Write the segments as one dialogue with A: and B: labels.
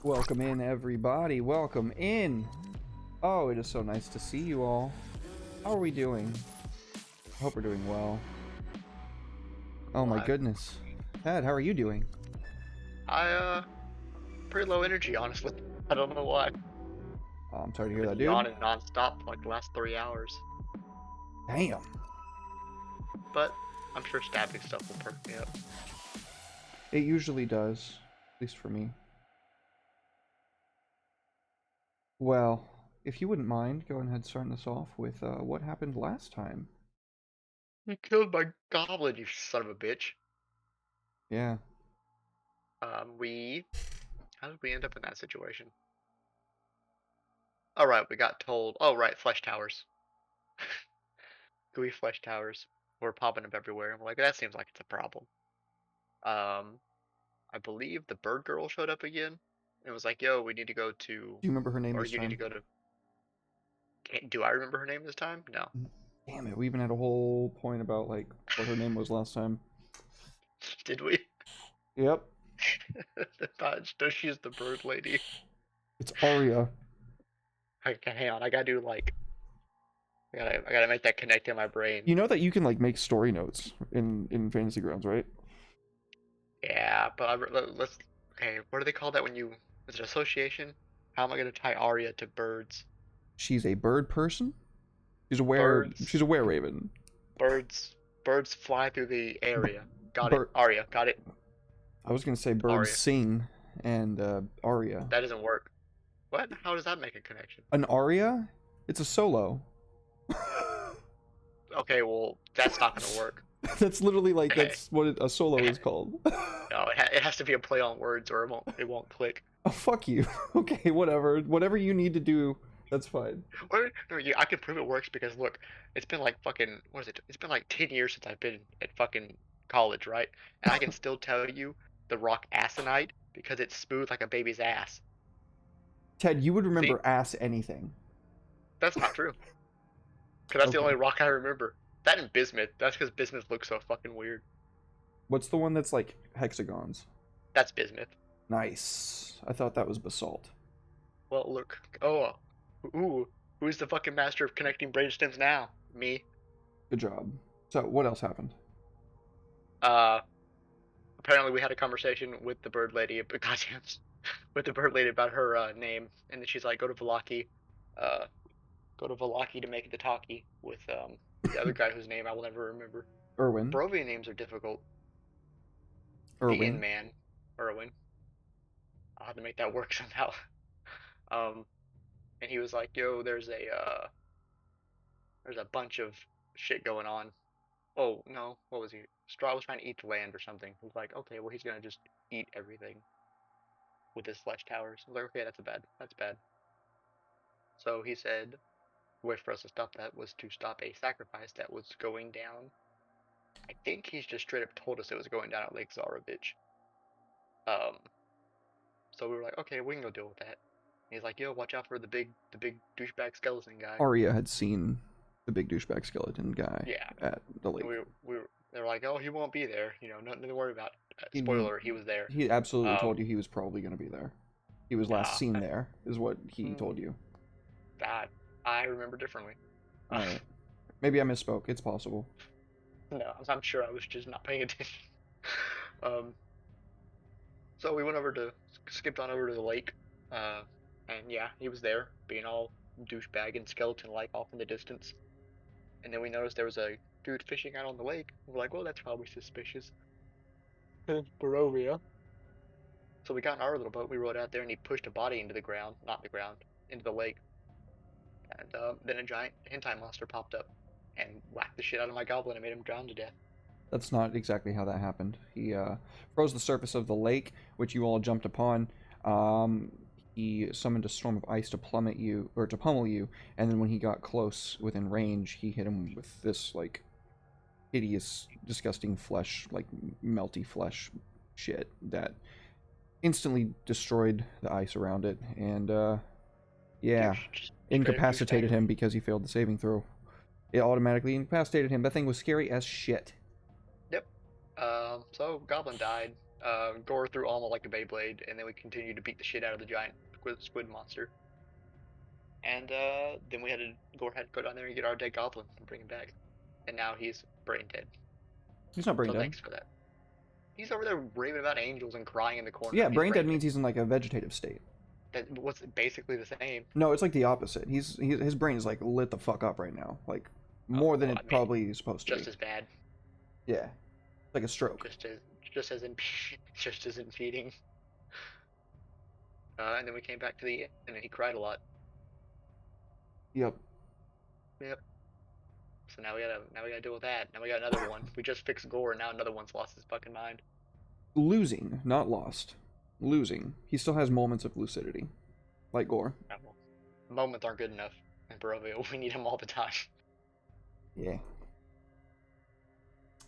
A: Welcome in, everybody. Welcome in. Oh, it is so nice to see you all. How are we doing? I hope we're doing well. Oh my goodness. Ted, how are you doing?
B: Pretty low energy, honestly. I don't know why.
A: Oh, I'm sorry to hear
B: Been
A: that, dude.
B: yawning nonstop for like the last 3 hours.
A: Damn.
B: But I'm sure stabbing stuff will perk me up.
A: It usually does. At least for me. Well, if you wouldn't mind, go ahead starting us off with what happened last time.
B: You killed my goblin, you son of a bitch.
A: Yeah.
B: How did we end up in that situation? Oh right, we got told. Oh right, flesh towers. Gooey flesh towers were popping up everywhere. I'm like, that seems like it's a problem. Um, I believe the bird girl showed up again. It was like, yo, we need to go to,
A: Do you remember her name
B: or
A: this
B: you need to
A: time?
B: go to. Do I remember her name this time? No.
A: Damn it, we even had a whole point about, like, what her name was last time.
B: Did we?
A: Yep.
B: Does she's the bird lady?
A: It's Arya.
B: Hang on, I gotta do like. I gotta make that connect in my brain.
A: You know that you can, like, make story notes in Fantasy Grounds, right?
B: Yeah, but let's. Okay, what do they call that when you? Is it association? How am I gonna tie Arya to birds?
A: She's a bird person?
B: Birds,
A: She's a were-raven.
B: birds, birds fly through the area. Got it.
A: Bird.
B: Arya, got it.
A: I was gonna say birds
B: Arya.
A: sing, and Arya.
B: That doesn't work. What? How does that make a connection?
A: An Arya? It's a solo.
B: Okay, well, that's not gonna work.
A: That's literally like
B: Okay.
A: that's what a solo is called.
B: No, it has to be a play on words, or it won't click.
A: Oh, fuck you. Okay, whatever. Whatever you need to do, that's fine.
B: Or no, I can prove it works because look, it's been like fucking what is it? It's been like 10 years since I've been at fucking college, right? And I can still tell you the rock aconite because it's smooth like a baby's ass.
A: Ted, you would
B: See,
A: remember ass anything.
B: that's not true. Because that's the
A: Okay.
B: only rock I remember. That and bismuth. That's because bismuth looks so fucking weird.
A: What's the one that's like hexagons?
B: That's bismuth.
A: Nice. I thought that was basalt.
B: Well, look. Oh, ooh, who's the fucking master of connecting brainstems now? Me.
A: Good job. So, what else happened?
B: Uh, Apparently we had a conversation with the bird lady. Goddamn, with the bird lady about her name, and then she's like, uh, go to Valaki to make the talkie with the other guy whose name I will never remember.
A: Irwin.
B: Barovian names are difficult. The
A: Irwin.
B: Inman, Irwin. I'll have to make that work somehow. Um, and he was like, "Yo, there's a bunch of shit going on." Oh no, what was he? Strahd was trying to eat the land or something. He was like, "Okay, well he's gonna just eat everything with his flesh towers." I was like, "Okay, that's bad." So he said, the way for us to stop that was to stop a sacrifice that was going down. I think he's just straight up told us it was going down at Lake Zarovich. Um, so we were like, okay, we can go deal with that. And he's like, yo, watch out for the big douchebag skeleton guy.
A: Arya had seen the big douchebag skeleton guy
B: Yeah.
A: at the lake.
B: They were like, oh, he won't be there. You know, nothing to worry about. Spoiler, he was there.
A: He absolutely told you he was probably going to be there. He was last seen there, is what he told you.
B: That I remember differently.
A: Alright. Maybe I misspoke. It's possible.
B: No, I'm sure I was just not paying attention. So we skipped on over to the lake, and yeah, he was there, being all douchebag and skeleton-like off in the distance. And then we noticed there was a dude fishing out on the lake. We're like, well, that's probably suspicious. It's Barovia. So we got in our little boat, we rowed out there, and he pushed a body into the ground, not the ground, into the lake. And then a giant hentai monster popped up and whacked the shit out of my goblin and made him drown to death.
A: That's not exactly how that happened. He froze the surface of the lake, which you all jumped upon. He summoned a storm of ice to plummet you, or to pummel you, and then when he got close within range, he hit him with this, like, hideous, disgusting flesh, like, melty flesh shit that instantly destroyed the ice around it, and, yeah, incapacitated him because he failed the saving throw. It automatically incapacitated him. That thing was scary as shit.
B: Yep. So Goblin died. Gore threw Alma like a Beyblade, and then we continued to beat the shit out of the giant squid monster. And then we had to Gore had to go down there and get our dead goblin and bring him back. And now he's brain dead.
A: He's not brain
B: So
A: dead.
B: thanks for that. He's over there raving about angels and crying in the corner.
A: Yeah,
B: He's
A: brain dead
B: brain dead.
A: means he's in like a vegetative state.
B: That what's basically the same.
A: No, it's like the opposite. His brain is like lit the fuck up right now, like more than
B: Well, I
A: it
B: mean,
A: probably is supposed to
B: just
A: be.
B: as bad.
A: Yeah, like a stroke.
B: Just as just as in just as in feeding. And then we came back to the inn, and he cried a lot.
A: Yep.
B: Yep. So now we gotta deal with that. Now we got another one. We just fixed Gore, and now another one's lost his fucking mind.
A: Losing, not lost. Losing. He still has moments of lucidity, like Gore.
B: Well, moments aren't good enough in Barovia. We need him all the time.
A: Yeah,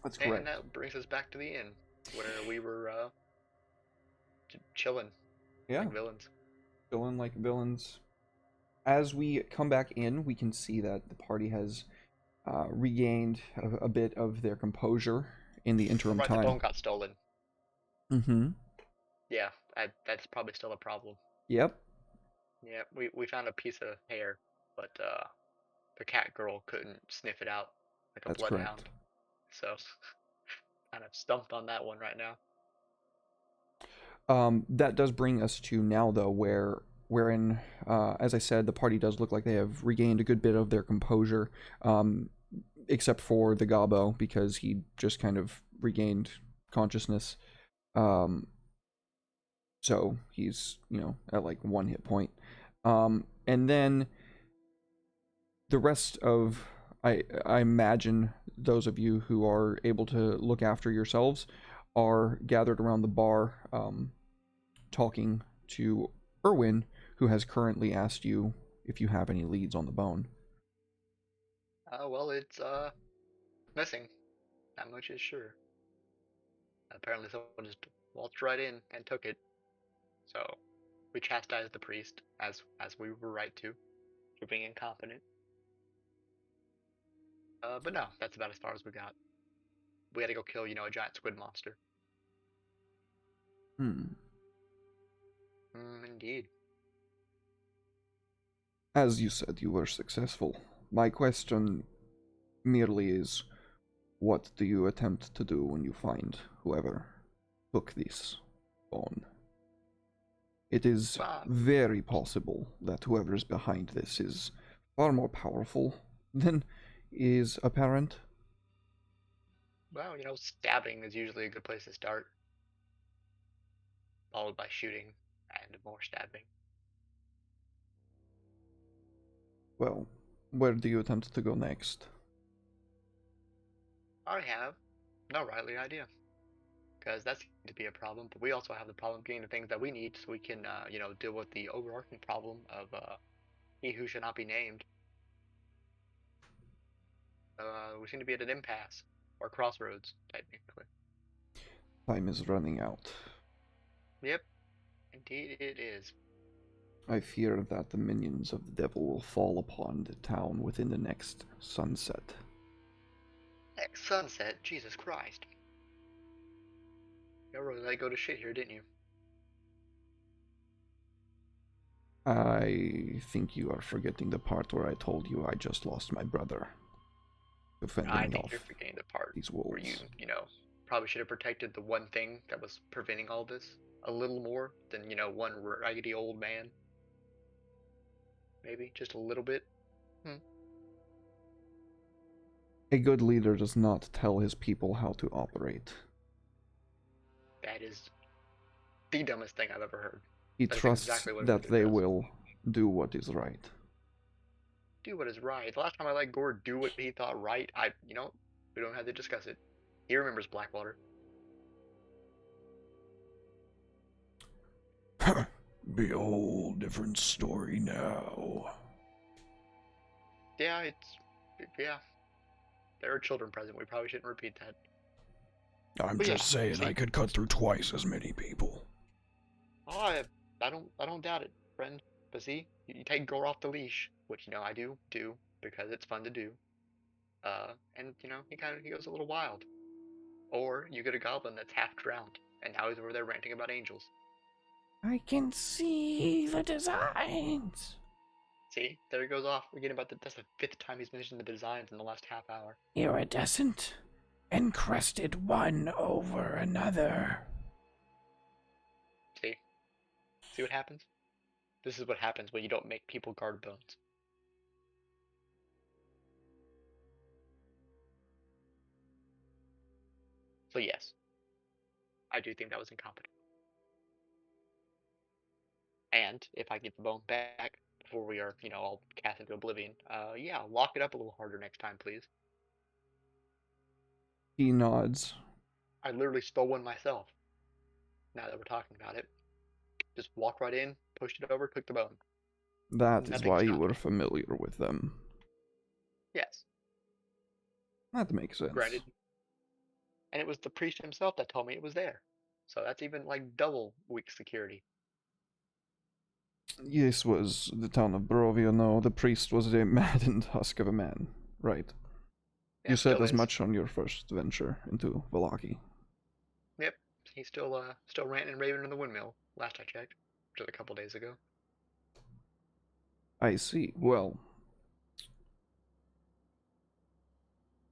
A: that's
B: And
A: correct.
B: that brings us back to the inn, where we were chilling
A: Yeah,
B: like villains.
A: villain like villains. As we come back in, we can see that the party has regained a bit of their composure in the interim
B: Right, the
A: time.
B: bone got stolen.
A: Mm-hmm.
B: Yeah, that's probably still a problem.
A: Yep,
B: Yeah, we found a piece of hair, but the cat girl couldn't sniff it out like a
A: that's correct.
B: bloodhound. So kind of stumped on that one right now.
A: That does bring us to now, though, wherein, as I said, the party does look like they have regained a good bit of their composure, um, except for the Gobbo, because he just kind of regained consciousness. Um, so he's, at like 1 hit point. And then the rest of, I imagine those of you who are able to look after yourselves are gathered around the bar, talking to Erwin, who has currently asked you if you have any leads on the bone.
B: Well, it's missing. That much is sure. Apparently, someone just waltzed right in and took it. So we chastised the priest as we were right to for being incompetent. But no, that's about as far as we got. We had to go kill, a giant squid monster.
A: Hmm.
B: Indeed.
A: As you said, you were successful. My question merely is, what do you attempt to do when you find whoever took this bone? It is
B: Well,
A: very possible that whoever is behind this is far more powerful than is apparent.
B: well, stabbing is usually a good place to start, followed by shooting and more stabbing.
A: Well, where do you attempt to go next?
B: I have no rightly idea, because that's going to be a problem. But we also have the problem of getting the things that we need, so we can, deal with the overarching problem of he who should not be named. We seem to be at an impasse or crossroads, technically.
A: Time is running out.
B: Yep, indeed it is.
A: I fear that the minions of the devil will fall upon the town within the next sunset.
B: Next sunset, Jesus Christ. You really let go to shit here, didn't you?
A: I think you are forgetting the part where I told you I just lost my brother to
B: I
A: fending
B: think you're
A: off
B: forgetting the part
A: these
B: where you,
A: wolves.
B: probably should have protected the one thing that was preventing all this a little more than, one raggedy old man. Maybe just a little bit. Hmm.
A: A good leader does not tell his people how to operate.
B: That is the dumbest thing I've ever heard.
A: He
B: That is
A: trusts
B: exactly what a
A: that
B: leader
A: they
B: does.
A: will do what is right.
B: Do what is right. The last time I let Gore do what he thought right, we don't have to discuss it. He remembers Blackwater.
A: Be a whole different story now.
B: Yeah, yeah. There are children present. We probably shouldn't repeat that.
A: I'm
B: But
A: just
B: yeah,
A: saying I
B: see,
A: could cut through twice as many people.
B: oh, I don't doubt it, friend. But see, you take Gore off the leash, which I do because it's fun to do. And he goes a little wild. Or you get a goblin that's half drowned. And now he's over there ranting about angels.
A: I can see the designs.
B: See, there he goes off. We're getting that's the 5th time he's mentioned the designs in the last half hour.
A: Iridescent, encrusted one over another.
B: See? See what happens? This is what happens when you don't make people guard bones. So yes, I do think that was incompetent. And if I get the bone back before we are, all cast into oblivion, yeah, lock it up a little harder next time, please.
A: He nods.
B: I literally stole one myself. Now that we're talking about it, just walk right in, pushed it over, took the bone.
A: That is
B: Nothing
A: why you
B: stopped
A: were
B: me.
A: familiar with them.
B: Yes,
A: That makes sense.
B: granted. And it was the priest himself that told me it was there. So that's even like double weak security.
A: This was the town of Barovia. No, the priest was a maddened husk of a man. Right.
B: Yeah,
A: You said
B: still
A: as
B: is.
A: much on your first venture into Valaki.
B: Yep, he's still ranting and raving in the windmill. Last I checked, which was a couple days ago.
A: I see. Well,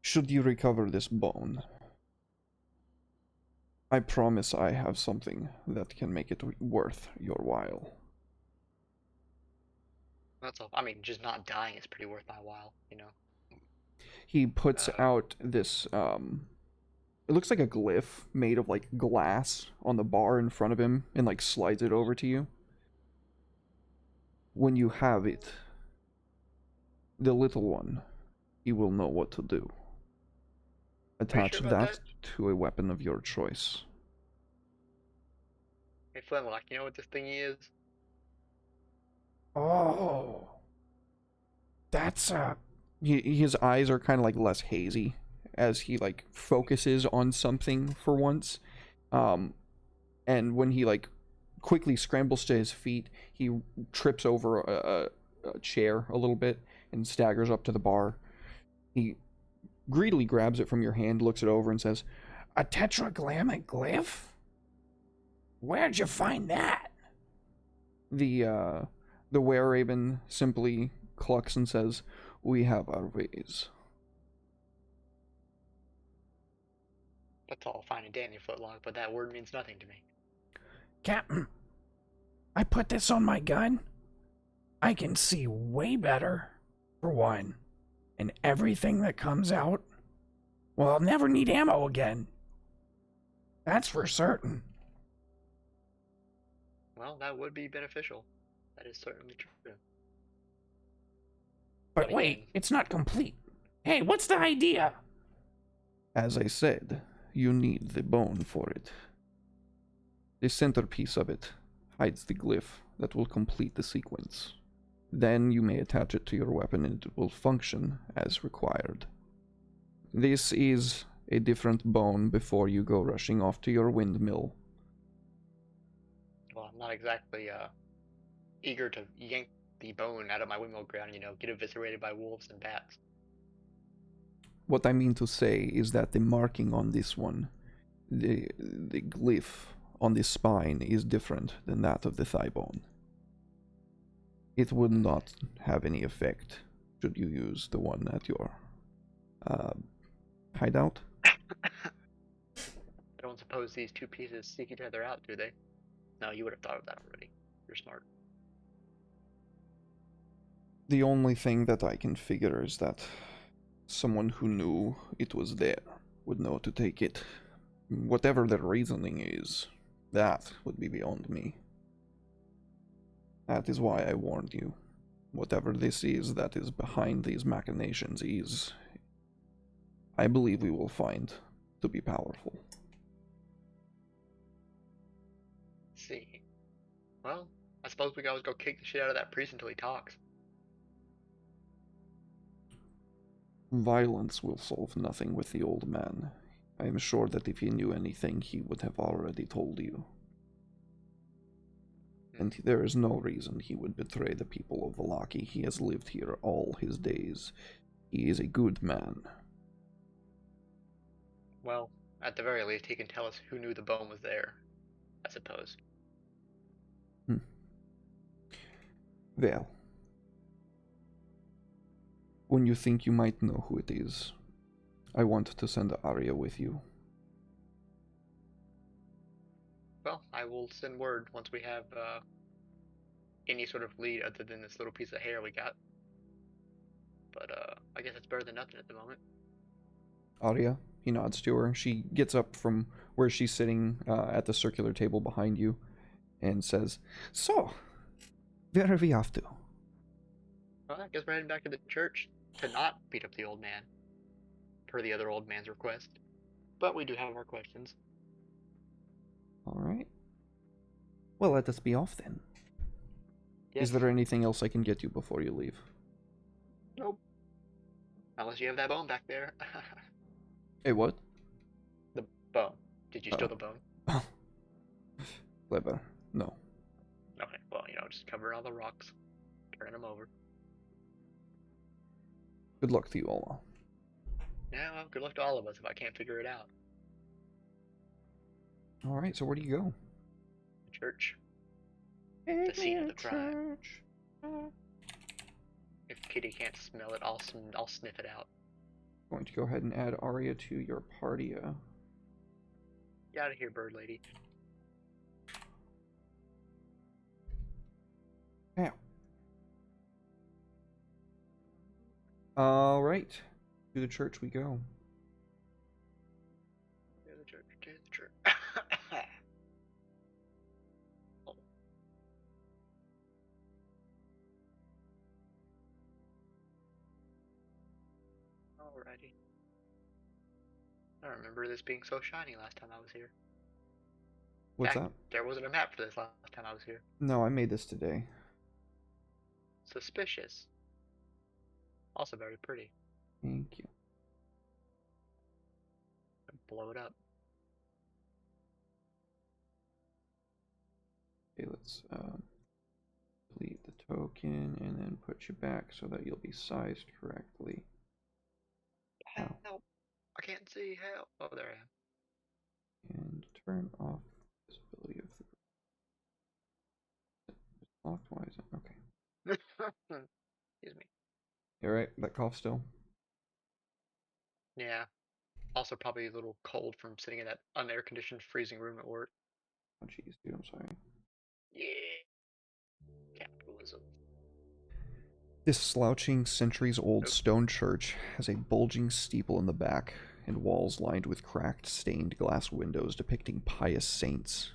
A: should you recover this bone, I promise I have something that can make it worth your while.
B: That's all. I mean, just not dying is pretty worth my while.
A: He puts
B: Uh,
A: out this, it looks like a glyph made of, like, glass on the bar in front of him and, like, slides it over to you. When you have it, the little one, he will know what to do.
B: are you
A: Attach
B: sure about
A: that
B: that?
A: to a weapon of your choice.
B: Hey, Flintlock, you know what this thingy is?
A: Oh, that's his eyes are kind of like less hazy as he like focuses on something for once. Um, and when he like quickly scrambles to his feet, he trips over a chair a little bit and staggers up to the bar. He greedily grabs it from your hand, looks it over, and says, "A tetragrammic glyph? Where'd you find that?" The the were-raven simply clucks and says, "We have our ways."
B: That's all fine and dandy, Flintlock, but that word means nothing to me.
C: Captain, I put this on my gun. I can see way better, for one. And everything that comes out, well, I'll never need ammo again. That's for certain.
B: Well, that would be beneficial. That is certainly true.
C: But
B: Again,
C: wait, it's not complete. Hey, what's the idea?
A: As I said, you need the bone for it. The centerpiece of it hides the glyph that will complete the sequence. Then you may attach it to your weapon and it will function as required. This is a different bone before you go rushing off to your windmill.
B: well, I'm not exactly eager to yank the bone out of my windmill ground, get eviscerated by wolves and bats.
A: What I mean to say is that the marking on this one, the glyph on the spine is different than that of the thigh bone. It would not have any effect should you use the one at your uh, hideout.
B: I don't suppose these two pieces seek each other out, do they? No, you would have thought of that already. You're smart.
A: The only thing that I can figure is that someone who knew it was there would know to take it. Whatever their reasoning is, that would be beyond me. That is why I warned you. Whatever this is that is behind these machinations is, I believe we will find to be powerful.
B: Let's see. Well, I suppose we can always go kick the shit out of that priest until he talks.
A: Violence will solve nothing with the old man. I am sure that if he knew anything, he would have already told you. And there is no reason he would betray the people of Valaki. He has lived here all his days. He is a good man.
B: Well, At the very least, he can tell us who knew the bone was there, I suppose.
A: Hmm. Well, when you think you might know who it is, I want to send Arya with you.
B: Well, I will send word once we have any sort of lead other than this little piece of hair we got. But I guess it's better than nothing at the moment.
A: Arya, he nods to her. She gets up from where she's sitting at the circular table behind you and says, "So, where are we off to?"
B: Well, I guess we're heading back to the church to not beat up the old man, per the other old man's request. But we do have our questions.
A: All right. Well, let us be off then.
B: Yes.
A: Is there anything else I can get you before you leave?
B: Nope. Unless you have that bone back there.
A: Hey, what?
B: The bone. Did you steal the bone?
A: Clever. No.
B: Okay, well, just cover all the rocks, turn them over.
A: Good luck to you, Alma.
B: Yeah, well, good luck to all of us if I can't figure it out.
A: All right, so where do you go?
B: The church. The scene of the crime. If Kitty can't smell it, I'll sniff it out.
A: Going to go ahead and add Arya to your party.
B: Get out of here, bird lady.
A: Ow. All right. To the church we go.
B: To the church, to the church. Oh. Alrighty. I don't remember this being so shiny last time I was here.
A: What's
B: Fact,
A: that?
B: there wasn't a map for this last time I was here.
A: No, I made this today.
B: Suspicious. Also very pretty.
A: Thank you.
B: Blow it up.
A: Okay, let's delete the token and then put you back so that you'll be sized correctly.
B: Help! I can't see. Help! Oh, there I am.
A: And turn off visibility of the group. Locked? Why is it? Okay.
B: Excuse me.
A: You alright? That cough still?
B: Yeah. Also probably a little cold from sitting in that unair-conditioned freezing room at work.
A: Oh, jeez, dude, I'm sorry.
B: Yeah. Capitalism.
A: This slouching, centuries-old stone church has a bulging steeple in the back and walls lined with cracked, stained glass windows depicting pious saints.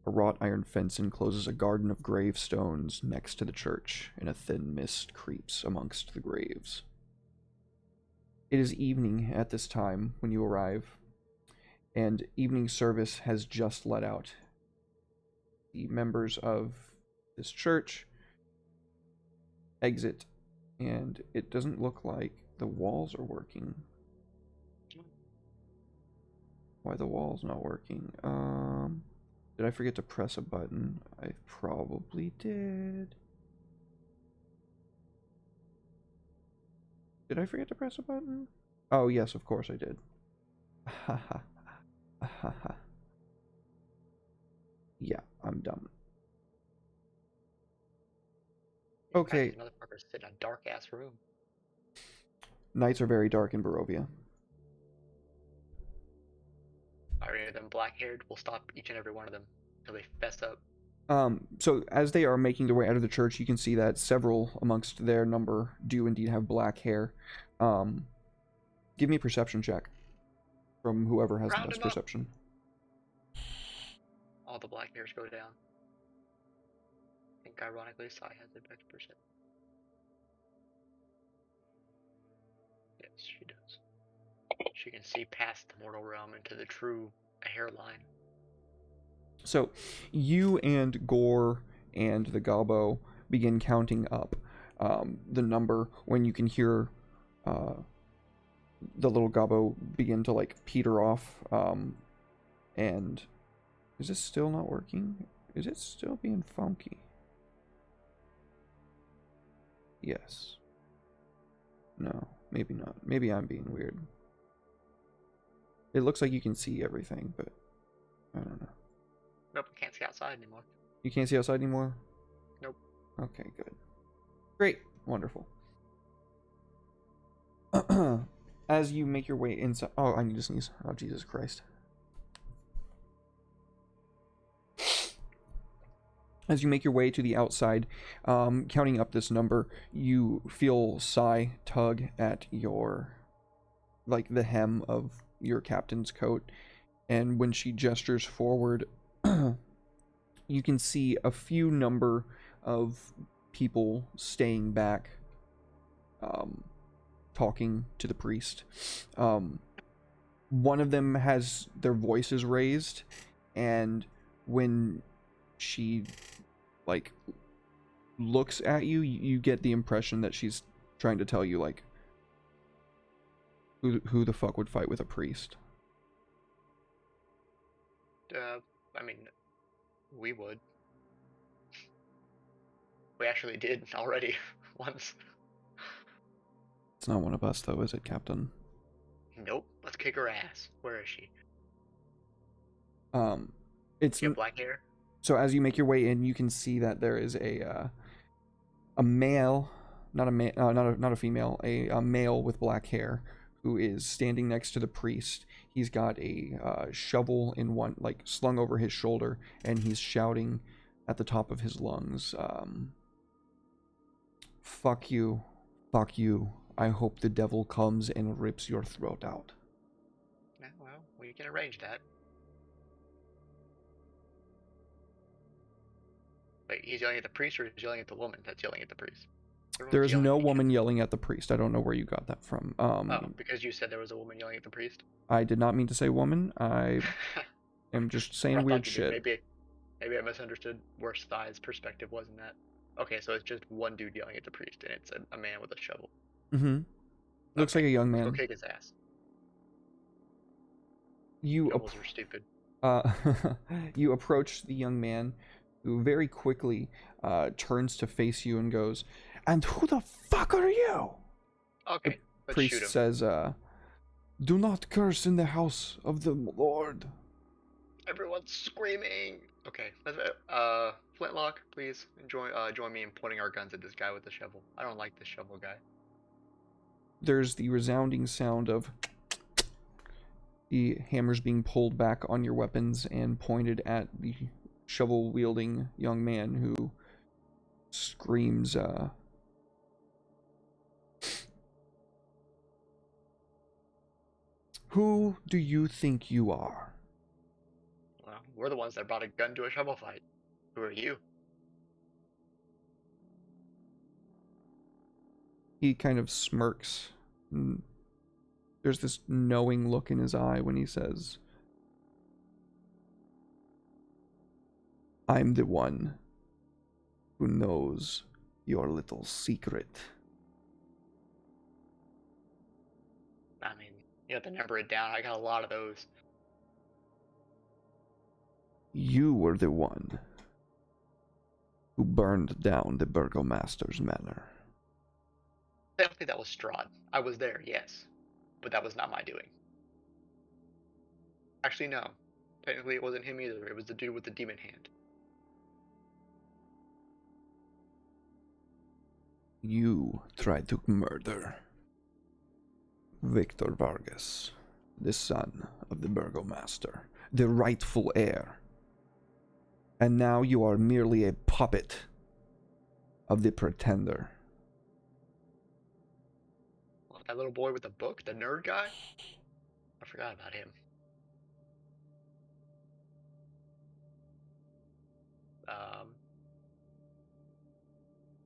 A: A wrought iron fence encloses a garden of gravestones next to the church, and a thin mist creeps amongst the graves. It is evening at this time when you arrive, and evening service has just let out. The members of this church exit, and it doesn't look like the walls are working. Why the wall's not working? Did I forget to press a button? I probably did. Did I forget to press a button? Oh, yes, of course I did. Haha. Haha. Yeah, I'm dumb. Okay.
B: These motherfuckers sit in a dark ass room.
A: Nights are very dark in Barovia.
B: Are any of them black haired? We'll stop each and every one of them until they fess up.
A: So as they are making their way out of the church, you can see that several amongst their number do indeed have black hair. Give me a perception check from whoever has
B: Round
A: the best
B: them up.
A: perception.
B: All the black hairs go down. I think ironically Sai has the best percent. Yes, she does. She can see past the mortal realm into the true hairline.
A: So you and Gore and the Gobbo begin counting up the number when you can hear the little Gobbo begin to like peter off. And is this still not working? Is it still being funky? Yes. No, maybe not. Maybe I'm being weird. It looks like you can see everything, but I don't know.
B: Nope, I can't see outside anymore.
A: You can't see outside anymore?
B: Nope.
A: Okay, good. Great. Wonderful. As you make your way inside... Oh, I need to sneeze. Oh, Jesus Christ. As you make your way to the outside, counting up this number, you feel Sai tug at your... like, the hem of your captain's coat. And when she gestures forward, you can see a few number of people staying back, talking to the priest. One of them has their voices raised, and when she like looks at you, you get the impression that she's trying to tell you like who the fuck would fight with a priest.
B: I mean, we would. We actually did already once.
A: It's not one of us though, is it, Captain?
B: Nope. Let's kick her ass. Where is she?
A: It's
B: She have black hair?
A: so as you make your way in, you can see that there is a male, not a female, a male with black hair who is standing next to the priest. He's got a shovel in one, like slung over his shoulder, and he's shouting at the top of his lungs, "Fuck you, fuck you. I hope the devil comes and rips your throat out."
B: Yeah, well, we can arrange that. Wait, he's yelling at the priest, or he's yelling at the woman that's yelling at the priest? Everyone's
A: There is
B: yelling
A: no
B: at each
A: woman
B: other.
A: yelling at the priest. I don't know where you got that from.
B: Oh, because you said there was a woman yelling at the priest?
A: I did not mean to say woman. I am just
B: Or I
A: saying
B: thought
A: weird
B: you
A: shit.
B: did. Maybe I misunderstood where Thai's perspective was in that. Okay, so it's just one dude yelling at the priest, and it's a man with a shovel.
A: Mm-hmm. Looks
B: Okay,
A: like a young
B: let's go
A: man.
B: kick his ass.
A: You
B: Shovels are stupid.
A: you approach the young man, who very quickly turns to face you and goes, "And who the fuck are you?"
B: Okay, let's
A: Priest
B: shoot him.
A: says, "Do not curse in the house of the Lord."
B: Everyone's screaming. Okay, Flintlock, please join me in pointing our guns at this guy with the shovel. I don't like this shovel guy.
A: There's the resounding sound of the hammers being pulled back on your weapons and pointed at the shovel-wielding young man, who screams, "Who do you think you are?"
B: Well, we're the ones that brought a gun to a shovel fight. Who are you?
A: He kind of smirks. And there's this knowing look in his eye when he says, "I'm the one who knows your little secret."
B: I mean, you have to number it down. I got a lot of those.
A: You were the one who burned down the burgomaster's manor.
B: Technically, that was Strahd. I was there, yes, but that was not my doing. Actually, no. Technically, it wasn't him either. It was the dude with the demon hand.
A: You tried to murder Victor Vargas, the son of the burgomaster, the rightful heir. And now you are merely a puppet of the pretender.
B: Well, that little boy with the book, the nerd guy? I forgot about him.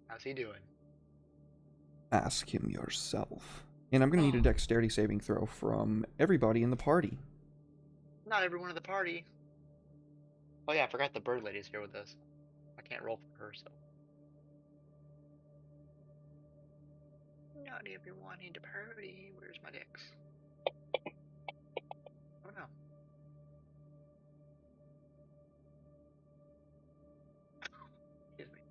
B: How's he doing?
A: Ask him yourself. And I'm going to need a dexterity saving throw from everybody in the party.
B: Not everyone in the party. Oh yeah, I forgot the bird lady's here with us. I can't roll for her, so. Not everyone in the party. Where's my dex? Oh no. Excuse me.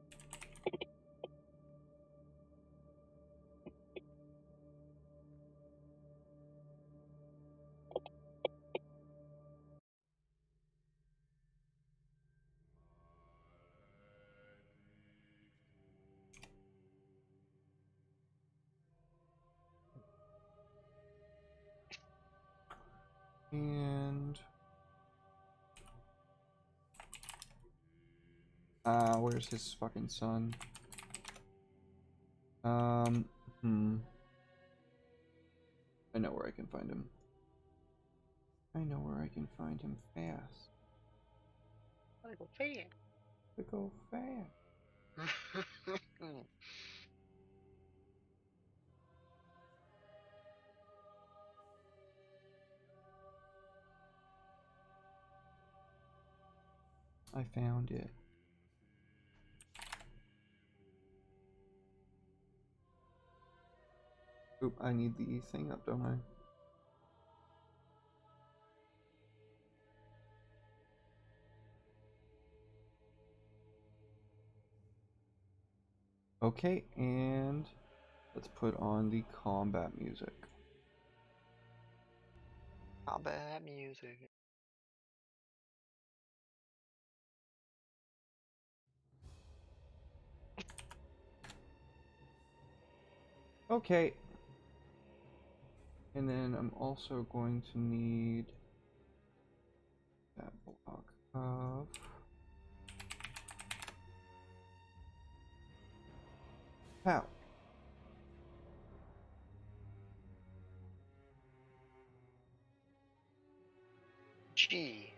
A: And where's his fucking son? I know where I can find him. I know where I can find him fast.
B: I go fan.
A: To go fast. I found it. Oop, I need the thing up, don't I? Okay, and let's put on the combat music.
B: Combat music.
A: Okay. And then I'm also going to need that block of... Pow.
B: G.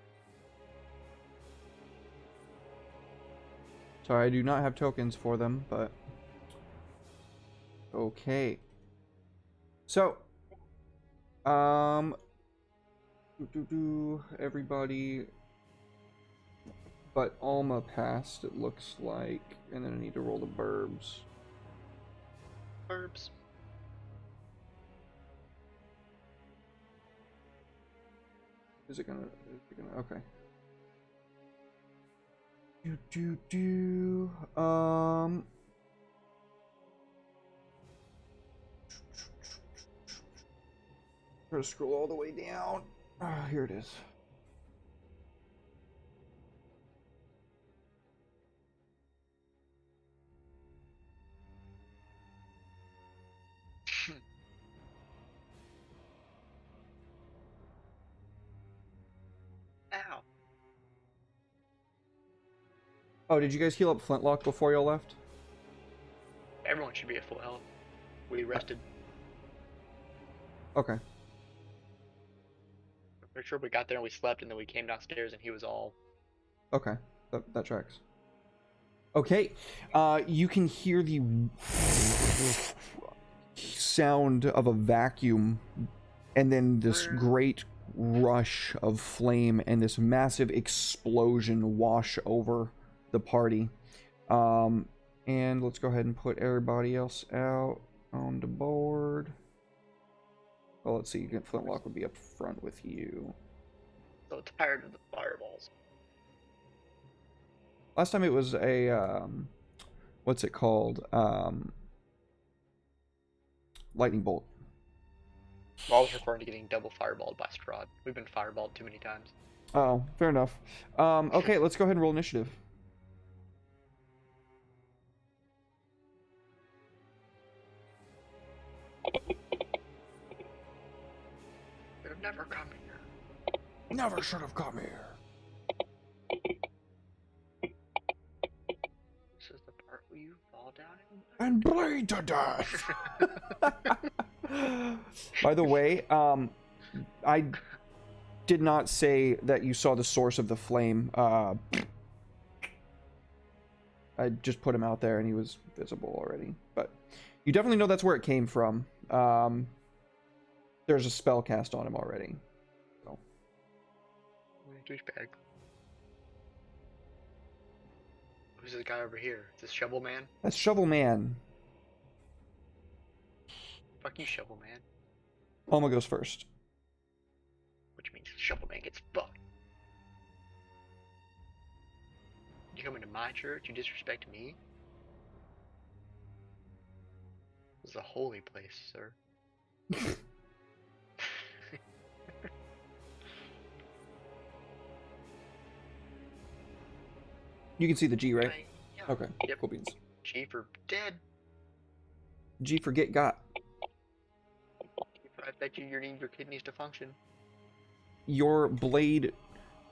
A: Sorry, I do not have tokens for them, but... Okay. So, everybody but Alma passed, it looks like, and then I need to roll the burbs.
B: Verbs.
A: Is it gonna, okay. Try to scroll all the way down. Here it is.
B: Ow.
A: Oh, did you guys heal up Flintlock before y'all left?
B: Everyone should be at full health. We rested.
A: Okay.
B: I'm pretty sure we got there and we slept, and then we came downstairs and he was all.
A: Okay. That tracks. Okay. You can hear the sound of a vacuum, and then this great rush of flame and this massive explosion wash over the party. And let's go ahead and put everybody else out on the board. Well, let's see. Flintlock would be up front with you.
B: So tired of the fireballs.
A: Last time it was a what's it called? Lightning bolt.
B: I was referring to getting double fireballed by Strahd. We've been fireballed too many times.
A: Oh, fair enough. Okay, let's go ahead and roll initiative.
B: Should have never come here.
A: Never should have come here.
B: This is the part where you fall down
A: And bleed to death. By the way, I did not say that you saw the source of the flame. I just put him out there and he was visible already. But you definitely know that's where it came from. There's a spell cast on him already. So.
B: Douchebag. Who's this guy over here? Is this Shovel Man?
A: That's Shovel Man.
B: Fuck you, Shovel Man.
A: Alma goes first.
B: Which means Shovel Man gets fucked. You come into my church, you disrespect me? This is a holy place, sir.
A: You can see the G, right?
B: Yeah.
A: Okay,
B: Yep.
A: cool beans.
B: G for dead.
A: G for get got.
B: I bet you need your kidneys to function.
A: your blade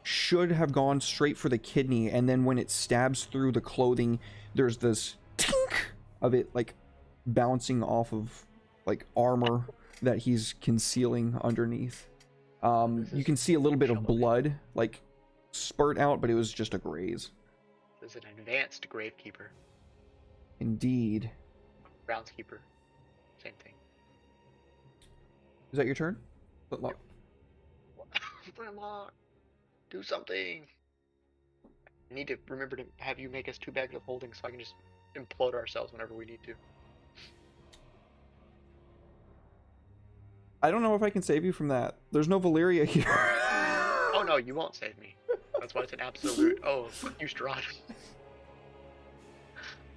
A: should have gone straight for the kidney, and then when it stabs through the clothing, there's this tink of it like bouncing off of like armor that he's concealing underneath. You can see a little bit of blood like spurt out, but it was just a graze.
B: This is an advanced gravekeeper.
A: Indeed.
B: Groundskeeper. Same thing.
A: Is that your turn? Flintlock.
B: Flintlock, do something. I need to remember to have you make us 2 bags of holding so I can just implode ourselves whenever we need to.
A: I don't know if I can save you from that. There's no Valyria here.
B: Oh no, you won't save me. That's why it's an absolute. Oh, fuck you, Strahd.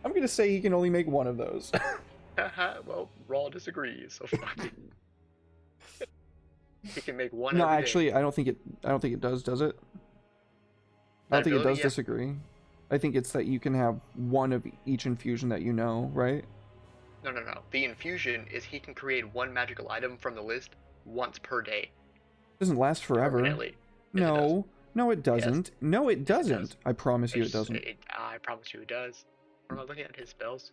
A: I'm gonna say he can only make one of those.
B: Well, Raw disagrees, so fuck. He can make one.
A: No,
B: every
A: actually,
B: day.
A: I don't think it does it? I don't think it does disagree. I think it's that you can have one of each infusion that you know, right?
B: No. The infusion is he can create one magical item from the list once per day.
A: It doesn't last forever.
B: Permanently.
A: No, no, it doesn't.
B: Yes.
A: No, it doesn't.
B: does.
A: I promise you, it doesn't.
B: I promise you, it does. Am I looking at his spells?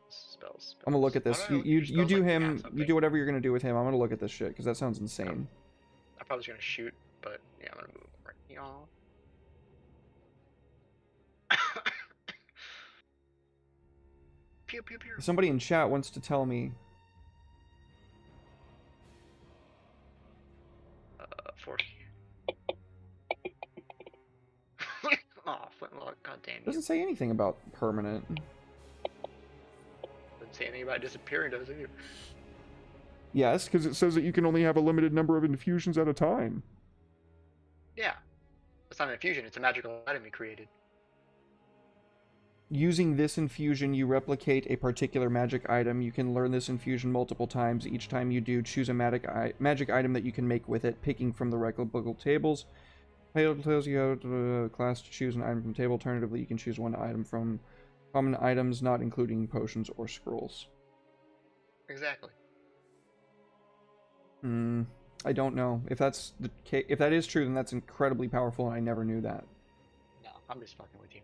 B: Spells.
A: I'm gonna look at this.
B: Why do I
A: You
B: look at your
A: do
B: spells like they
A: him.
B: have
A: You
B: something?
A: do whatever you're gonna do with him. I'm gonna look at this shit because that sounds insane.
B: I probably was gonna shoot, but yeah, I'm gonna move right here. Pew pew pew.
A: Somebody in chat wants to tell me.
B: 40. Oh, Flintlock, goddamn you.
A: Doesn't say anything about permanent.
B: Doesn't say anything about disappearing, does it?
A: Yes, because it says that you can only have a limited number of infusions at a time.
B: Yeah. It's not an infusion, it's a magical item he created.
A: Using this infusion, you replicate a particular magic item. You can learn this infusion multiple times. Each time you do, choose a magic item that you can make with it, picking from the replicable tables. Table tells you how to class to choose an item from table. Alternatively, you can choose one item from common items, not including potions or scrolls.
B: Exactly.
A: I don't know. If that's the case, if that is true, then that's incredibly powerful, and I never knew that.
B: No, I'm just fucking with you.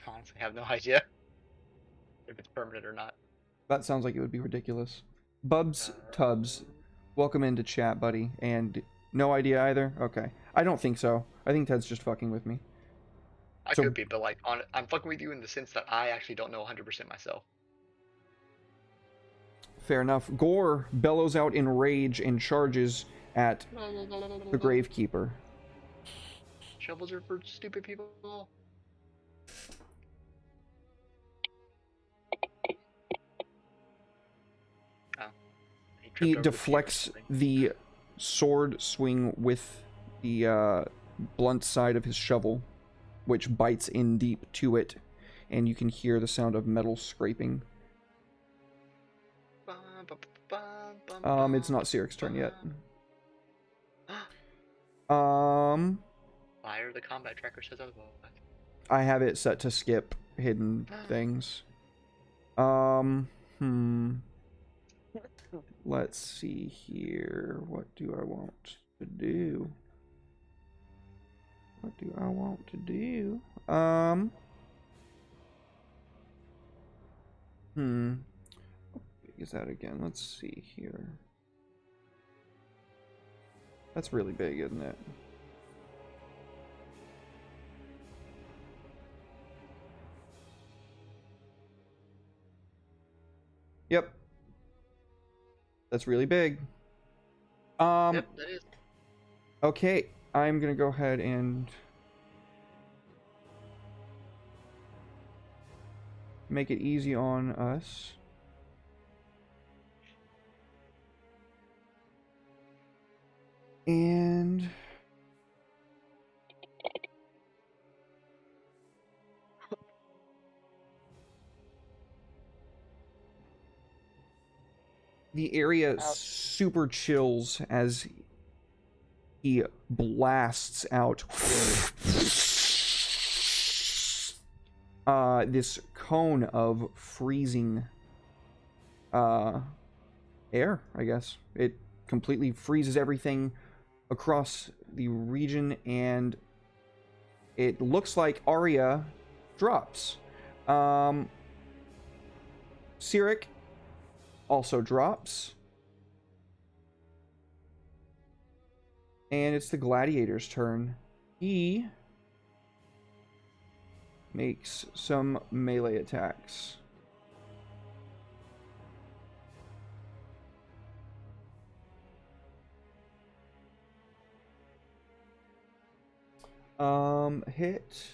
B: Honestly, I have no idea if it's permanent or not.
A: That sounds like it would be ridiculous. Bubs Tubbs, welcome into chat, buddy. And no idea either? Okay. I don't think so. I think Ted's just fucking with me.
B: I could be, but like, I'm fucking with you in the sense that I actually don't know 100% myself.
A: Fair enough. Gore bellows out in rage and charges at the Gravekeeper.
B: Shovels are for stupid people.
A: He deflects the sword swing with the blunt side of his shovel, which bites in deep to it, and you can hear the sound of metal scraping. It's not Siric's turn yet.
B: Fire, the combat tracker says otherwise.
A: I have it set to skip hidden things. Let's see here. What do I want to do? What do I want to do? How big is that again? Let's see here. That's really big, isn't it? Yep. That's really big.
B: Yep, that is.
A: Okay, I'm gonna go ahead and make it easy on us. And the area super chills as he blasts out this cone of freezing air, I guess. It completely freezes everything. across the region, and it looks like Arya drops. Sirik also drops. And it's the gladiator's turn. He makes some melee attacks. Hit.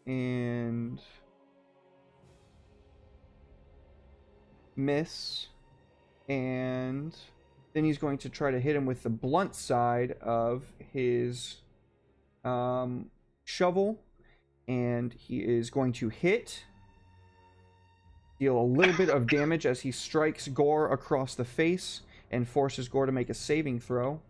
A: And miss. And then he's going to try to hit him with the blunt side of his shovel. And he is going to hit. Deal a little bit of damage as he strikes Gore across the face and forces Gore to make a saving throw.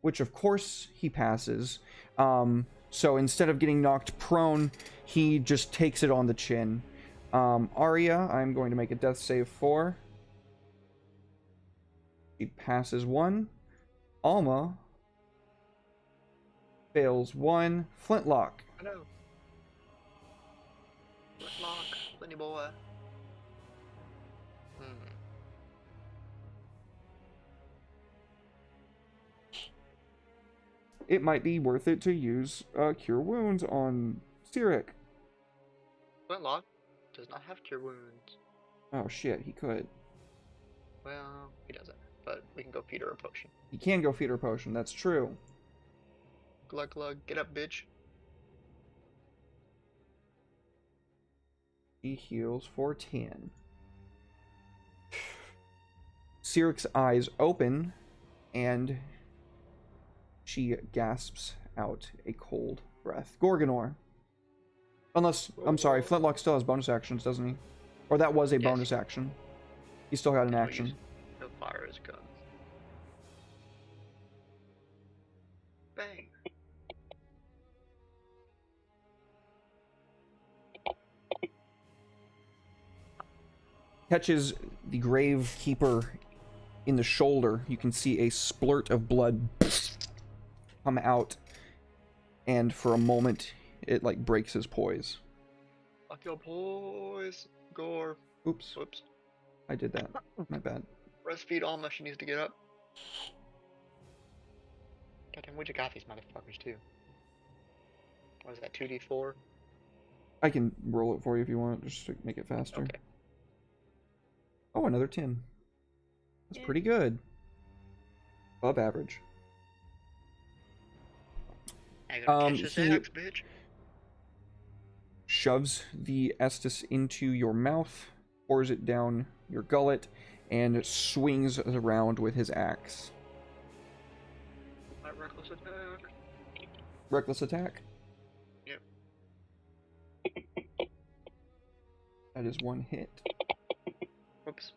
A: Which, of course, he passes. So instead of getting knocked prone, he just takes it on the chin. Arya, I'm going to make a death save for. She passes 1. Alma fails 1. Flintlock.
B: I know. Flintlock, Flinty boy.
A: It might be worth it to use Cure Wounds on Sirik.
B: Flintlock does not have cure wounds.
A: Oh shit, he could.
B: Well, he doesn't. But we can go feed her a potion.
A: He can go feed her potion, that's true.
B: Glug glug, get up, bitch.
A: He heals for 10. Sirik's eyes open, and she gasps out a cold breath. Gorgonor. Unless, I'm sorry, Flintlock still has bonus actions, doesn't he? Or that was a bonus action. He still got an action.
B: He'll fire his gun. Bang.
A: Catches the Grave Keeper in the shoulder. You can see a splurt of blood come out, and for a moment it like breaks his poise.
B: Fuck your poise, Gore.
A: Oops,
B: Whoops.
A: I did that. My bad.
B: Breastfeed Alma, she needs to get up. Goddamn, we just got these motherfuckers too. What is that, 2d4?
A: I can roll it for you if you want, just to make it faster.
B: Okay.
A: Oh, another 10. That's pretty good. Above average.
B: I gotta catch this
A: he
B: axe, bitch.
A: shoves the Estus into your mouth, pours it down your gullet, and swings around with his axe.
B: My reckless attack.
A: Reckless attack?
B: Yep.
A: That is 1 hit.
B: Whoops.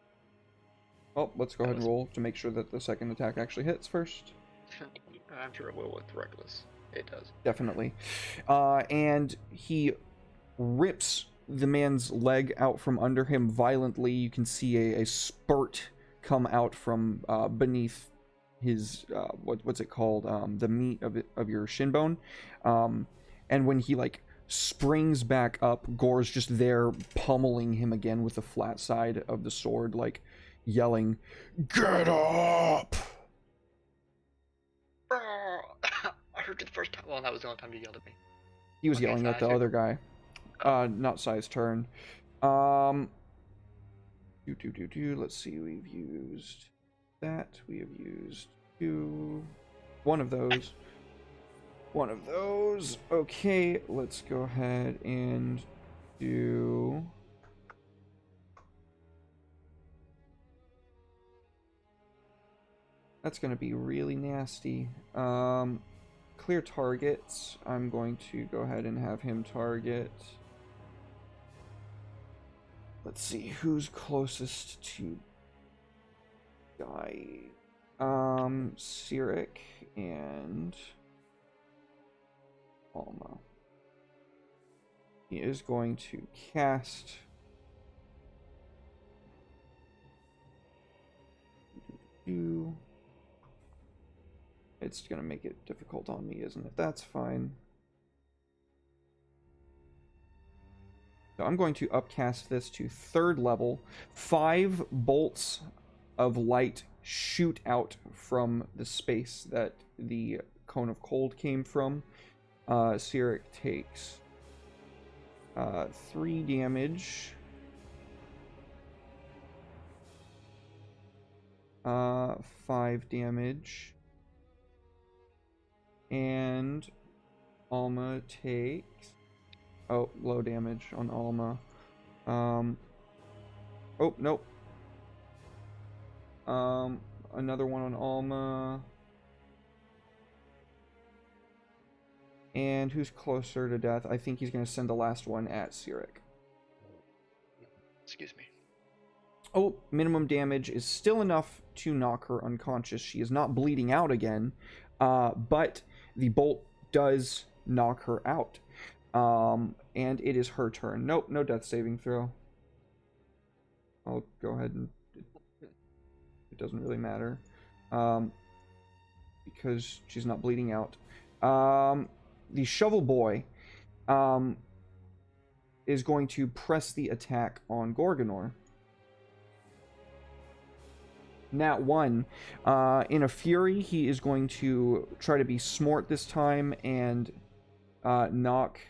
A: Oh, let's go ahead and roll to make sure that the second attack actually hits first.
B: I'm sure it will with reckless. It does.
A: Definitely. And he rips the man's leg out from under him violently. You can see a spurt come out from beneath his what's it called? The meat of your shin bone. And when he like springs back up, Gore's just there pummeling him again with the flat side of the sword, like yelling, "Get up!"
B: I heard it the first time. Well, that was the only time you yelled at me.
A: He was
B: Okay,
A: yelling at the
B: Sai,
A: other guy. Not Sai's turn. Let's see. We've used that. We have used one of those. One of those. Okay, let's go ahead and do. That's going to be really nasty. Clear targets. I'm going to go ahead and have him target. Let's see who's closest to die. Sirik and Alma. He is going to cast 2. It's gonna make it difficult on me, isn't it? That's fine. So I'm going to upcast this to 3rd level. 5 bolts of light shoot out from the space that the cone of cold came from. Cyric takes 3 damage. 5 damage. And Alma takes... Oh, low damage on Alma. Oh, nope. Another one on Alma. And who's closer to death? I think he's going to send the last one at Cyric.
B: Excuse me.
A: Oh, minimum damage is still enough to knock her unconscious. She is not bleeding out again, but the bolt does knock her out. And it is her turn. Nope, no death saving throw. I'll go ahead and... It doesn't really matter. Because she's not bleeding out. The Shovel Boy is going to press the attack on Gorgonor. Nat 1. In a fury, he is going to try to be smart this time and knock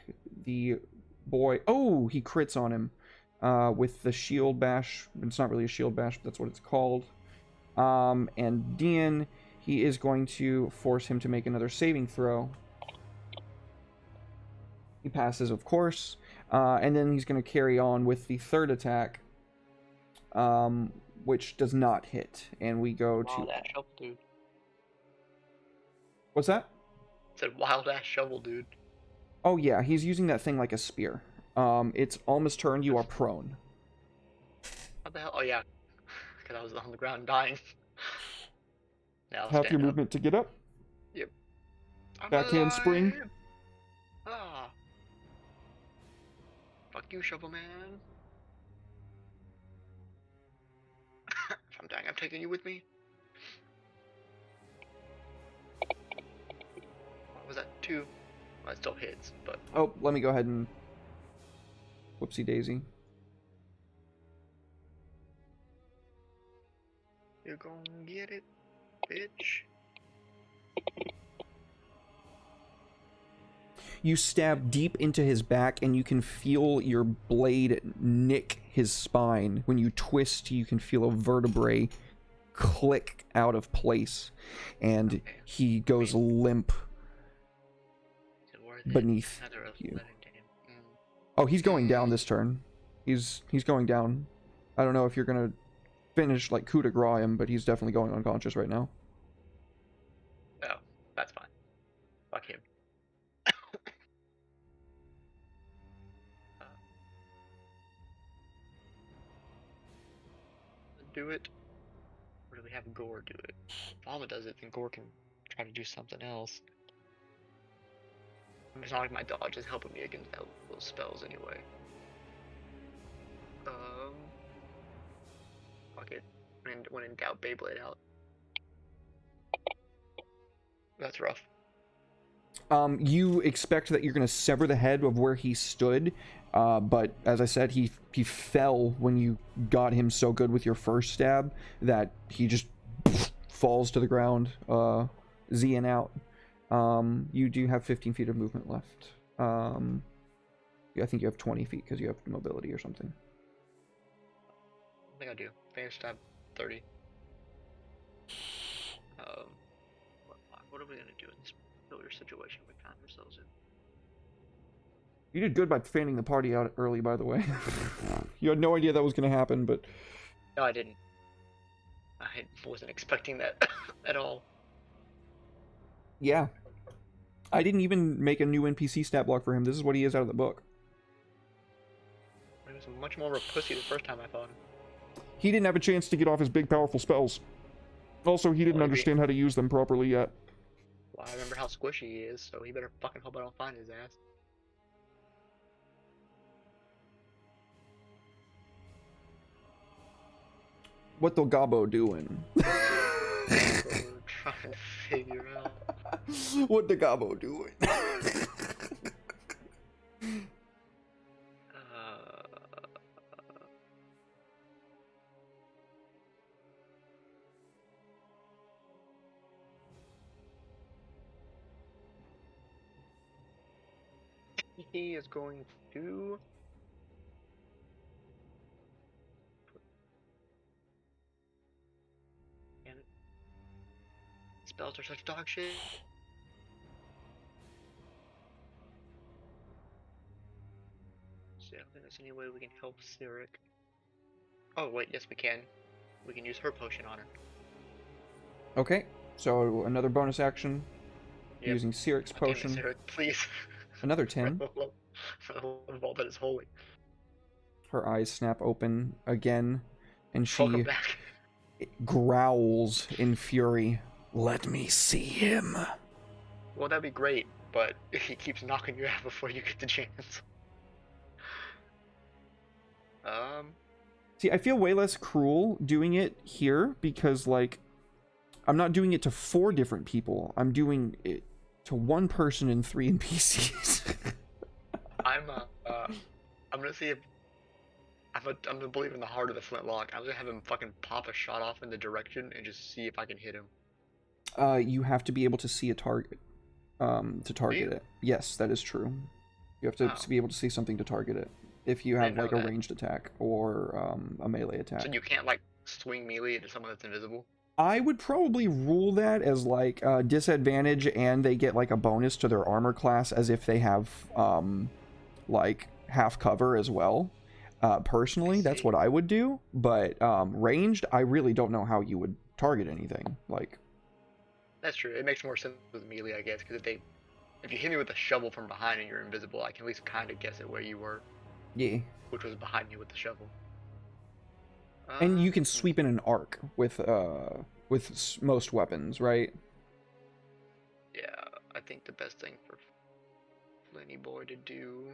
A: the boy... Oh, he crits on him with the Shield Bash. It's not really a Shield Bash, but that's what it's called. And Dean, he is going to force him to make another saving throw. He passes, of course. And then he's going to carry on with the 3rd attack, which does not hit. And we go to...
B: Wild ass shovel dude.
A: What's that?
B: Said wild ass shovel dude.
A: Oh, yeah, he's using that thing like a spear. It's Alma's turn. You are prone.
B: What the hell? Oh, yeah. Because I was on the ground dying. Now
A: Half your movement to get up.
B: Yep.
A: Backhand spring.
B: Ah. Fuck you, Shovel Man. If I'm dying, I'm taking you with me. What was that? 2? Well, it still hits, but...
A: Oh, let me go ahead and... Whoopsie daisy.
B: You're gonna get it, bitch.
A: You stab deep into his back, and you can feel your blade nick his spine. When you twist, you can feel a vertebrae click out of place, and he goes limp beneath you. Oh, he's going down this turn. He's going down. I don't know if you're gonna finish like coup de grace him, but he's definitely going unconscious right now.
B: Oh, that's fine. Fuck him. Do it. Or do we have Gore do it? If Alma does it, then Gore can try to do something else. It's not like my dodge is helping me against those spells anyway. Fuck it. When in doubt, Beyblade out. That's rough.
A: You expect that you're going to sever the head of where he stood, but as I said, he fell when you got him so good with your first stab that he just falls to the ground, Zing out. You do have 15 feet of movement left. I think you have 20 feet because you have mobility or something.
B: I think I do. Finish stab 30. What are we gonna do in this failure situation we found ourselves in?
A: You did good by fanning the party out early, by the way. You had no idea that was going to happen, but...
B: No, I didn't. I wasn't expecting that at all.
A: Yeah. I didn't even make a new NPC stat block for him. This is what he is out of the book.
B: He was much more of a pussy the first time I fought him.
A: He didn't have a chance to get off his big, powerful spells. Also, he didn't understand how to use them properly yet.
B: Well, I remember how squishy he is, so he better fucking hope I don't find his ass.
A: What the Gabo doing?
B: That's what we're trying to figure out.
A: What the Gabo doing?
B: Uh, he is going to. Damn it. Spells are such dog shit. So I don't think there's any way we can help Cyric. Oh wait, yes we can. We can use her potion on her.
A: Okay, so another bonus action
B: Yep.
A: using Cyric's
B: God damn it,
A: potion.
B: Cyric, please.
A: Another 10.
B: For the love of all that is holy.
A: Her eyes snap open again, and
B: Welcome
A: she
B: back.
A: growls in fury.
C: Let me see him.
B: Well, that'd be great, but he keeps knocking you out before you get the chance.
A: See, I feel way less cruel doing it here because, like, I'm not doing it to 4 different people. I'm doing it to 1 person and 3 NPCs.
B: I'm gonna see if I'm gonna believe in the heart of the flintlock. I'm gonna have him fucking pop a shot off in the direction and just see if I can hit him.
A: You have to be able to see a target to target
B: you?
A: it. Yes, that is true. You have to
B: Oh.
A: be able to see something to target it. If you
B: I
A: have
B: didn't
A: like
B: know
A: a
B: that.
A: ranged attack or a melee attack.
B: So you can't like swing melee into someone that's invisible.
A: I would probably rule that as like a disadvantage, and they get like a bonus to their armor class as if they have like half cover as well. Personally, that's what I would do. But ranged, I really don't know how you would target anything. Like,
B: That's true. It makes more sense with melee, I guess, because if you hit me with a shovel from behind and you're invisible, I can at least kind of guess at where you were,
A: yeah.
B: which was behind you with the shovel.
A: And you can sweep in an arc with most weapons, right?
B: Yeah, I think the best thing for Flinny Boy to do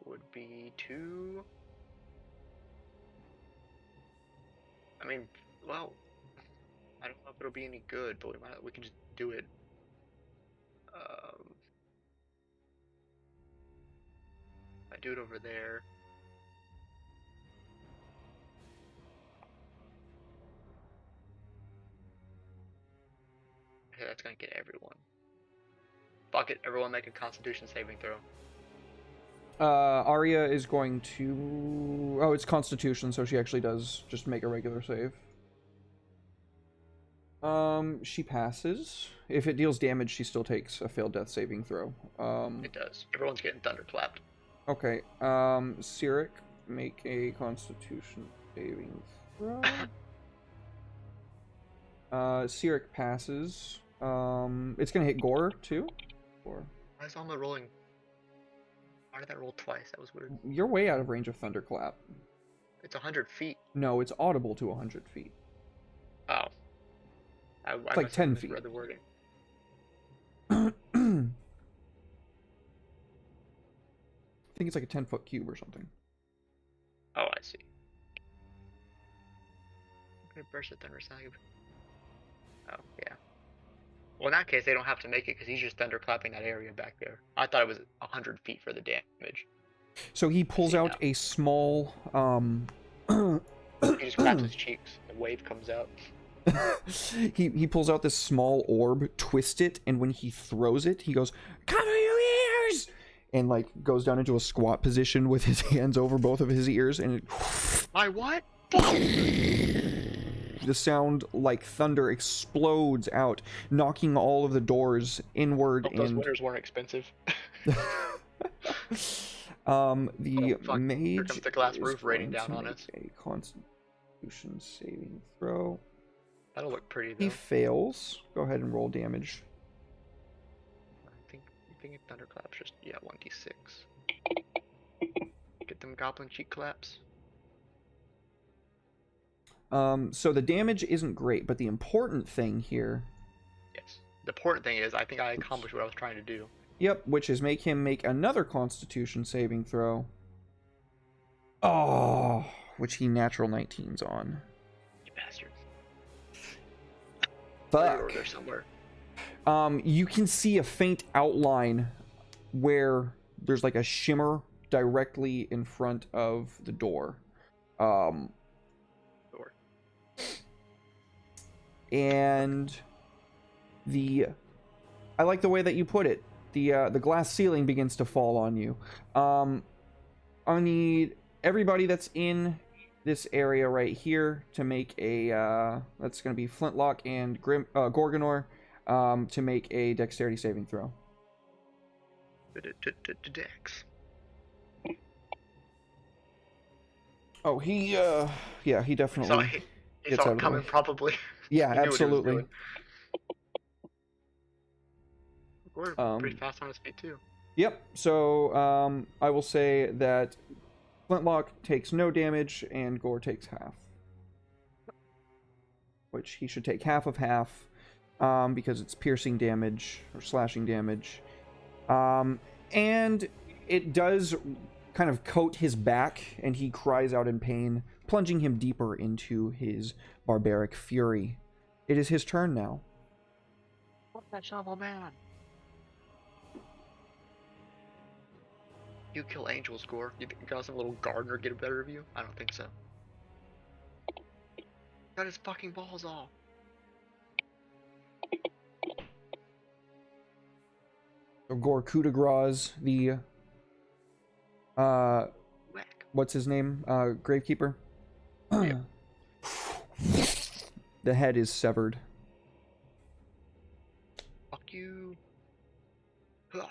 B: would be to. I mean, well, I don't know if it'll be any good, but we can just do it. I do it over there. Okay, that's gonna get everyone. Fuck it, everyone make a Constitution saving throw.
A: Arya is going to... Oh, it's Constitution, so she actually does just make a regular save. She passes. If it deals damage, she still takes a failed death saving throw.
B: It does. Everyone's getting thunderclapped.
A: Okay, Cyric, make a Constitution saving throw. Cyric passes. It's gonna hit Gore, too. Or...
B: Why is Alma rolling? Why did that roll twice? That was weird.
A: You're way out of range of Thunderclap.
B: It's 100 feet.
A: No, it's audible to 100 feet.
B: Oh. I
A: like 10 feet.
B: Read the wording.
A: I think it's like a 10-foot cube or something.
B: Oh, I see. Okay, burst of thunder sag. Oh, yeah. Well, in that case, they don't have to make it because he's just thunderclapping that area back there. I thought it was 100 feet for the damage.
A: So he pulls out a small,
B: He just claps his cheeks. The wave comes out.
A: he pulls out this small orb, twists it, and when he throws it, he goes, "Cover your ears!" And like goes down into a squat position with his hands over both of his ears, and it,
B: My what?
A: the sound like thunder explodes out, knocking all of the doors inward.
B: Hope those
A: and
B: winners weren't expensive.
A: The
B: fuck.
A: mage
B: Here comes the glass
A: is
B: roof raining
A: going
B: down
A: to
B: on
A: make
B: us.
A: a Constitution saving throw.
B: That'll look pretty though.
A: He fails. Go ahead and roll damage.
B: I think thunderclaps just 1d6. Get them goblin cheek claps.
A: So the damage isn't great, but the important thing here,
B: Yes. The important thing is I think I accomplished what I was trying to do.
A: yep, which is make him make another Constitution saving throw. Oh, which he natural 19's on.
B: You bastard. Or
A: Fuck.
B: there somewhere.
A: You can see a faint outline where there's like a shimmer directly in front of the door.
B: Door.
A: And I like the way that you put it. The glass ceiling begins to fall on you. I need everybody that's in this area right here to make a that's going to be Flintlock and Gorgonor to make a dexterity saving throw.
B: Dex.
A: Oh, yeah, he definitely
B: He
A: gets
B: saw
A: out
B: it
A: of the
B: coming
A: way.
B: probably.
A: Yeah,
B: He knew what he was
A: absolutely.
B: doing. We're pretty fast on his feet too.
A: Yep. So I will say that Flintlock takes no damage and Gore takes half, which he should take half of half because it's piercing damage or slashing damage, and it does kind of coat his back, and he cries out in pain, plunging him deeper into his barbaric fury. It is his turn now.
B: Fuck that shovel man. You kill Angel's Gore. You think some little gardener get a better of you? I don't think so. Got his fucking balls off.
A: So Gore coup de grace, the
B: Whack.
A: what's his name? Gravekeeper.
B: Yep.
A: The head is severed.
B: Fuck you. Huh.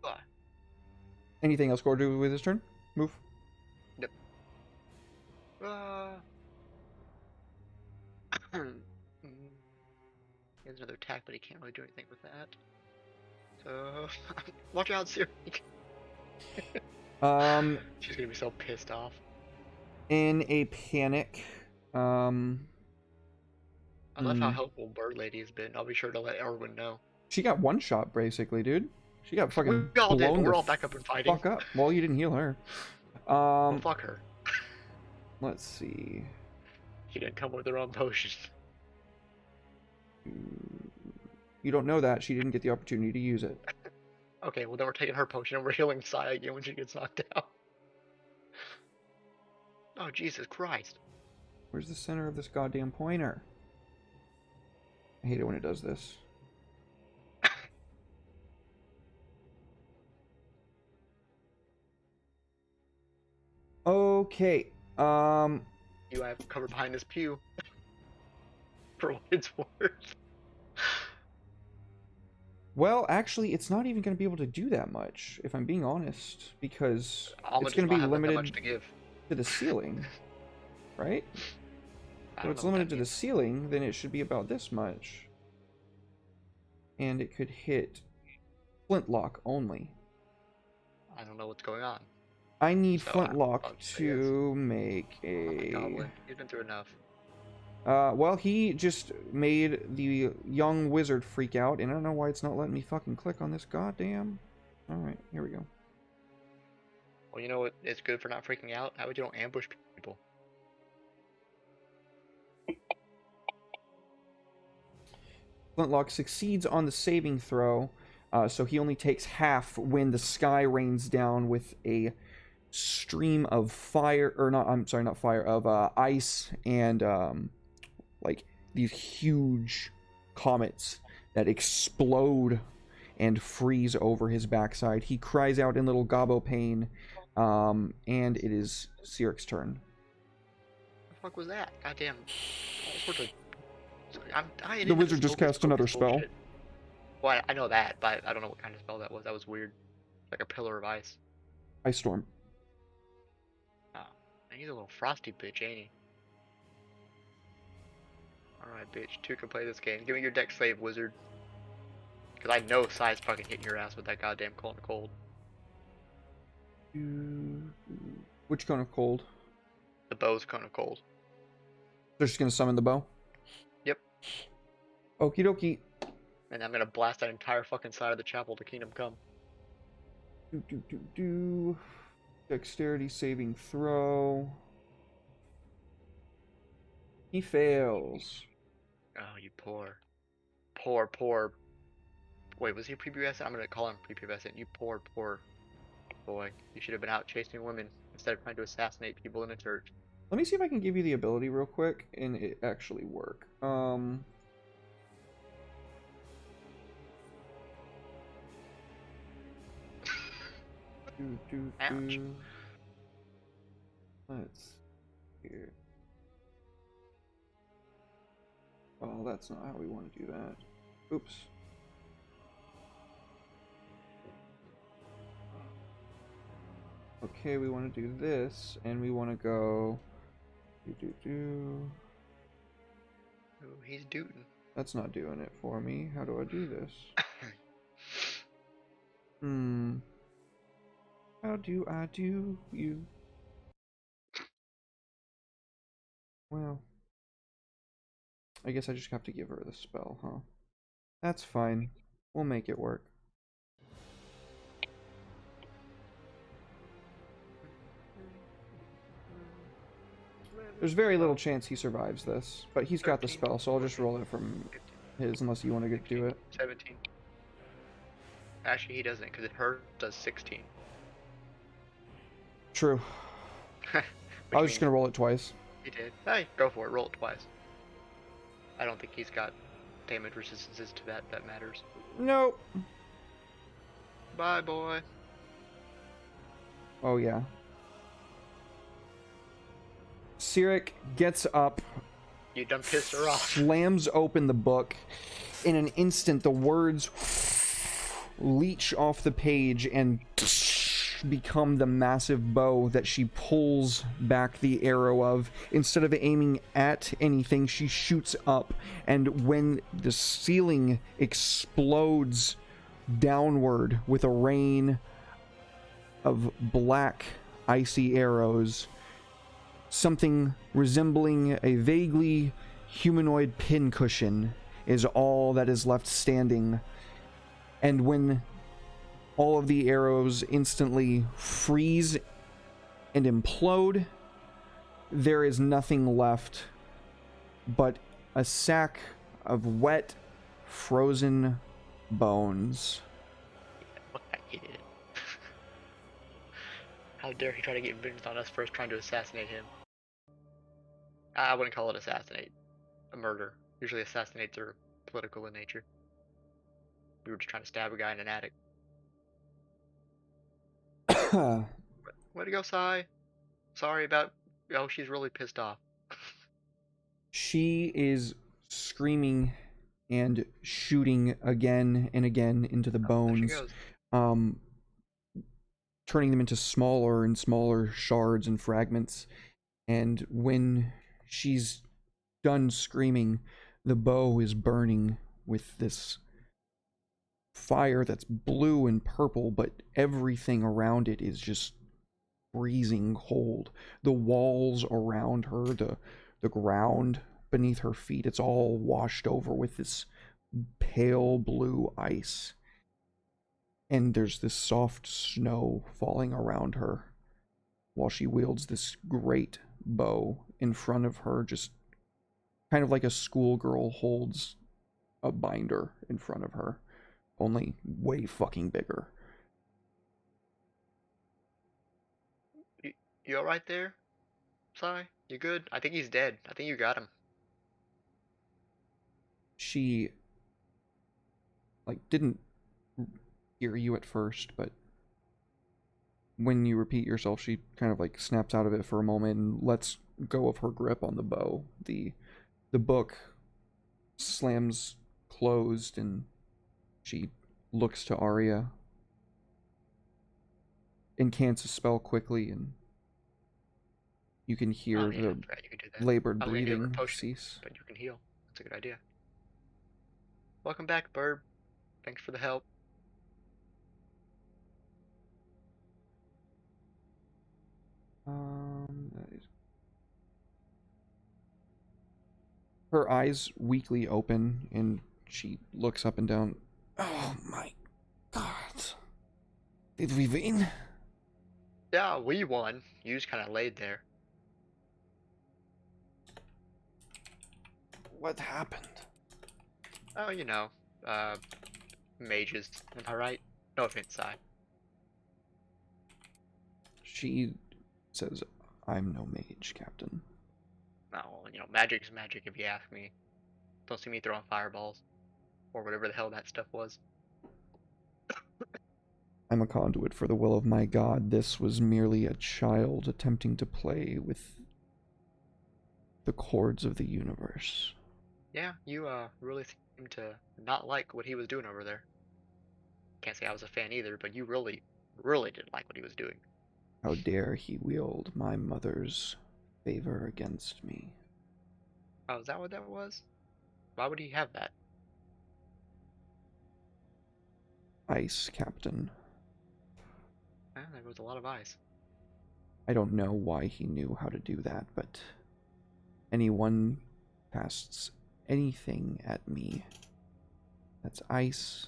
B: Huh.
A: Anything else Gore do with his turn? Move.
B: Yep. He has another attack, but he can't really do anything with that. So, watch out, Siri. She's gonna be so pissed off.
A: In a panic,
B: I love how helpful Bird Lady has been. I'll be sure to let everyone know.
A: she got one shot basically, dude. She got fucking
B: We all did, but
A: blown
B: we're
A: the
B: all back up and fighting.
A: fuck up. Well, you didn't heal her.
B: Well, fuck her.
A: Let's see.
B: She didn't come with her own potion.
A: You don't know that she didn't get the opportunity to use it.
B: Okay, well then we're taking her potion and we're healing Sai again when she gets knocked out. Oh, Jesus Christ.
A: Where's the center of this goddamn pointer? I hate it when it does this. Okay.
B: You have cover behind this pew. For what it's worth.
A: Well, actually, it's not even going to be able to do that much, if I'm being honest, because
B: Alma
A: it's going to be
B: that
A: limited
B: much to give.
A: to the ceiling, right?
B: I
A: If
B: don't
A: it's
B: know what
A: limited
B: that
A: to the
B: means.
A: ceiling, then it should be about this much. And it could hit Flintlock only.
B: I don't know what's going on.
A: I need
B: So,
A: Flintlock
B: I'll say
A: to make
B: Oh my
A: a...
B: goblin. He's been through enough.
A: well, he just made the young wizard freak out, and I don't know why it's not letting me fucking click on this goddamn... Alright, here we go.
B: Well, you know what? It's good for not freaking out. How would you don't ambush people?
A: Flintlock succeeds on the saving throw, so he only takes half when the sky rains down with a stream of fire, or not, I'm sorry, not fire, of ice and like these huge comets that explode and freeze over his backside. He cries out in little gobbo pain, and it is Siric's turn.
B: What the fuck was that? Goddamn. All sorts of...
A: The wizard just cast another spell.
B: Well, I know that, but I don't know what kind of spell that was. That was weird. Like a pillar of ice.
A: Ice storm.
B: Oh, and he's a little frosty bitch, ain't he? Alright, bitch. Two can play this game. Give me your deck save, wizard. Because I know Sai's fucking hitting your ass with that goddamn cone of cold.
A: Which cone of cold?
B: The bow's cone of cold.
A: They're just gonna summon the bow?
B: Yep.
A: Okie dokie.
B: And I'm gonna blast that entire fucking side of the chapel to Kingdom Come.
A: Dexterity saving throw. He fails.
B: Oh, you poor. Wait, was he prepubescent? I'm gonna call him prepubescent. You poor boy. You should have been out chasing women instead of trying to assassinate people in a church.
A: Let me see if I can give you the ability real quick and it actually work.
B: Ouch.
A: Let's here. Oh, that's not how we want to do that. Oops. Okay, we want to do this, and we want to go.
B: Oh, he's dootin'.
A: That's not doing it for me. How do I do this? Hmm. How do I do you? Well, I guess I just have to give her the spell, huh? That's fine. We'll make it work. There's very little chance he survives this, but he's got the
B: 13,
A: spell, so I'll just roll it from
B: 15,
A: his, unless you want to
B: 16,
A: do it.
B: 17. Actually, he doesn't, because hers does 16.
A: True.
B: Which
A: I was just gonna roll it twice.
B: he did. Hey, go for it. Roll it twice. I don't think he's got damage resistances to that matters.
A: Nope.
B: Bye, boy.
A: Oh yeah. Sirik gets up,
B: You done pissed her off.
A: slams open the book. In an instant, the words leech off the page and become the massive bow that she pulls back the arrow of. Instead of aiming at anything, she shoots up, and when the ceiling explodes downward with a rain of black, icy arrows, something resembling a vaguely humanoid pincushion is all that is left standing. And when all of the arrows instantly freeze and implode, there is nothing left but a sack of wet, frozen bones.
B: Fuck that idiot. How dare he try to get vengeance on us first trying to assassinate him. I wouldn't call it assassinate. A murder. Usually assassinates are political in nature. We were just trying to stab a guy in an attic. Way to go, Sai. Sorry about... Oh, she's really pissed off.
A: She is screaming and shooting again and again into the
B: There she
A: bones,
B: goes.
A: turning them into smaller and smaller shards and fragments. And when she's done screaming, the bow is burning with this fire that's blue and purple, but everything around it is just freezing cold. The walls around her, the ground beneath her feet, it's all washed over with this pale blue ice. And there's this soft snow falling around her while she wields this great bow in front of her, just kind of like a schoolgirl holds a binder in front of her, only way fucking bigger.
B: You alright there, Sai? You good? I think he's dead. I think you got him.
A: She didn't hear you at first, but when you repeat yourself, she kind of snaps out of it for a moment and lets go of her grip on the bow. The book slams closed, and she looks to Arya, incants a spell quickly, and you can hear
B: Oh, yeah, I
A: the
B: forgot you could do that.
A: labored
B: I was gonna give her a
A: breathing
B: potion,
A: cease.
B: but you can heal. That's a good idea. Welcome back, Bird. Thanks for the help.
A: That is... Her eyes weakly open, and she looks up and down. Oh my god. Did we win?
B: Yeah, we won. You just kind of laid there.
A: What happened?
B: Oh, you know, uh, mages. Am I right? No offense, I.
A: She says, I'm no mage, Captain.
B: No, well, you know, magic's magic if you ask me. Don't see me throwing fireballs or whatever the hell that stuff was.
A: I'm a conduit for the will of my god. This was merely a child attempting to play with the chords of the universe.
B: Yeah, you really seem to not like what he was doing over there. Can't say I was a fan either, but you really, really didn't like what he was doing.
A: How dare he wield my mother's favor against me?
B: Oh, is that what that was? Why would he have that?
A: Ice, Captain.
B: There was a lot of ice.
A: I don't know why he knew how to do that, but anyone casts anything at me that's ice,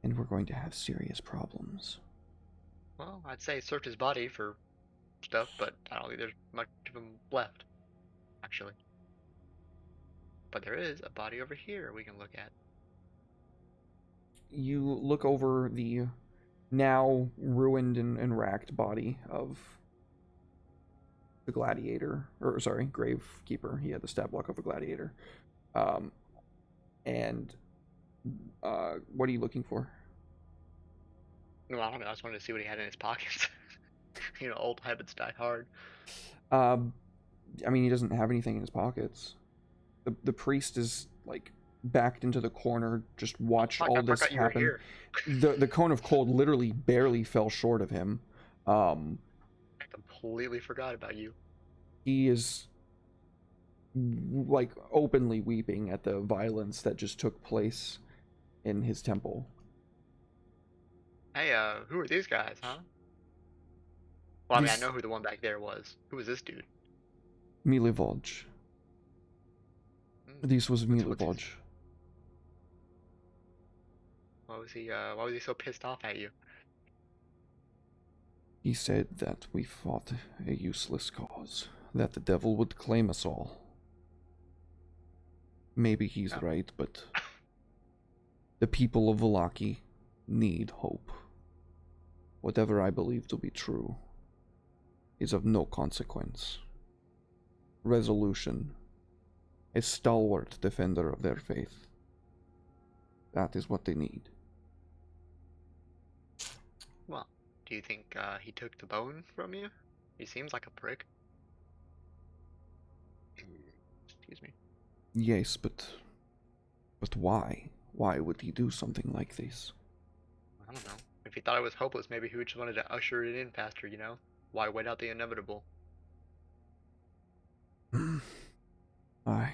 A: and we're going to have serious problems.
B: Well, I'd say search his body for stuff, but I don't think there's much of him left, actually. But there is a body over here we can look at.
A: You look over the now ruined and racked body of the gladiator, or sorry, gravekeeper. He had the stab block of a gladiator. Um, and what are you looking for?
B: No, I don't know. I just wanted to see what he had in his pockets. You know, old habits die hard.
A: I mean, he doesn't have anything in his pockets. The priest is like backed into the corner, just watched
B: Fuck,
A: all
B: I
A: this
B: forgot you were
A: happen.
B: here.
A: The cone of cold literally barely fell short of him.
B: I completely forgot about you.
A: He is like openly weeping at the violence that just took place in his temple.
B: Hey, who are these guys, huh? Well, I mean, I
A: These
B: know who the one back there was. Who was this dude?
A: Milivoje.
B: Hmm.
A: This was
B: What's
A: Milivoje.
B: his... why was he so pissed off at you?
A: He said that we fought a useless cause, that the devil would claim us all. Maybe he's
B: Oh.
A: right, but the people of Vallaki need hope. Whatever I believe to be true is of no consequence. Resolution, a stalwart defender of their faith. That is what they need.
B: Well, do you think he took the bone from you? He seems like a prick. Excuse me.
A: Yes, but why? Why would he do something like this?
B: I don't know. If he thought it was hopeless, maybe he just wanted to usher it in faster, you know? Why wait out the inevitable?
A: Aye,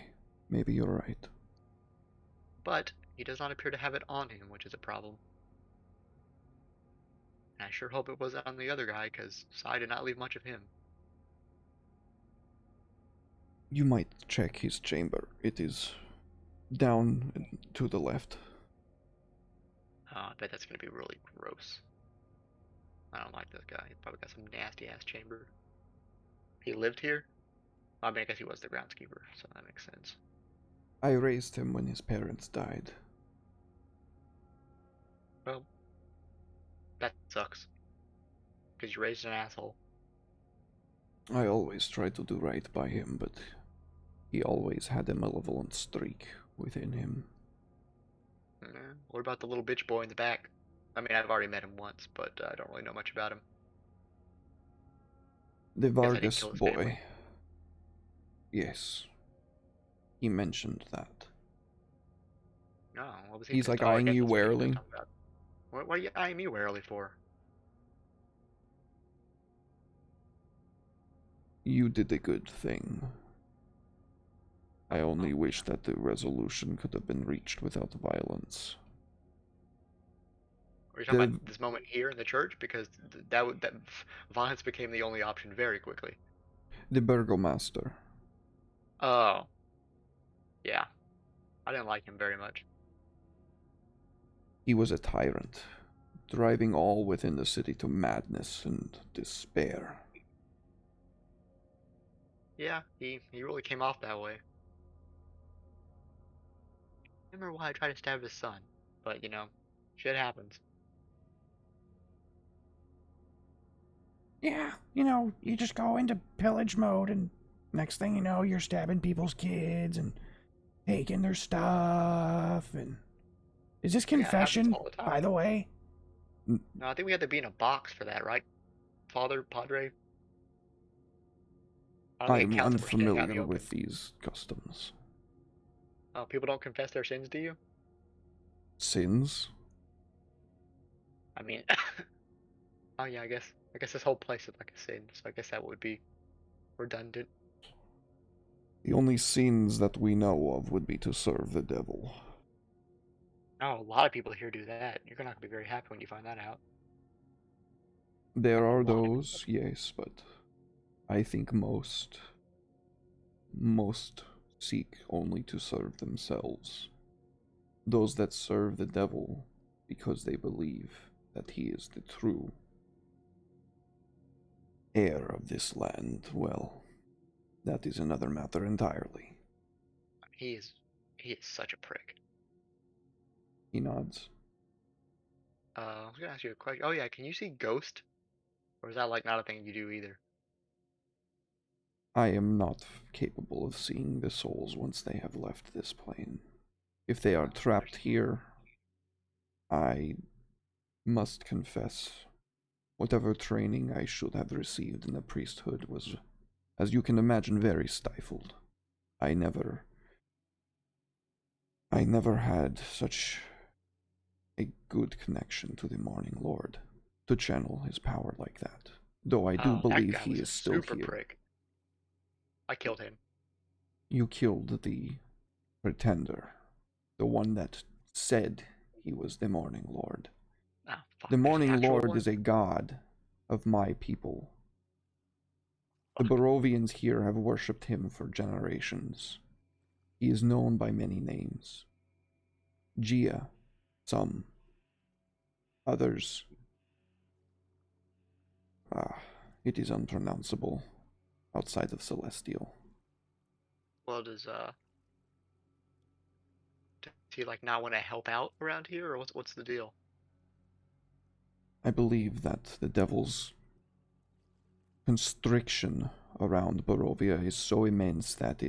A: maybe you're right.
B: But he does not appear to have it on him, which is a problem. And I sure hope it wasn't on the other guy, because Sai did not leave much of him.
A: You might check his chamber. It is down to the left.
B: I bet that's gonna be really gross. I don't like this guy. He's probably got some nasty ass chamber. He lived here? I mean, I guess he was the groundskeeper, so that makes sense.
A: I raised him when his parents died.
B: Well, that sucks. Because you raised an asshole.
A: I always tried to do right by him, but he always had a malevolent streak within him.
B: What about the little bitch boy in the back? I mean, I've already met him once, but I don't really know much about him.
A: The
B: Guess I didn't
A: Vargas
B: kill his
A: boy.
B: family.
A: Yes. He mentioned that.
B: No, what was he
A: He's
B: pissed
A: like
B: off? I
A: eyeing
B: guess
A: you
B: that's what he was
A: warily.
B: talking about. What are you eyeing me warily for?
A: You did a good thing. I only wish that the resolution could have been reached without violence.
B: Are you talking about this moment here in the church? Because that violence became the only option very quickly.
A: The Burgomaster.
B: Oh, yeah. I didn't like him very much.
A: He was a tyrant, driving all within the city to madness and despair.
B: Yeah, he really came off that way. remember why I tried to stab his son, but you know, shit happens.
C: Yeah, you know, you just go into pillage mode, and next thing you know, you're stabbing people's kids and taking their stuff. And is this
B: Yeah, it happens
C: confession,
B: all the
C: by
B: time.
C: the way?
A: N-
B: No, I think we have to be in a box for that, right? Father, Padre? I don't
A: I
B: think it
A: am
B: counts if we're standing out in the
A: unfamiliar
B: open.
A: with these customs.
B: Oh, people don't confess their sins to you?
A: Sins?
B: I mean, oh yeah, I guess this whole place is like a sin, so I guess that would be redundant.
A: The only sins that we know of would be to serve the devil.
B: Oh, a lot of people here do that. You're not gonna be very happy when you find that out.
A: There
B: A
A: are
B: lot of people.
A: those, yes, but I think most seek only to serve themselves. Those that serve the devil because they believe that he is the true heir of this land, well, that is another matter entirely.
B: He is he is such a prick.
A: He nods.
B: I was gonna ask you a question. Oh yeah, can you see ghost? Or is that like not a thing you do either?
A: I am not capable of seeing the souls once they have left this plane. If they are
B: Oh,
A: trapped here, I must confess, whatever training I should have received in the priesthood was, as you can imagine, very stifled. I never I never had such a good connection to the Morning Lord to channel his power like that. Though I do
B: Oh, that
A: believe
B: guy
A: he
B: was a
A: is still
B: super
A: here.
B: prick. I killed him.
A: You killed the pretender, the one that said he was the Morning Lord.
B: Oh fuck,
A: The
B: there's an
A: Morning
B: actual
A: Lord
B: one?
A: is a god of my people. The
B: Fuck.
A: Barovians here have worshipped him for generations. He is known by many names. Gia, some, others. It is unpronounceable outside of Celestial.
B: Well, does he like not want to help out around here, or what's the deal?
A: I believe that the devil's constriction around Barovia is so immense that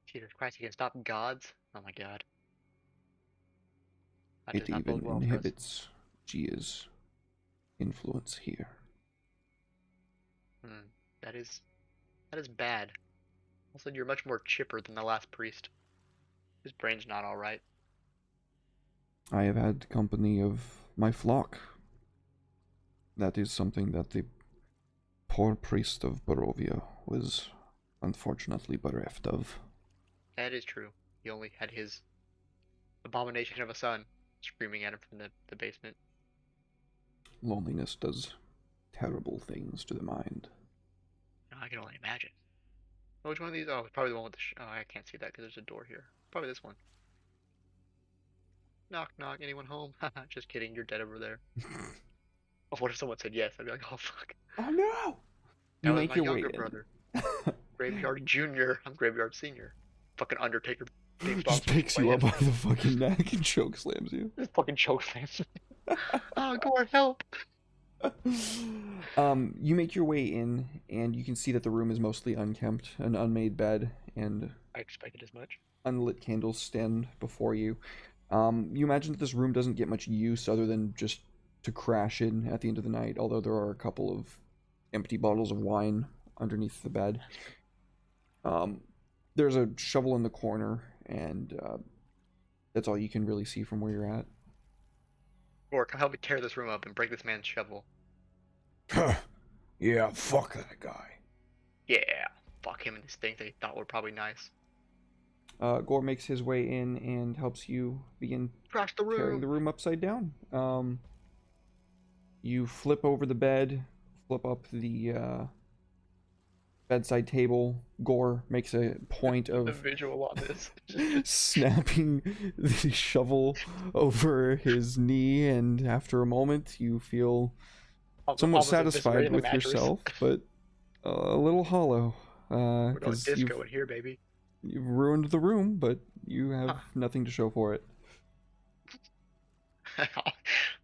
B: Jesus Christ, he can stop gods? Oh my god. That
A: it
B: does not
A: even
B: bode well for us.
A: inhibits Gia's influence here.
B: Hmm. That is that is bad. Also, you're much more chipper than the last priest. His brain's not alright.
A: I have had company of my flock. That is something that the poor priest of Barovia was unfortunately bereft of.
B: That is true. He only had his abomination of a son screaming at him from the basement.
A: Loneliness does terrible things to the mind.
B: No, I can only imagine. Oh, which one of these? Oh, it's probably the one with the. Oh, I can't see that because there's a door here. Probably this one. Knock, knock. Anyone home? Haha, just kidding. You're dead over there. Oh, what if someone said yes? I'd be like, oh fuck.
A: Oh no!
B: That
A: You
B: was
A: make
B: my
A: your way
B: younger
A: in.
B: brother. Graveyard Junior. I'm Graveyard Senior. Fucking Undertaker. Big
A: Just
B: sponsor
A: picks you up
B: plan.
A: by the fucking neck and choke slams you.
B: Just fucking choke slams. Oh, Gore, help!
A: You make your way in, and you can see that the room is mostly unkempt. An unmade bed and
B: I expected as much.
A: unlit candles stand before you. You imagine that this room doesn't get much use other than just to crash in at the end of the night, although there are a couple of empty bottles of wine underneath the bed. Um, there's a shovel in the corner, and that's all you can really see from where you're at.
B: Gore, come help me tear this room up and break this man's shovel.
C: Yeah, fuck that guy.
B: Yeah, fuck him and his things that he thought were probably nice.
A: Gore makes his way in and helps you begin
B: Crash the
A: tearing
B: room!
A: the room upside down. You flip over the bed, flip up the bedside table. Gore makes a point
B: The
A: of
B: visual on this.
A: snapping the shovel over his knee, and after a moment, you feel somewhat
B: Almost
A: satisfied
B: eviscerating the
A: with
B: mattress.
A: yourself, but a little hollow,
B: We're going
A: because
B: disco in here, baby.
A: You've ruined the room, but you have
B: Huh.
A: nothing to show for it.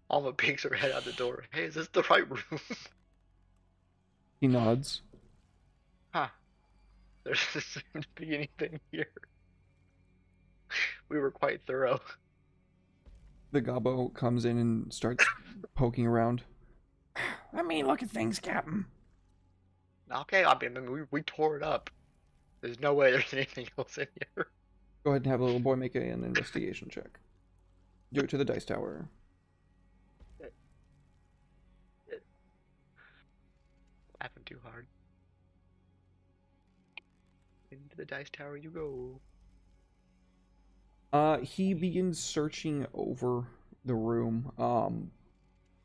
B: Alma peeks her head out the door. Hey, is this the right room?
A: He nods.
B: Huh. There doesn't seem to be anything here. We were quite thorough.
A: The gobbo comes in and starts poking around.
C: Let me look at things, Captain.
B: Okay, I mean, we tore it up. There's no way there's anything else in here.
A: Go ahead and have the little boy make an investigation check. Do it to the dice tower.
B: Laughing too hard. Into the dice tower you go.
A: He begins searching over the room,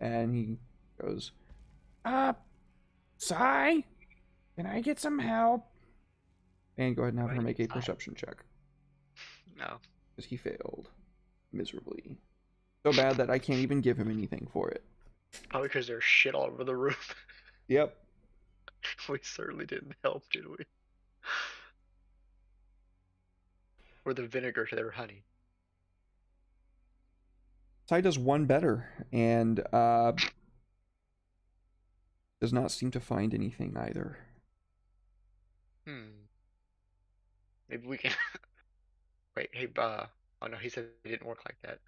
A: and he goes,
C: Sai? Can I get some help?
A: and go ahead and have her
B: Right,
A: make a
B: Sai.
A: perception check.
B: No.
A: Because he failed miserably. So bad that I can't even give him anything for it.
B: Probably because there's shit all over the room.
A: Yep.
B: We certainly didn't help, did we? Or the vinegar to their honey.
A: Sai does one better, and does not seem to find anything either.
B: Maybe we can. Wait, hey, oh no, he said it didn't work like that.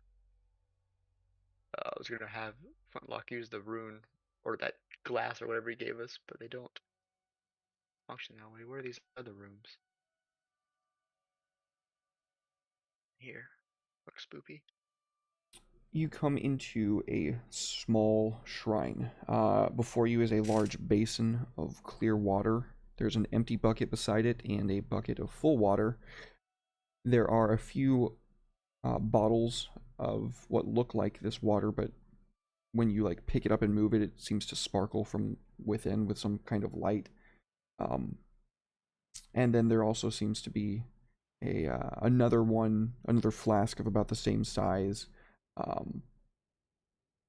B: I was gonna have Flintlock use the rune or that glass or whatever he gave us, but they don't function that way. Where are these other rooms? Here. Look spoopy.
A: You come into a small shrine. Before you is a large basin of clear water. There's an empty bucket beside it and a bucket of full water. There are a few bottles of what look like this water, but when you like pick it up and move it, it seems to sparkle from within with some kind of light. And then there also seems to be another flask of about the same size,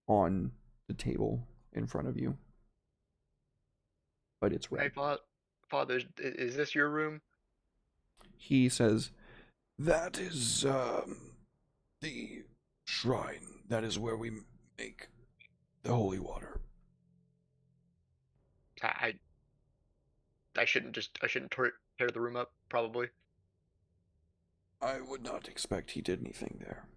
A: on the table in front of you, but it's
B: Hey,
A: red.
B: Father, is this your room?
A: He says, "That is the shrine. That is where we make the holy water."
B: I I shouldn't tear the room up, probably.
A: I would not expect he did anything there.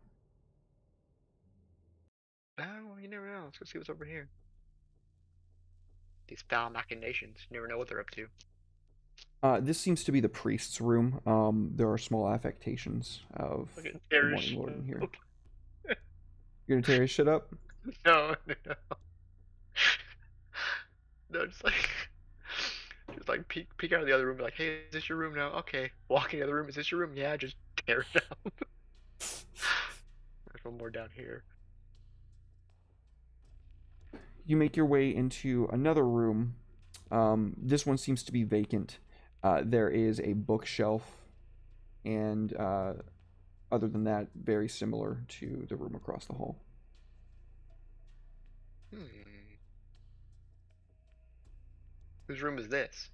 B: Oh, you never know. Let's go see what's over here. These foul machinations. You never know what they're up to.
A: This seems to be the priest's room. There are small affectations of
B: Look at
A: the
B: Terry's
A: Morning Lord in here.
B: shit.
A: You're gonna tear his shit up?
B: No, no. No, just like peek out of the other room, be like, hey, is this your room now? Okay. Walk in the other room, is this your room? Yeah, just tear it up. There's one more down here.
A: You make your way into another room. This one seems to be vacant. There is a bookshelf, and other than that, very similar to the room across the hall.
B: Hmm. Whose room is this?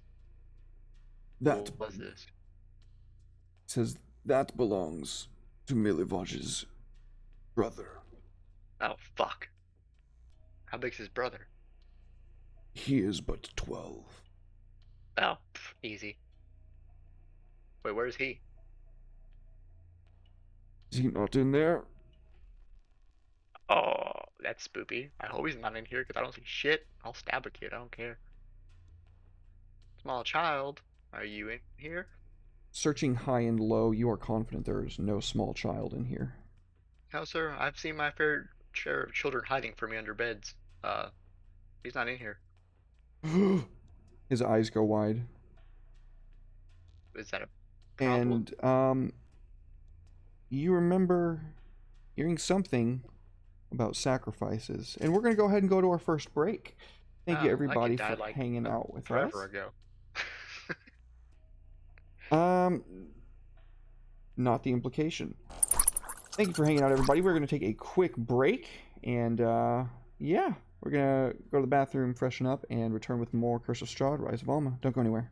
A: That
B: What was this?
A: says that belongs to Milivoj's brother.
B: Oh, fuck. How big's his brother?
A: He is but 12.
B: Oh, easy. Wait, where's he?
A: Is he not in there?
B: Oh, that's spoopy. I hope he's not in here because I don't see shit. I'll stab a kid. I don't care. Small child, are you in here?
A: Searching high and low, you are confident there is no small child in here.
B: No, sir. I've seen my fair share of children hiding from me under beds. He's not in here.
A: His eyes go wide.
B: Is that a problem?
A: And you remember hearing something about sacrifices. And we're going to go ahead and go to our first break. Thank you
B: Oh, that
A: everybody
B: kid
A: for
B: died like
A: hanging out with us.
B: forever ago.
A: Not the implication. Thank you for hanging out, everybody. We're going to take a quick break, and yeah, we're going to go to the bathroom, freshen up, and return with more Curse of Strahd, Rise of Alma. Don't go anywhere.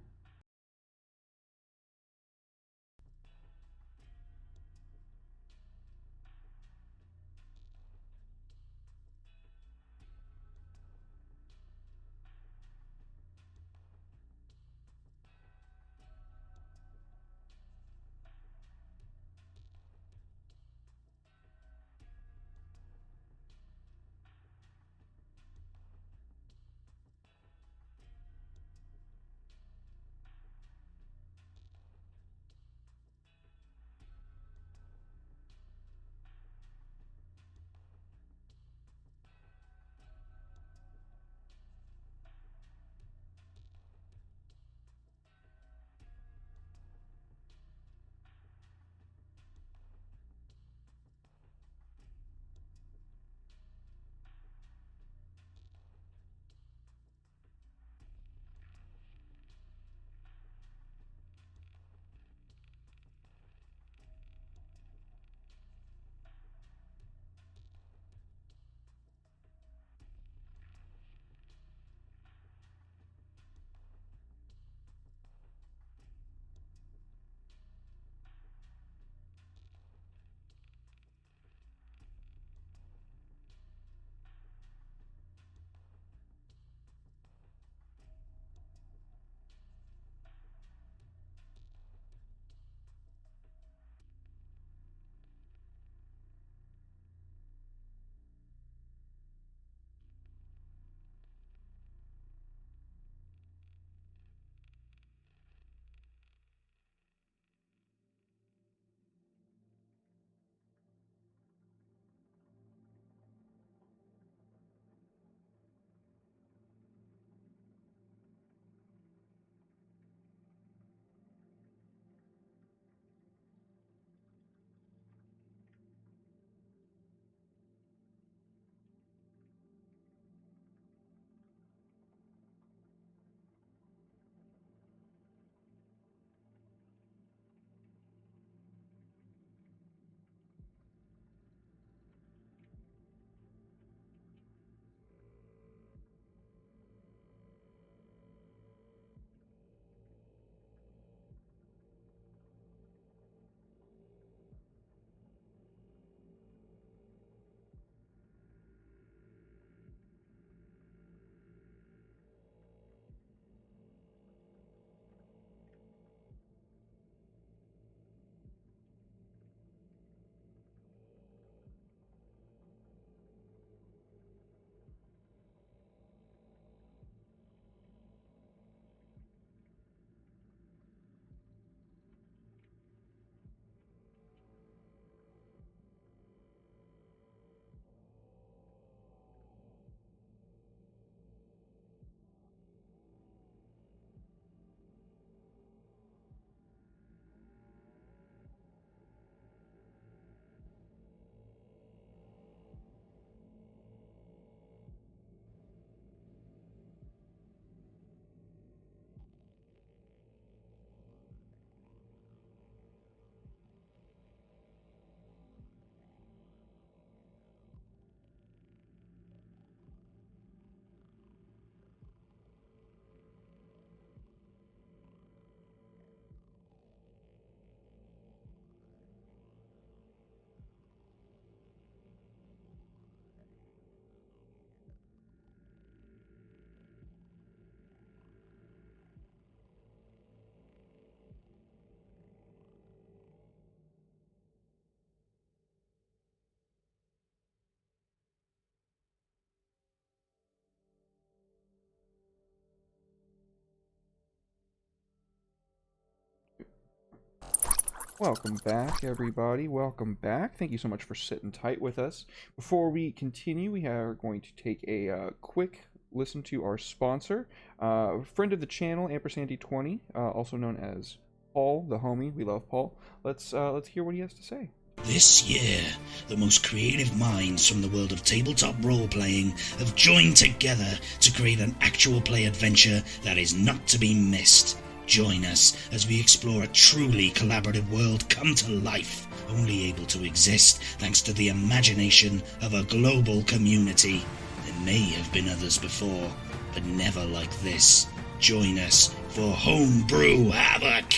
A: Welcome back, everybody. Welcome back. Thank you so much for sitting tight with us. Before we continue, we are going to take a quick listen to our sponsor, friend of the channel, Ampersandy20, also known as Paul, the homie. We love Paul. Let's hear what he has to say.
D: This year, the most creative minds from the world of tabletop role-playing have joined together to create an actual play adventure that is not to be missed. Join us as we explore a truly collaborative world come to life, only able to exist thanks to the imagination of a global community. There may have been others before, but never like this. Join us for Homebrew Havoc!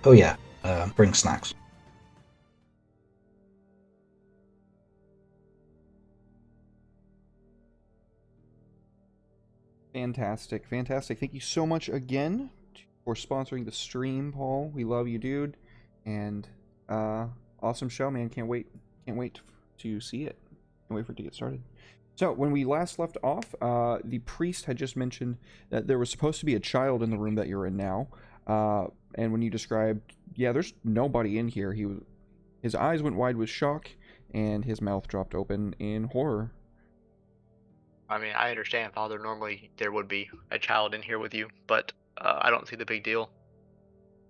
E: Oh yeah, bring snacks.
A: Fantastic, fantastic. Thank you so much again for sponsoring the stream, Paul. We love you, dude. And awesome show, man. Can't wait to see it. Can't wait for it to get started. So when we last left off, the priest had just mentioned that there was supposed to be a child in the room that you're in now. And when you described, yeah, there's nobody in here. His eyes went wide with shock, and his mouth dropped open in horror.
B: I mean, I understand, Father. Normally there would be a child in here with you, but I don't see the big deal.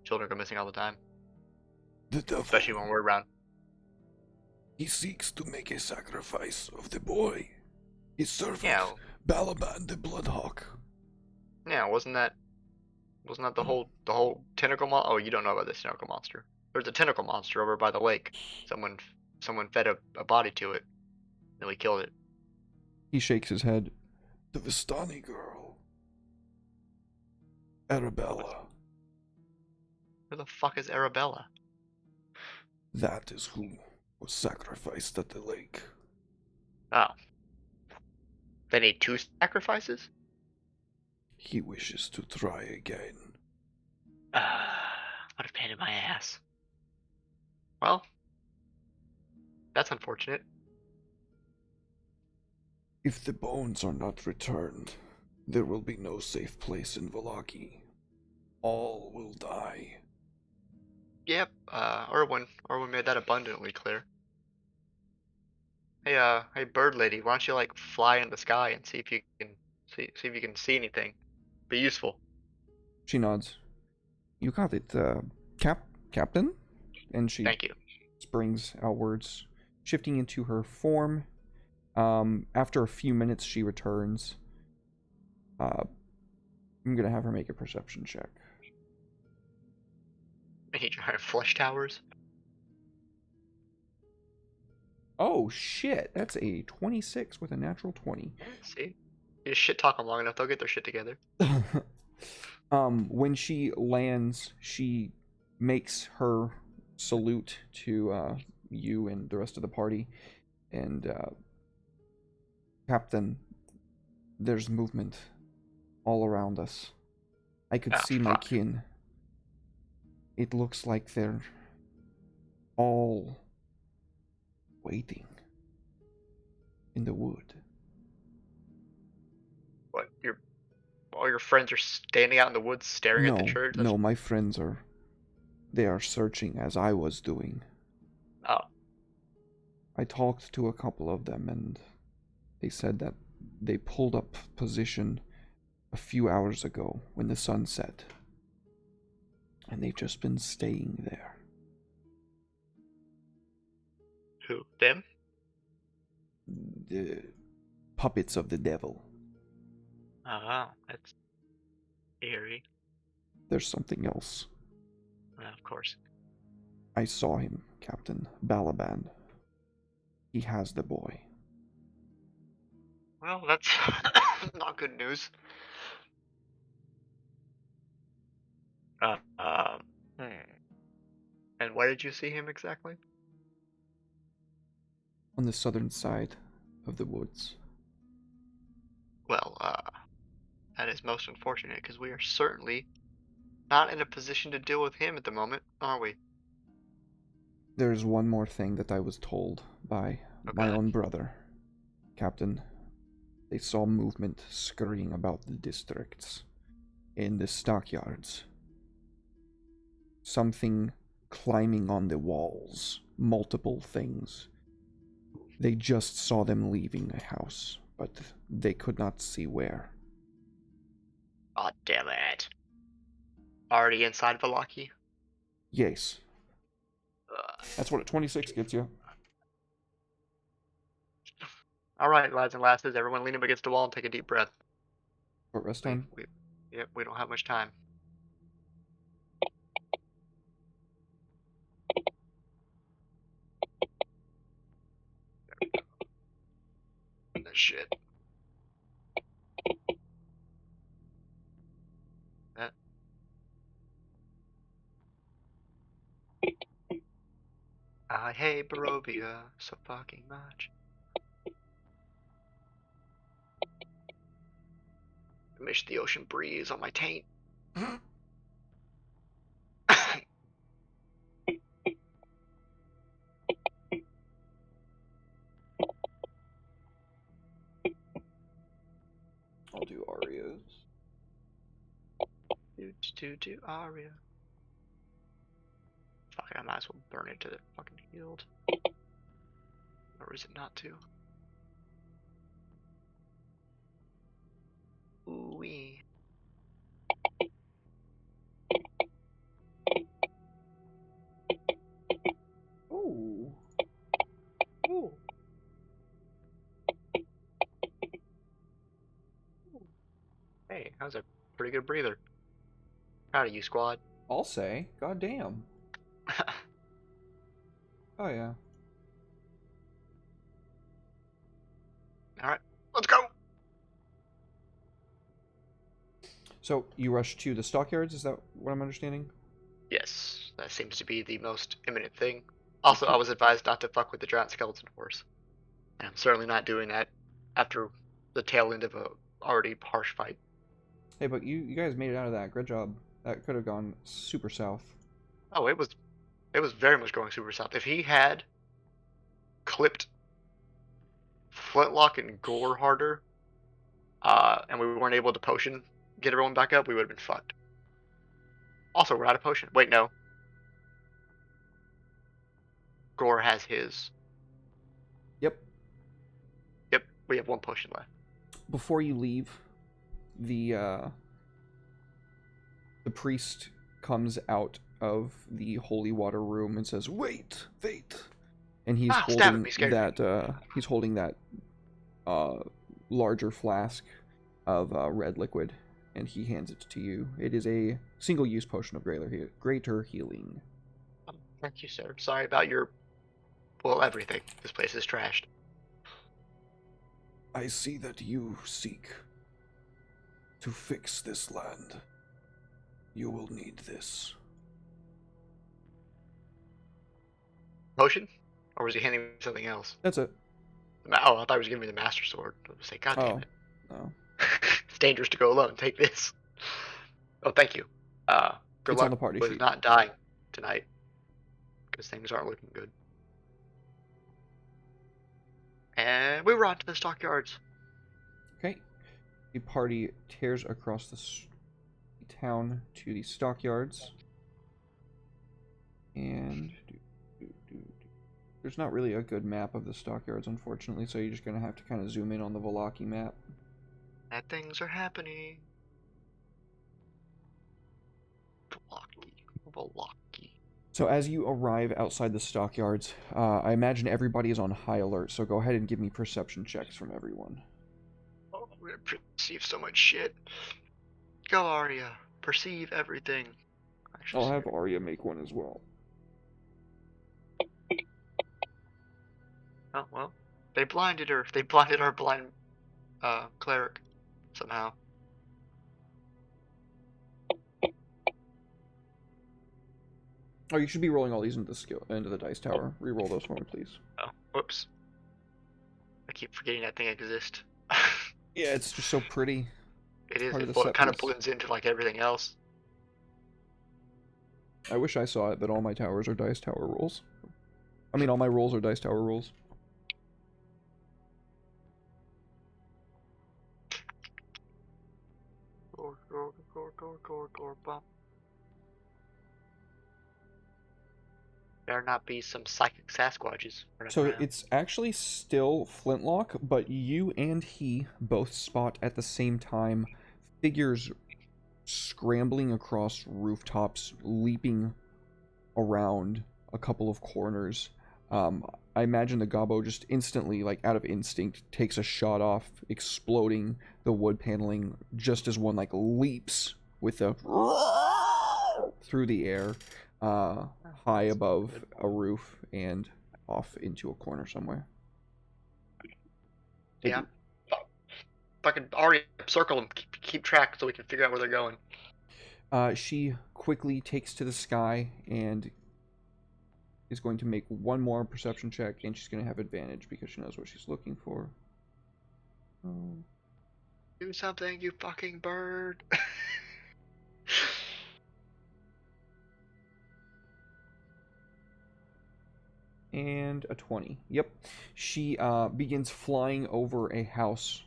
B: Children go missing all the time,
F: The devil,
B: especially when we're around.
F: he seeks to make a sacrifice of the boy, his servant,
B: Yeah.
F: Balaban the Bloodhawk.
B: Yeah, wasn't that the whole tentacle monster? Oh, you don't know about this tentacle monster. There's a tentacle monster over by the lake. Someone fed a body to it, and we killed it.
A: He shakes his head.
F: The Vistani girl, Arabella.
B: Who the fuck is Arabella?
F: That is who was sacrificed at the lake.
B: Oh. They need 2 sacrifices?
F: He wishes to try again.
B: What a pain in my ass. Well, that's unfortunate.
F: If the bones are not returned, there will be no safe place in Vallaki. All will die.
B: Yep, Erwin made that abundantly clear. Hey, bird lady, why don't you like fly in the sky and see if you can see anything? Be useful.
A: She nods. You got it, Captain? And she
B: Thank you.
A: springs outwards, shifting into her form. After a few minutes, she returns. I'm gonna have her make a perception check.
B: Are you trying flesh towers?
A: Oh, shit. That's a 26 with a natural 20.
B: See? You just shit talk them long enough, they'll get their shit together.
A: When she lands, she makes her salute to you and the rest of the party. And, Captain, there's movement all around us. I could
B: Ah,
A: see my
B: fuck.
A: kin. It looks like they're all waiting in the wood.
B: What? All your friends are standing out in the woods staring at the church?
A: No, my friends they are searching as I was doing.
B: Oh.
A: I talked to a couple of them and they said that they pulled up position a few hours ago when the sun set. And they've just been staying there.
B: Who? Them?
A: The puppets of the devil.
B: Oh, that's eerie.
A: There's something else.
B: Well, of course.
A: I saw him, Captain Balaban. He has the boy.
B: Well, that's not good news. And where did you see him exactly?
A: On the southern side of the woods.
B: Well, that is most unfortunate because we are certainly not in a position to deal with him at the moment, are we?
A: There's one more thing that I was told by my own brother. Captain, they saw movement scurrying about the districts in the stockyards. Something climbing on the walls. Multiple things. They just saw them leaving a house, but they could not see where.
B: Oh, damn it. Already inside Valaki?
A: Yes.
B: Ugh.
A: That's what a 26 gets you.
B: Alright, lads and lasses, everyone lean up against the wall and take a deep breath.
A: Short rest time.
B: Yep, we don't have much time. Shit. That. I hate Barovia so fucking much. I miss the ocean breeze on my taint.
A: I'll do Arias.
B: Do Aria. Fuck, I might as well burn it to the fucking healed. Or is it not to? Ooh wee.
A: Ooh.
B: Ooh. Hey, that was a pretty good breather. Proud of you, squad.
A: I'll say. God damn. Oh yeah.
B: Alright, let's go!
A: So you rush to the stockyards, is that what I'm understanding?
B: Yes, that seems to be the most imminent thing. Also, I was advised not to fuck with the giant skeleton horse. And I'm certainly not doing that after the tail end of a already harsh fight.
A: Hey, but you guys made it out of that. Great job. That could have gone super south.
B: Oh, it was very much going super south. If he had clipped Flintlock and Gore harder, and we weren't able to potion get everyone back up, we would have been fucked. Also, we're out of potion. Wait, no. Gore has his.
A: Yep.
B: Yep, we have one potion left.
A: Before you leave, the priest comes out of the holy water room and says, "Wait, wait," and he's
B: Stab me, scared me.
A: that larger flask of red liquid, and he hands it to you. It is a single-use potion of greater healing.
B: Thank you, sir. Sorry about your. Well, everything. This place is trashed.
F: I see that you seek to fix this land. You will need this.
B: Potion? Or was he handing me something else?
A: That's it.
B: Oh, I thought he was giving me the Master Sword. I was like, God damn it.
A: No.
B: It's dangerous to go alone. Take this. Oh, thank you. Good
A: It's
B: luck
A: on the party
B: with
A: sheet.
B: not dying tonight. Because things aren't looking good. And we were on to the stockyards.
A: Okay. The party tears across the town to the stockyards. And there's not really a good map of the stockyards, unfortunately, so you're just going to have to kind of zoom in on the Valaki map.
B: Bad things are happening. Valaki.
A: So as you arrive outside the stockyards, I imagine everybody is on high alert, so go ahead and give me perception checks from everyone.
B: Oh, we're gonna perceive so much shit. Go, Arya. Perceive everything. Actually,
A: I'll have Arya make one as well.
B: oh, well. They blinded her. They blinded our blind cleric somehow.
A: Oh, you should be rolling all these into the dice tower. Reroll those for me, please.
B: Oh, whoops. I keep forgetting that thing exists.
A: Yeah, it's just so pretty.
B: It is.
A: Part of the
B: Well, it
A: set
B: kind of
A: piece.
B: blends into like everything else.
A: I wish I saw it, but all my towers are dice tower rolls. I mean, all my rolls are dice tower rolls.
B: Gore, bump. Better not be some psychic Sasquatches running
A: So
B: around.
A: it's actually still Flintlock, but you and he both spot at the same time figures scrambling across rooftops, leaping around a couple of corners. I imagine the gobbo just instantly, like out of instinct, takes a shot off, exploding the wood paneling just as one like leaps with a through the air, high above a roof and off into a corner somewhere.
B: Yeah. Fucking already circle them, keep track so we can figure out where they're going.
A: She quickly takes to the sky and is going to make one more perception check, and she's going to have advantage because she knows what she's looking for.
B: Do something, you fucking bird.
A: And a 20. Yep. She begins flying over a house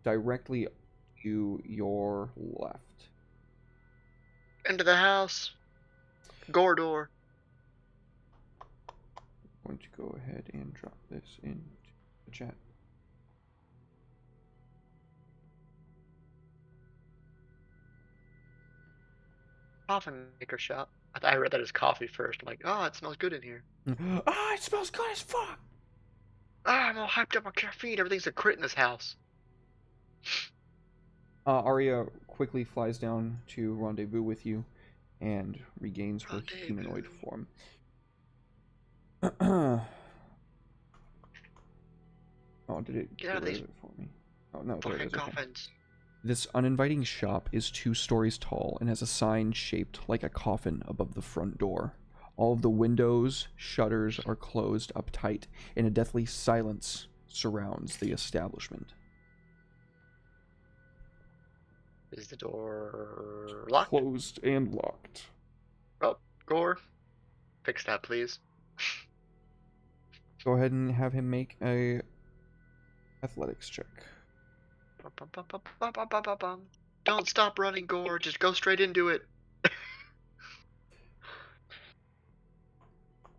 A: directly to your left.
B: Into the house. Gordor.
A: I'm going to go ahead and drop this into the chat.
B: Coffee maker shop. I read that as coffee first. I'm like, oh, it smells good in here.
A: Ah, it smells good as fuck!
B: Ah, I'm all hyped up on caffeine. Everything's a crit in this house.
A: Arya quickly flies down to rendezvous with you and regains her humanoid form. Oh, did it
B: Get out of
A: rid
B: these
A: it for me? Oh, no, there it
B: fucking
A: is. Okay.
B: coffins.
A: This uninviting shop is 2 stories tall and has a sign shaped like a coffin above the front door. All of the windows, shutters are closed up tight, and a deathly silence surrounds the establishment.
B: Is the door locked?
A: Closed and locked.
B: Oh, Gore. Fix that, please.
A: Go ahead and have him make a athletics check.
B: Don't stop running, Gore. Just go straight into it.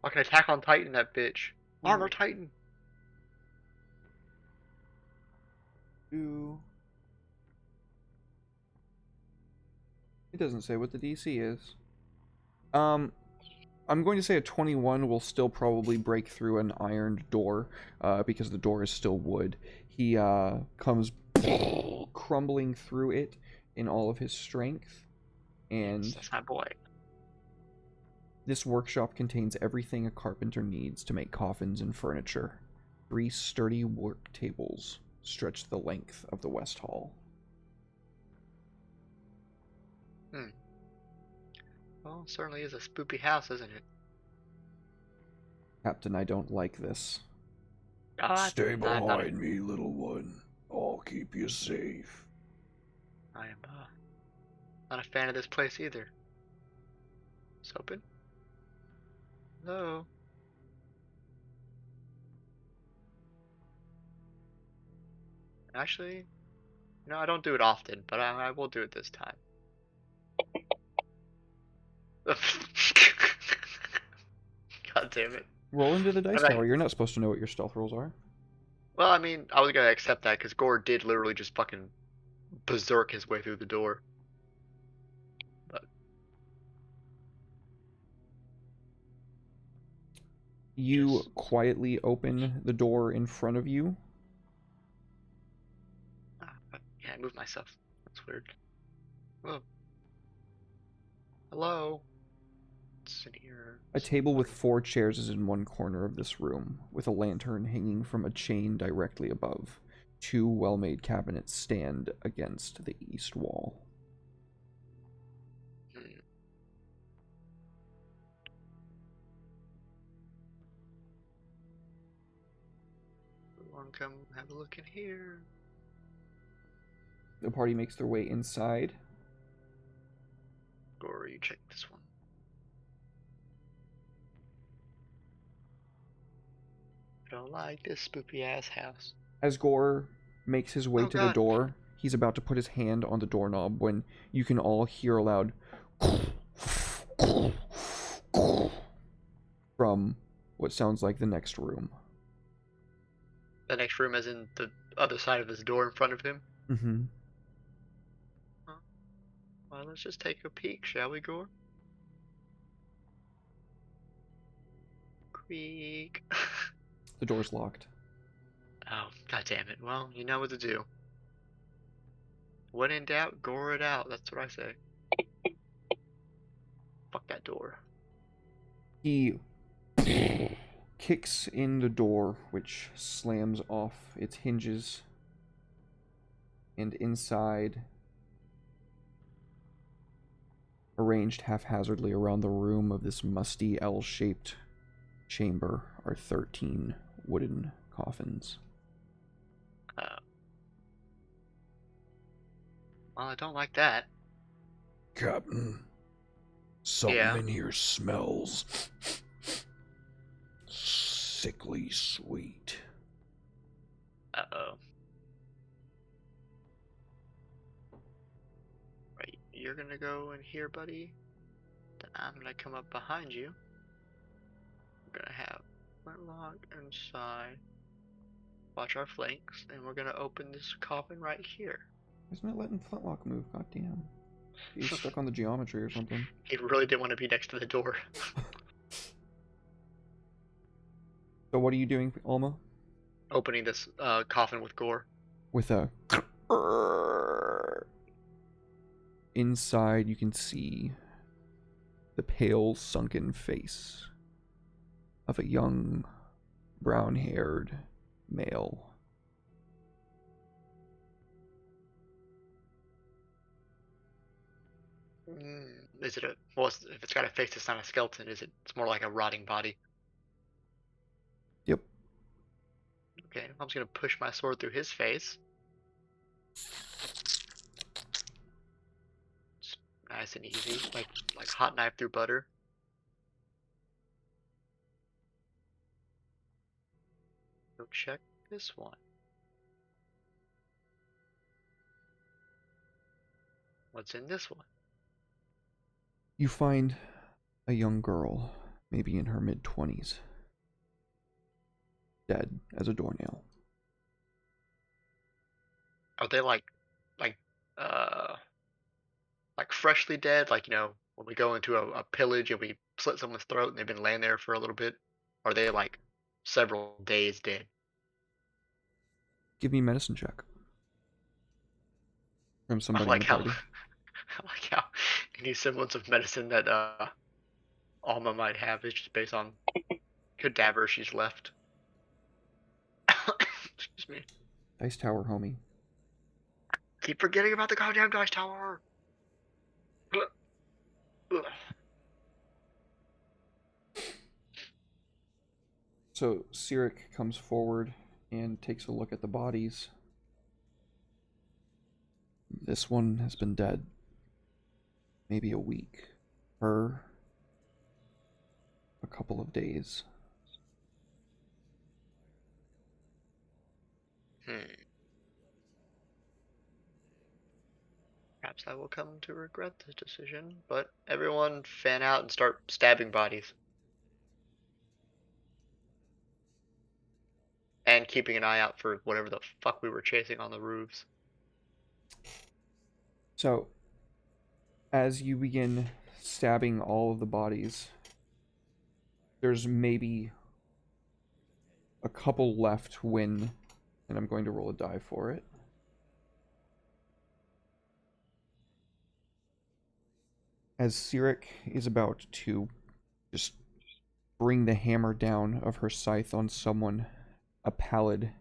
B: I can attack on Titan, that bitch. Armor Titan.
A: 2. It doesn't say what the DC is. I'm going to say a 21 will still probably break through an ironed door, because the door is still wood. He comes crumbling through it in all of his strength, and
B: That's my boy.
A: this workshop contains everything a carpenter needs to make coffins and furniture. 3 sturdy work tables stretch the length of the West Hall.
B: Well, it certainly is a spoopy house, isn't it?
A: Captain, I don't like this.
F: Stay
B: I'm not
F: behind me, little one. I'll keep you safe.
B: I am not a fan of this place either. It's open. Hello. Actually, I don't do it often, but I will do it this time. God damn it.
A: Roll into the dice
B: Alright.
A: tower. You're not supposed to know what your stealth rolls are.
B: Well, I mean, I was gonna accept that because Gore did literally just fucking berserk his way through the door. But
A: You quietly open the door in front of you.
B: yeah, I moved myself. That's weird. Oh. Hello. What's in here?
A: A table with 4 chairs is in one corner of this room, with a lantern hanging from a chain directly above. 2 well-made cabinets stand against the east wall.
B: Everyone come have a look in here.
A: The party makes their way inside.
B: Gore, you check this one. I don't like this spoopy ass house.
A: As Gore makes his way
B: Oh,
A: to the
B: God.
A: door, he's about to put his hand on the doorknob when you can all hear a loud from what sounds like the next room.
B: The next room, as in the other side of his door in front of him.
A: Mm-hmm.
B: Well, let's just take a peek, shall we, Gore? Creak.
A: The door's locked.
B: Oh, god damn it. Well, you know what to do. When in doubt, gore it out. That's what I say. Fuck that door.
A: He kicks in the door, which slams off its hinges, and inside, arranged haphazardly around the room of this musty L-shaped chamber, are 13 wooden coffins.
B: Well, I don't like that.
F: Captain, something
B: Yeah.
F: in here smells sickly sweet.
B: Uh-oh. Right, you're gonna go in here, buddy. Then I'm gonna come up behind you. We're gonna have flintlock inside. Watch our flanks, and we're gonna open this coffin right here.
A: Isn't it letting Flintlock move? God damn. He's stuck on the geometry or something.
B: He really didn't want to be next to the door.
A: So what are you doing, Alma?
B: Opening this coffin with gore.
A: With a... Inside, you can see the pale, sunken face of a young, brown-haired male.
B: Is it a... Well, if it's got a face, it's not a skeleton, is it? It's more like a rotting body.
A: Yep.
B: Okay, I'm just gonna push my sword through his face. It's nice and easy, like hot knife through butter. Go check this one. What's in this one?
A: You find a young girl, maybe in her mid-20s, dead as a doornail.
B: Are they uh, like freshly dead? Like, you know, when we go into a pillage and we slit someone's throat and they've been laying there for a little bit? Are they like several days dead?
A: Give me a medicine check. From
B: I
A: somebody in
B: like
A: the
B: how,
A: party.
B: I like how any semblance of medicine that Alma might have is just based on cadaver she's left. Excuse me.
A: Dice Tower, homie.
B: Keep forgetting about the goddamn dice tower.
A: So Sirik comes forward and takes a look at the bodies. This one has been dead maybe a week. Her, a couple of days.
B: Perhaps I will come to regret this decision, but everyone fan out and start stabbing bodies. And keeping an eye out for whatever the fuck we were chasing on the roofs.
A: So, as you begin stabbing all of the bodies, there's maybe a couple left when, and I'm going to roll a die for it. As Sirik is about to just bring the hammer down of her scythe on someone, a pallid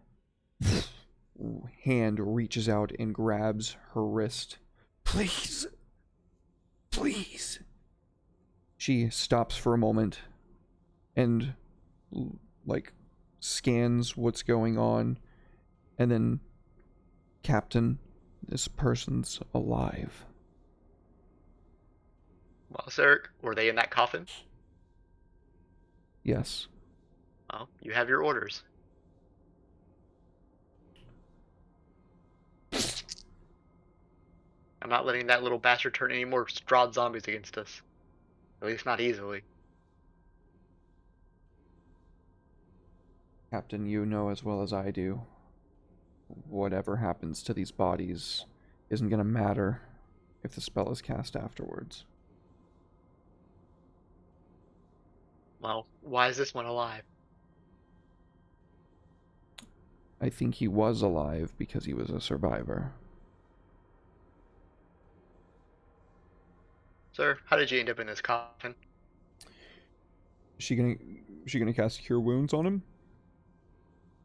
A: hand reaches out and grabs her wrist.
C: Please. Please.
A: She stops for a moment and, like, scans what's going on, and then, Captain, this person's alive.
B: Well, sir, were they in that coffin?
A: Yes.
B: Well, you have your orders. I'm not letting that little bastard turn any more Strahd zombies against us. At least not easily.
A: Captain, you know as well as I do, whatever happens to these bodies isn't going to matter if the spell is cast afterwards.
B: Well, why is this one alive?
A: I think he was alive because he was a survivor.
B: Sir, how did you end up in this coffin?
A: Is she gonna cast Cure Wounds on him?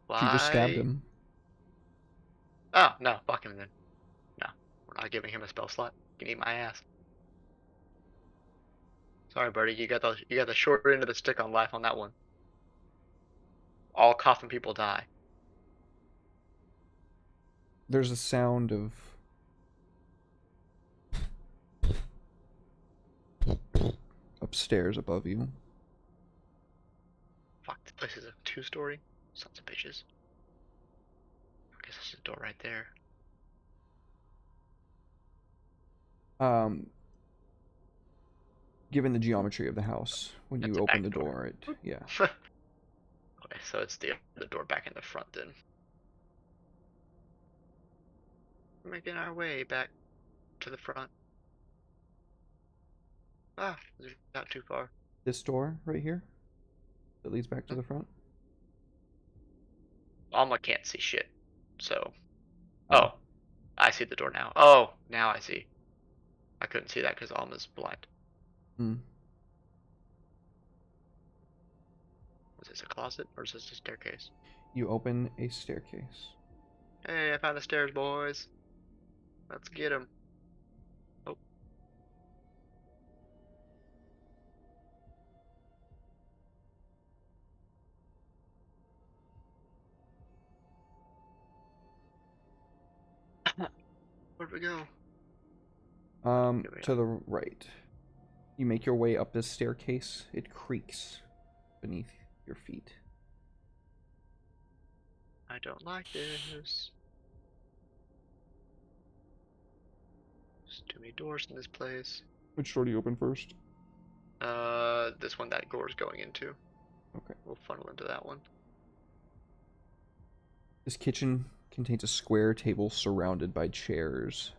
A: She just stabbed
B: Why?
A: him.
B: Oh, no, fuck him then. No, we're not giving him a spell slot. You can eat my ass. Sorry, buddy, you got the short end of the stick on life on that one. All coffin people die.
A: There's a sound of upstairs above you.
B: Fuck, this place is a 2-story. Sons of bitches. I guess there's a door right there.
A: Given the geometry of the house, when
B: That's
A: you
B: a
A: open
B: back
A: the
B: door.
A: door, yeah.
B: Okay, so it's the door back in the front then. We're making our way back to the front. Ah, not too far.
A: This door right here that leads back to the front.
B: Alma can't see shit. So,
A: Oh.
B: oh, I see the door now. Oh, now I see. I couldn't see that because Alma's blind.
A: Hmm.
B: Was this a closet or is this a staircase?
A: You open a staircase.
B: Hey, I found the stairs, boys. Let's get them. Oh. Where'd we go?
A: To the right. You make your way up this staircase. It creaks beneath your feet.
B: I don't like this. There's too many doors in this place.
A: Which door do you open first?
B: This one that Gore's going into.
A: Okay.
B: We'll funnel into that one.
A: This kitchen contains a square table surrounded by chairs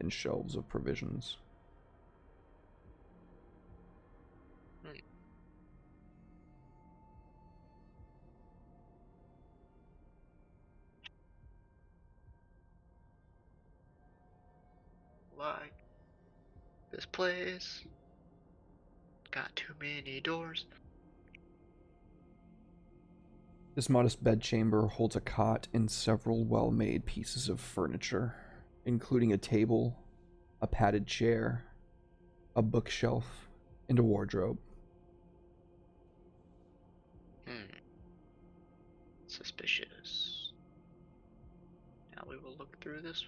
A: and shelves of provisions.
B: Like this place got too many doors.
A: This modest bedchamber holds a cot and several well-made pieces of furniture, including a table, a padded chair, a bookshelf, and a wardrobe.
B: Suspicious. Now we will look through this.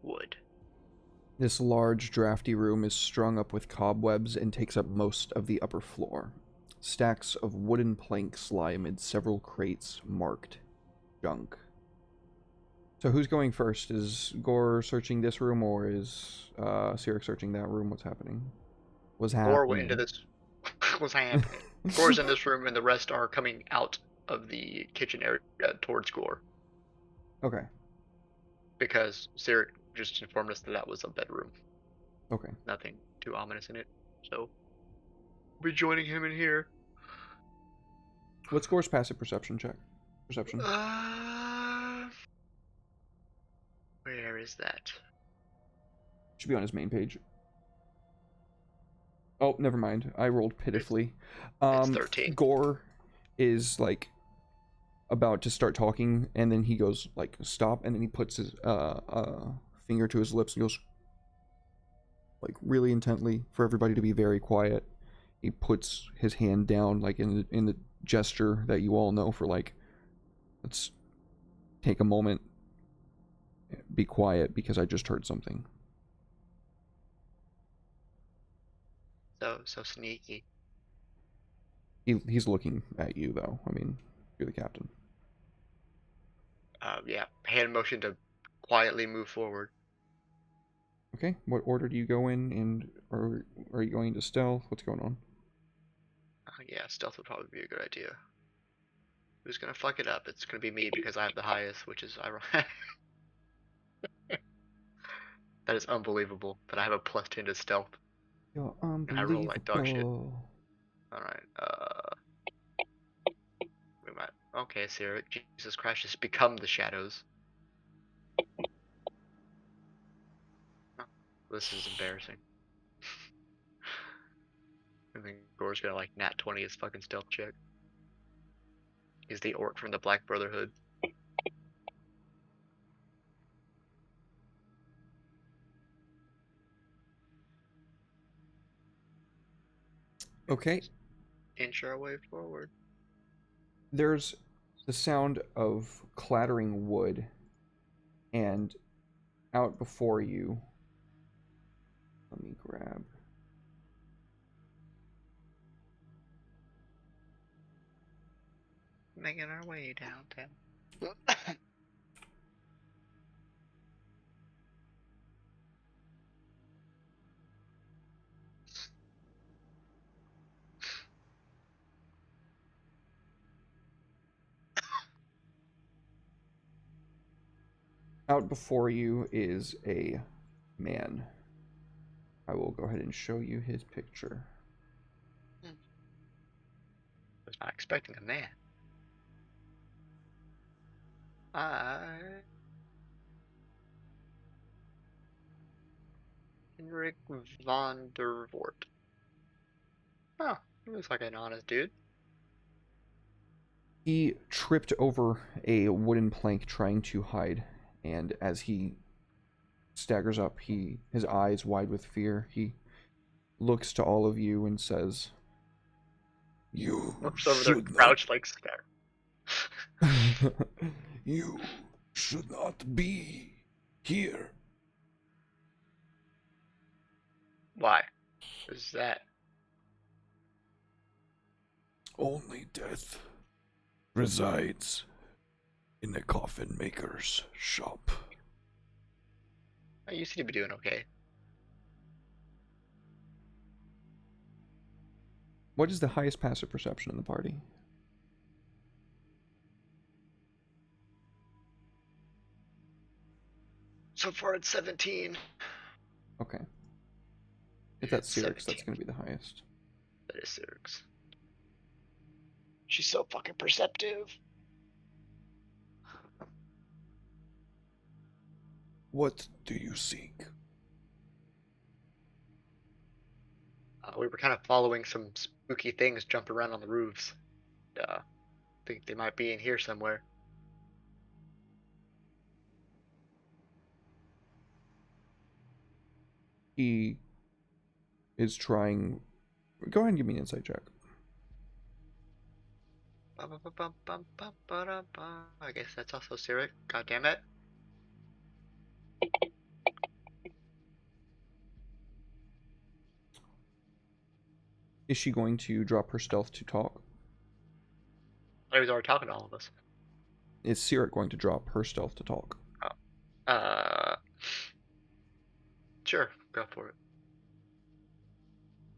B: Wood.
A: This large, drafty room is strung up with cobwebs and takes up most of the upper floor. Stacks of wooden planks lie amid several crates marked junk. So who's going first? Is Gore searching this room, or is Sirik searching that room? What's happening?
B: Gore went into this. What's happening? Gore's in this room, and the rest are coming out of the kitchen area towards Gore.
A: Okay.
B: Because Sirik just informed us that that was a bedroom.
A: Okay.
B: Nothing too ominous in it. So, we'll be joining him in here.
A: What's Gore's passive perception check? Perception.
B: Where is that?
A: Should be on his main page. Oh, never mind. I rolled pitifully.
B: It's 13.
A: Gore is like about to start talking, and then he goes like stop, and then he puts his finger to his lips and goes like really intently for everybody to be very quiet. He puts his hand down like in the gesture that you all know for like, let's take a moment, be quiet because I just heard something.
B: So sneaky.
A: He's looking at you though. I mean, you're the captain.
B: Yeah. Hand motion to quietly move forward.
A: Okay, what order do you go in, and or are you going into stealth? What's going on?
B: Yeah, stealth would probably be a good idea. Who's gonna fuck it up? It's gonna be me because I have the highest, which is ironic. That is unbelievable that I have a +10 to stealth
A: You're
B: and I roll like dog shit.
A: unbelievable.
B: Alright, we might. Okay, Sarah, Jesus Christ, just become the shadows. Oh, this is embarrassing. I think Gore's gonna like nat 20 his fucking stealth check. He's the orc from the Black Brotherhood.
A: Okay,
B: Inch our way forward.
A: there's the sound of clattering wood, and out before you. Let me grab.
B: Making our way downtown.
A: Out before you is a man. I will go ahead and show you his picture.
B: Was not expecting a man. Henrik von der Voort. Oh, he looks like an honest dude.
A: He tripped over a wooden plank trying to hide, and as he staggers up, his eyes wide with fear, he looks to all of you and says,
F: You
B: Looks over there,
F: should not.
B: crouched like stare.
F: You should not be here.
B: Why? What is that?
F: Only death resides in the coffin maker's shop.
B: You seem to be doing okay.
A: What is the highest passive perception in the party?
B: So far it's 17.
A: Okay. If that's Sirix,
B: 17.
A: that's going to be the highest.
B: That is Sirix. She's so fucking perceptive.
F: What do you seek?
B: We were kind of following some spooky things jumping around on the roofs. Think they might be in here somewhere.
A: He is trying. Go ahead and give me an insight check.
B: I guess that's also Sirix. God damn it.
A: Is she going to drop her stealth to talk?
B: I was already talking to all of us.
A: Is Sirik going to drop her stealth to talk?
B: Oh. Sure, go for it.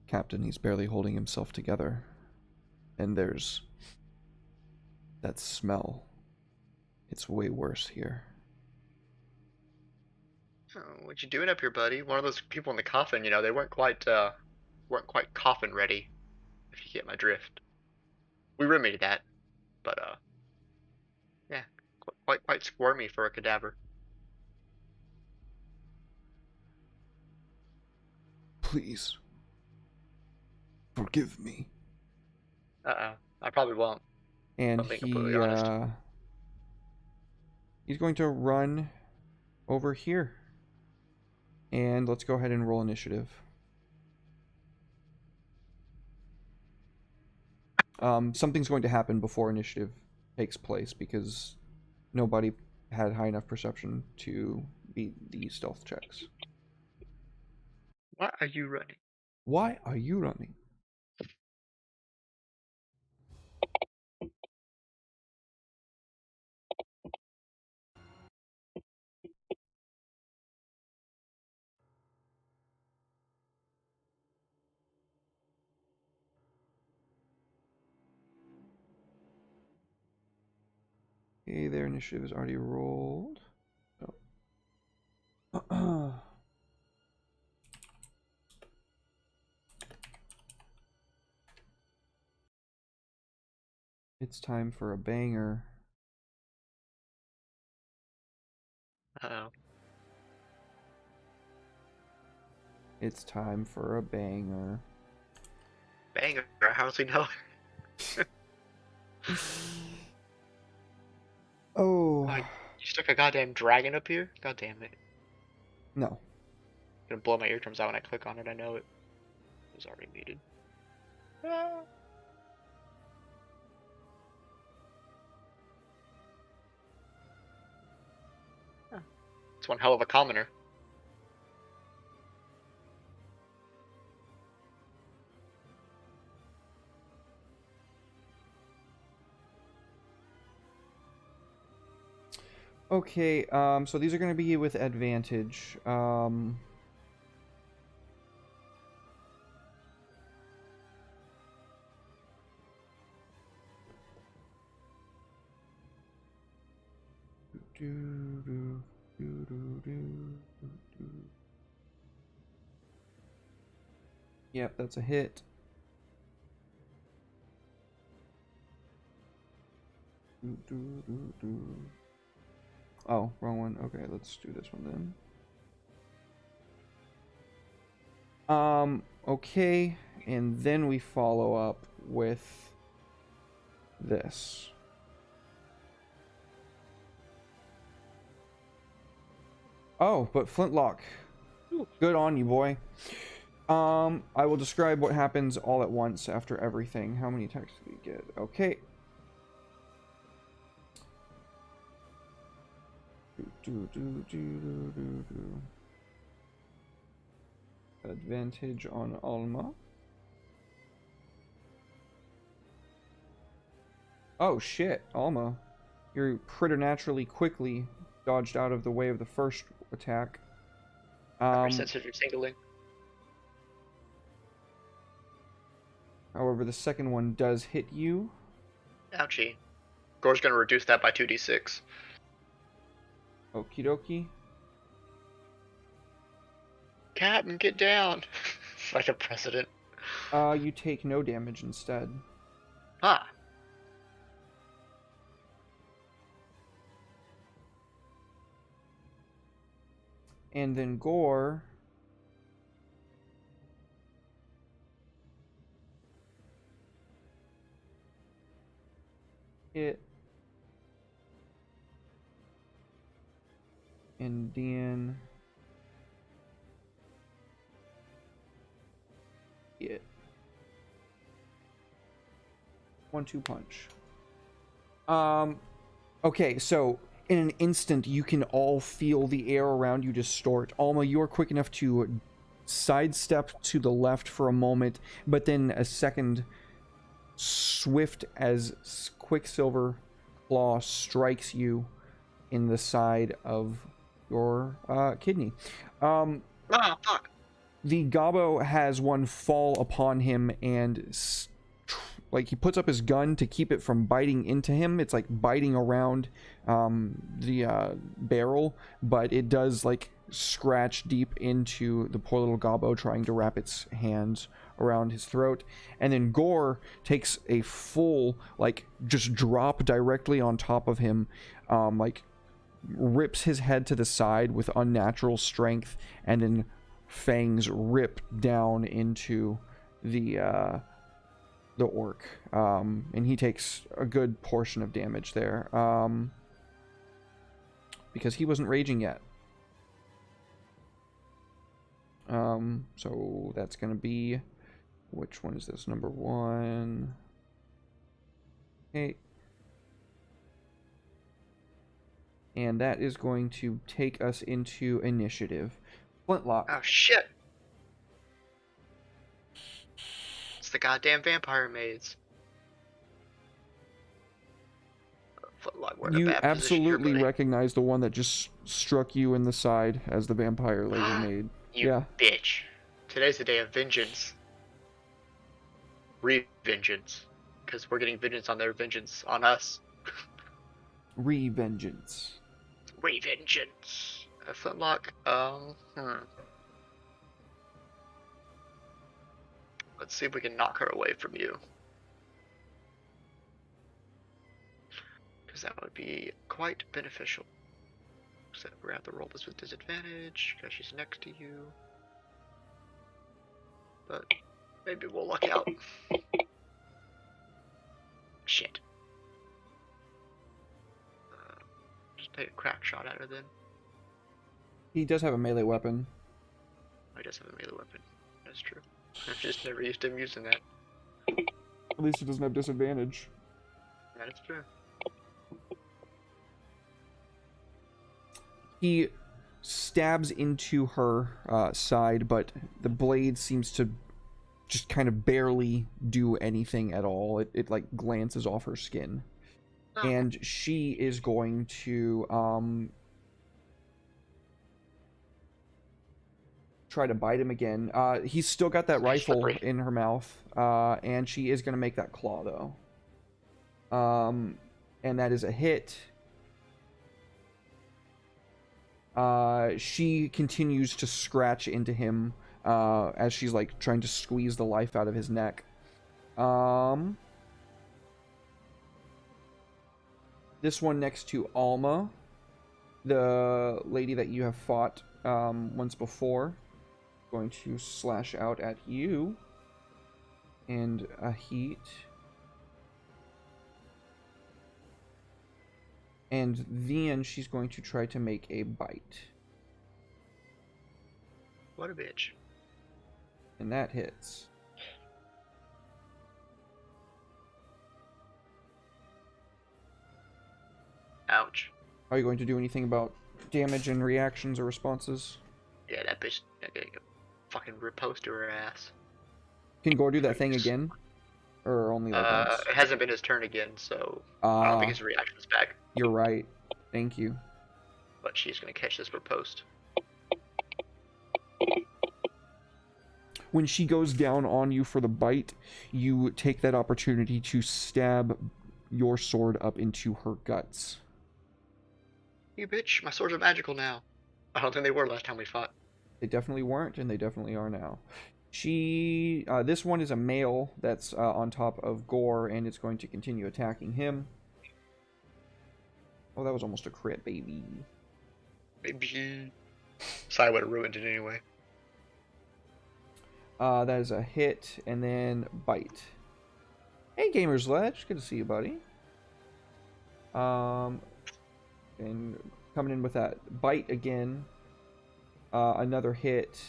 A: Captain, he's barely holding himself together. And there's that smell. It's way worse here.
B: Oh, what you doing up here, buddy? One of those people in the coffin, they weren't quite coffin ready, if you get my drift. We remedied that, but yeah, quite squirmy for a cadaver.
F: Please forgive me.
B: I probably won't.
A: And
B: I'm being completely honest.
A: he's going to run over here. And let's go ahead and roll initiative. Something's going to happen before initiative takes place because nobody had high enough perception to beat the stealth checks.
B: Why are you running?
A: Why are you running? Okay, their initiative is already rolled. So. It's time for a banger.
B: Uh-oh.
A: It's time for a banger.
B: Banger. How's he know?
A: Oh.
B: Oh, you stuck a goddamn dragon up here? God damn it.
A: No.
B: Gonna blow my eardrums out when I click on it. I know it. It was already muted. Ah. Huh. It's one hell of a commoner.
A: Okay, so these are going to be with advantage. Yep, that's a hit. Oh, wrong one. Okay, let's do this one then. Okay, and then we follow up with this. Oh, but Flintlock. Good on you, boy. I will describe what happens all at once after everything. How many attacks do we get? Okay. Advantage on Alma. Oh shit, Alma. You're preternaturally quickly dodged out of the way of the first attack.
B: Sensitive tingling.
A: However, the second one does hit you.
B: Ouchie. Gore's gonna reduce that by 2d6.
A: Okie dokie.
B: Captain, get down! Like a president.
A: You take no damage instead.
B: Ah.
A: And then Gore. Hit. And then hit. 1-2 punch. Okay, so in an instant, you can all feel the air around you distort. Alma, you are quick enough to sidestep to the left for a moment, but then a second swift as Quicksilver claw strikes you in the side of your kidney.
B: Ah, fuck.
A: The Gobbo has one fall upon him and like he puts up his gun to keep it from biting into him. It's like biting around the barrel, but it does like scratch deep into the poor little Gobbo, trying to wrap its hands around his throat. And then Gore takes a full like just drop directly on top of him, like rips his head to the side with unnatural strength, and then fangs rip down into the orc, and he takes a good portion of damage there, because he wasn't raging yet. So that's gonna be, which one is this? Number 1. Okay. And that is going to take us into initiative. Flintlock.
B: Oh shit. It's the goddamn vampire maids. Flintlock, we're in a
A: You
B: bad position here,
A: absolutely
B: buddy.
A: recognize the one that just struck you in the side as the vampire laser made.
B: You
A: Yeah.
B: bitch. Today's the day of vengeance. Re-vengeance. Because we're getting vengeance on their vengeance on us.
A: Revengeance.
B: Revengeance. A flintlock. Let's see if we can knock her away from you. Because that would be quite beneficial. Except we're going to have to roll this with disadvantage, because she's next to you. But maybe we'll luck out. Shit. Just take a crack shot at her then.
A: He does have a melee weapon.
B: Oh, he does have a melee weapon. That's true. I've just never used him using that.
A: At least he doesn't have disadvantage.
B: That is true.
A: He stabs into her side, but the blade seems to just kind of barely do anything at all. It like glances off her skin.
B: Oh.
A: And she is going to try to bite him again. He's still got that rifle
B: Slippery.
A: in her mouth, and she is going to make that claw though. And that is a hit. She continues to scratch into him as she's like trying to squeeze the life out of his neck. This one next to Alma, the lady that you have fought once before, going to slash out at you. And a heat. And then she's going to try to make a bite.
B: What a bitch.
A: And that hits.
B: Ouch.
A: Are you going to do anything about damage and reactions or responses?
B: Yeah, that bitch. That gonna fucking riposte to her ass.
A: Can Gore do that thing again? Or only like once?
B: It hasn't been his turn again, so I don't think his reaction's back.
A: You're right. Thank you.
B: But she's gonna catch this riposte.
A: When she goes down on you for the bite, you take that opportunity to stab your sword up into her guts.
B: You bitch, my swords are magical now. I don't think they were last time we fought.
A: They definitely weren't, and they definitely are now. This one is a male that's on top of Gore, and it's going to continue attacking him. Oh, that was almost a crit, baby.
B: Maybe. Sorry, I would have ruined it anyway.
A: That is a hit, and then bite. Hey, Gamer's Ledge, good to see you, buddy. And coming in with that bite again. Another hit.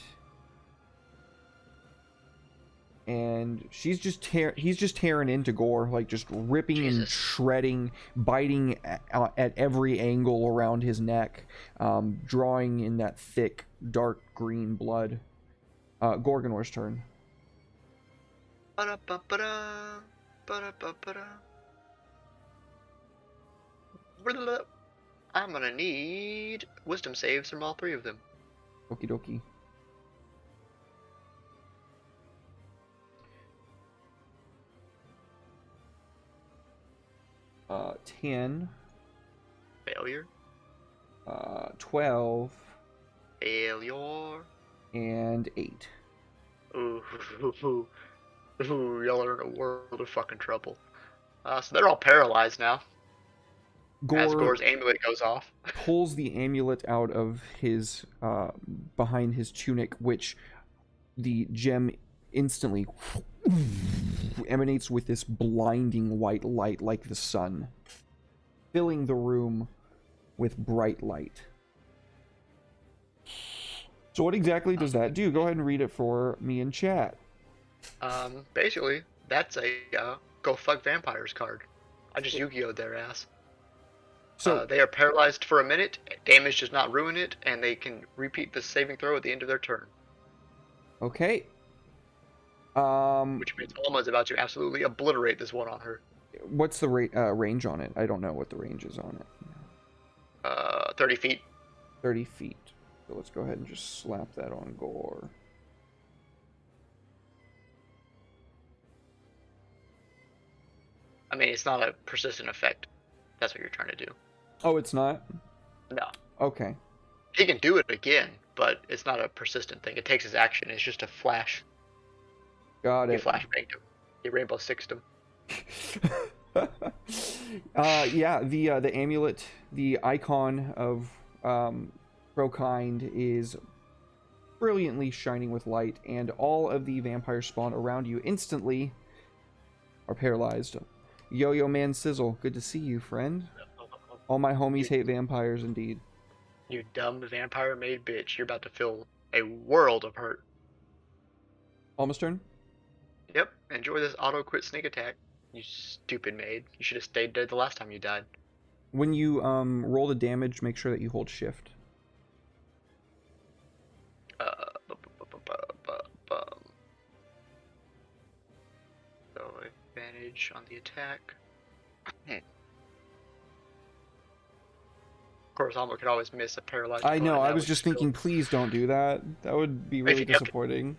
A: And he's just tearing into Gore, like just ripping
B: Jesus.
A: and shredding, biting at every angle around his neck, drawing in that thick, dark green blood. Gorgonor's turn.
B: Ba-da-ba-ba-da, ba-da-ba-ba-da. I'm gonna need wisdom saves from all three of them.
A: Okie dokie. Uh, 10.
B: Failure.
A: 12.
B: Failure.
A: And 8.
B: Ooh, y'all are in a world of fucking trouble. So they're all paralyzed now. As
A: Gore
B: Gore's amulet goes off.
A: pulls the amulet out of his behind his tunic, which the gem instantly emanates with this blinding white light like the sun, filling the room with bright light. So what exactly does that do? Go ahead and read it for me in chat.
B: Basically, that's a go fuck vampires card. I just Yu-Gi-Oh'd their ass.
A: So
B: They are paralyzed for a minute, damage does not ruin it, and they can repeat the saving throw at the end of their turn.
A: okay.
B: Which means Alma's about to absolutely obliterate this one on her.
A: What's the range on it? I don't know what the range is on it.
B: 30 feet.
A: 30 feet. So let's go ahead and just slap that on Gore.
B: I mean, it's not a persistent effect. That's what you're trying to do.
A: Oh, it's not?
B: No.
A: Okay.
B: He can do it again, but it's not a persistent thing. It takes his action. It's just a flash.
A: Got
B: You
A: it.
B: flashbanged him. You Rainbow Sixed him.
A: Yeah, the amulet, the icon of Brokind is brilliantly shining with light, and all of the vampire spawn around you instantly are paralyzed. Yo-Yo Man Sizzle, good to see you, friend. All my homies hate vampires indeed.
B: You dumb vampire made bitch. You're about to feel a world of hurt.
A: Almost turn?
B: Yep. Enjoy this auto crit sneak attack. You stupid maid. You should have stayed dead the last time you died.
A: When you roll the damage, make sure that you hold shift.
B: So advantage on the attack. Of course, Alma could always miss a paralyzed.
A: I know,
B: opponent.
A: I
B: That
A: was
B: would
A: just
B: still-
A: thinking, please don't do that. That would be really disappointing.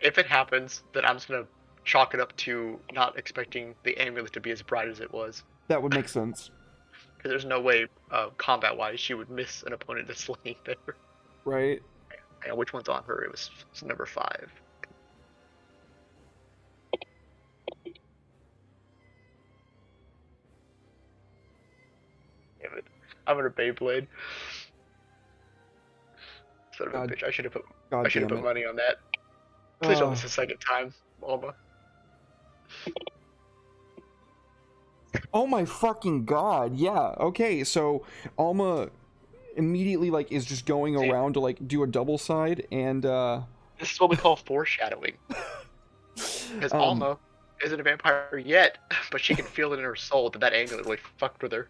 B: If it happens, then I'm just gonna chalk it up to not expecting the amulet to be as bright as it was.
A: That would make sense.
B: Because there's no way, combat-wise, she would miss an opponent that's laying there.
A: Right?
B: And which one's on her? It's number 5. Damn it. I'm gonna Beyblade. Son of a
A: God-
B: bitch. I should have put
A: God damn
B: put
A: it.
B: money on that. Please don't
A: Oh.
B: miss a second time, Alma.
A: Oh my fucking god, yeah. Okay, so Alma immediately like is just going
B: See?
A: around to like do a double side and
B: This is what we call foreshadowing. Because Alma isn't a vampire yet, but she can feel it in her soul that amulet really fucked with her.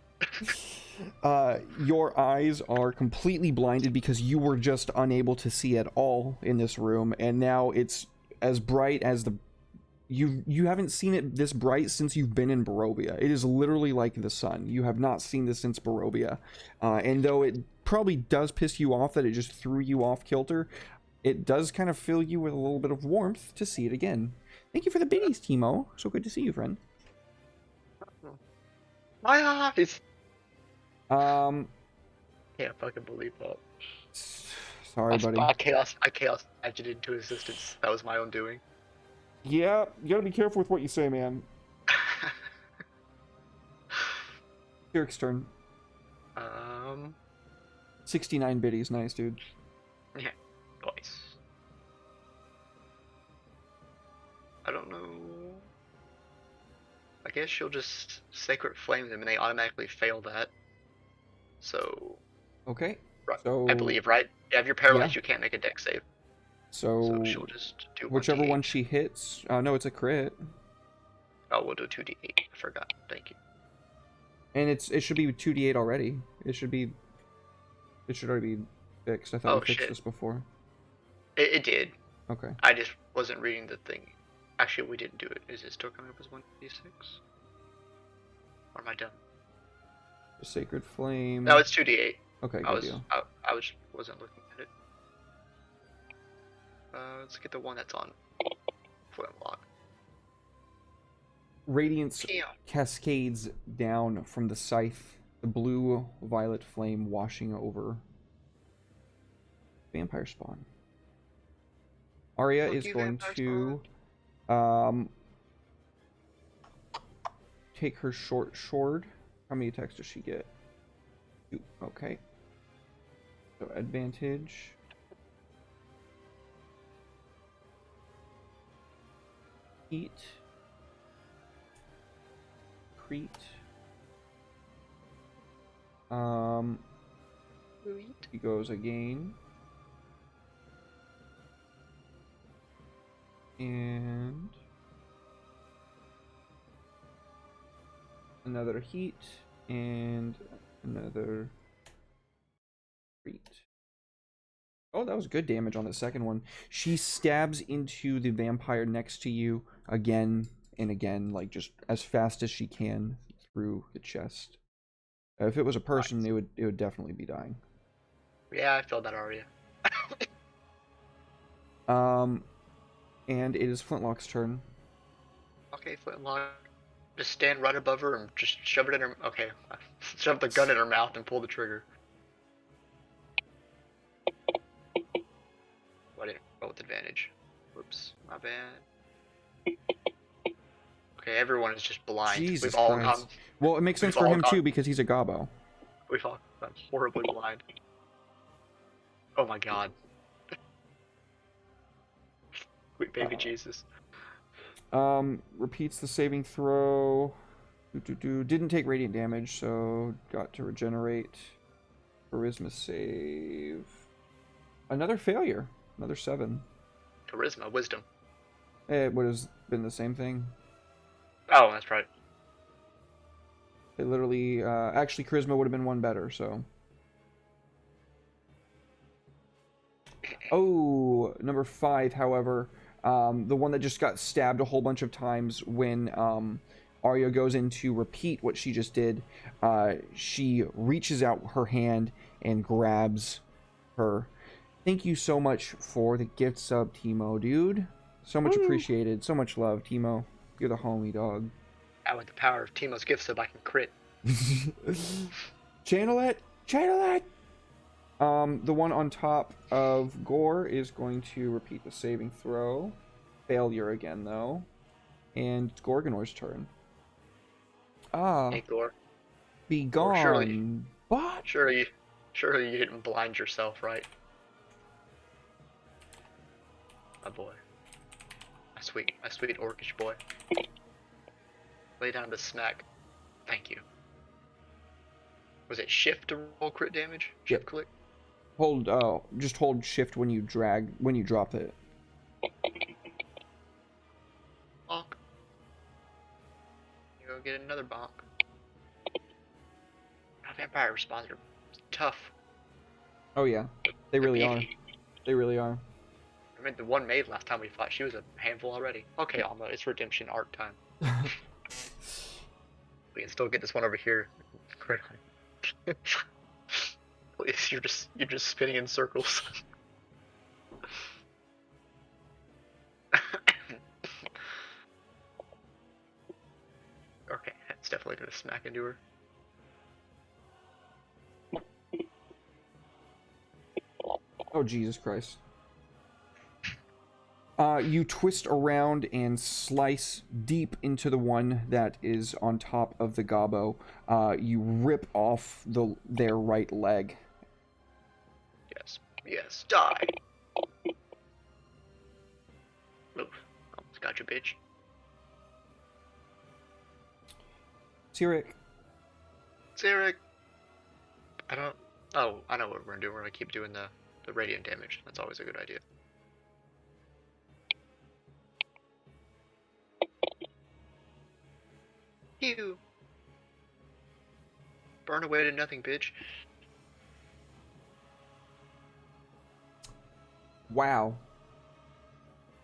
A: your eyes are completely blinded because you were just unable to see at all in this room, and now it's as bright as the you haven't seen it this bright since you've been in Barovia. It is literally like the sun. You have not seen this since Barovia. And though it probably does piss you off that it just threw you off kilter, it does kind of fill you with a little bit of warmth to see it again. Thank you for the biddies, Timo. So good to see you, friend.
B: My eyes!
A: Um,
B: Can't fucking believe that.
A: sorry, buddy.
B: I chaos acted into existence. That was my own doing.
A: Yeah, you gotta be careful with what you say, man. Eric's turn. 69 biddies, nice, dude.
B: Yeah, twice. I don't know. I guess she'll just Sacred Flame them and they automatically fail that. So,
A: Okay.
B: right,
A: So
B: I believe, right? Yeah, if you're paralyzed,
A: yeah.
B: you can't make a deck save.
A: So
B: So she'll just do
A: whichever
B: 1d8.
A: one she hits. No, it's a crit,
B: Oh, we'll do 2d8. I forgot. Thank you.
A: and it should be 2d8 already. It should already be fixed. I thought
B: Oh,
A: we fixed
B: shit.
A: this before.
B: It did.
A: Okay.
B: I just wasn't reading the thing. Actually, we didn't do it. Is it still coming up as 1d6? Or am I done?
A: The Sacred Flame.
B: No, it's 2d8.
A: Okay,
B: I
A: good deal.
B: wasn't looking at it. Let's get the one that's on Flintlock.
A: Radiance
B: Damn.
A: cascades down from the scythe, the blue-violet flame washing over vampire spawn. Arya
B: Fuck
A: is
B: you,
A: going
B: vampire
A: to take her short sword. How many attacks does she get? 2. Okay. So advantage. Heat. Crete. He goes again. And another heat and another crete. Oh, that was good damage on the second one. She stabs into the vampire next to you again and again, like just as fast as she can through the chest. If it was a person, it would definitely be dying.
B: Yeah, I felt that already.
A: And it is Flintlock's turn.
B: Okay, Flintlock. Just stand right above her and just shove it in her. Okay, shove the gun in her mouth and pull the trigger. I didn't roll with advantage. Whoops, my bad. Okay, everyone is just blind.
A: Jesus
B: We've all
A: Christ.
B: gone.
A: Well, it makes sense
B: We've
A: for
B: all
A: him
B: gone.
A: too because he's a gobbo.
B: We've all gone horribly blind. Oh my god. Sweet baby Jesus.
A: Repeats the saving throw. Didn't take radiant damage, so got to regenerate. Charisma save. Another failure. Another 7.
B: Charisma, wisdom.
A: It would have been the same thing.
B: Oh, that's right.
A: It literally, actually, charisma would have been 1 better, so. Oh, number 5, however, the one that just got stabbed a whole bunch of times when Arya goes in to repeat what she just did, she reaches out her hand and grabs her. Thank you so much for the gift sub, Timo, dude. So much appreciated. So much love, Timo. You're the homie, dog.
B: Now with the power of Timo's gift sub, I can crit.
A: Channel it! Channel it! The one on top of Gore is going to repeat the saving throw. Failure again, though. And it's Gorgonor's turn.
B: Hey, Gore.
A: Be
B: Or
A: gone.
B: surely-
A: But
B: Surely you didn't blind yourself, right? My boy. My sweet orcish boy. Lay down to smack. Thank you. Was it shift to roll crit damage? Shift
A: Yep.
B: click?
A: hold, just hold shift when you drop it.
B: Bonk. You go get another bonk. Vampire responses are tough.
A: Oh yeah, they really
B: They're
A: are.
B: beefy.
A: They really are.
B: I mean, the one maid last time we fought, she was a handful already. Okay, Alma, it's redemption arc time. We can still get this one over here. Crit on. Please, you're just spinning in circles. Okay, that's definitely gonna smack into her.
A: Oh Jesus Christ. You twist around and slice deep into the one that is on top of the gobbo. You rip off their right leg.
B: Yes, yes, die. Move. Almost got you, bitch.
A: Cyric.
B: Zarek. I don't. Oh, I know what we're gonna do. We're gonna keep doing the radiant damage. That's always a good idea. Ew. Burn away to nothing, bitch.
A: Wow.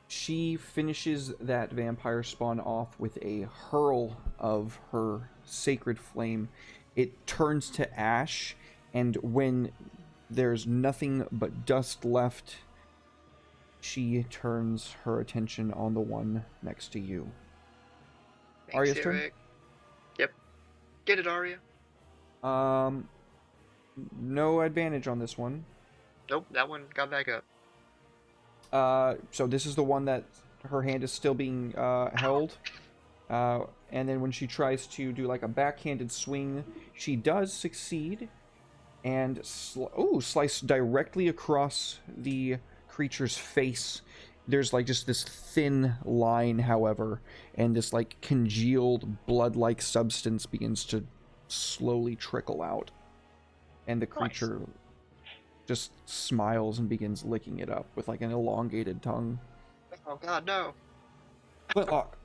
A: She finishes that vampire spawn off with a hurl of her sacred flame. It turns to ash, and when there's nothing but dust left, she turns her attention on the one next to you.
B: Thanks,
A: Arya's turn?
B: Zarek. Yep. Get it, Arya.
A: No advantage on this one.
B: Nope, that one got back up.
A: So this is the one that her hand is still being held. And then when she tries to do like a backhanded swing, she does succeed. And slice directly across the creature's face. There's like just this thin line, however, and this like congealed blood-like substance begins to slowly trickle out. And the creature just smiles and begins licking it up with like an elongated tongue.
B: Oh god, no.
A: Flintlock.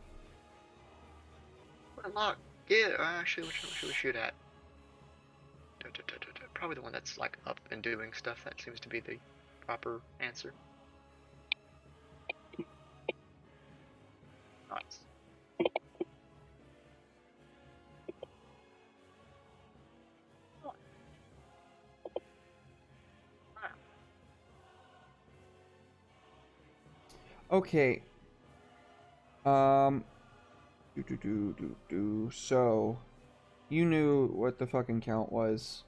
B: Flintlock. Yeah, actually, which one should we shoot at? Probably the one that's like up and doing stuff. That seems to be the proper answer. Nice.
A: Okay. So, you knew what the fucking count was.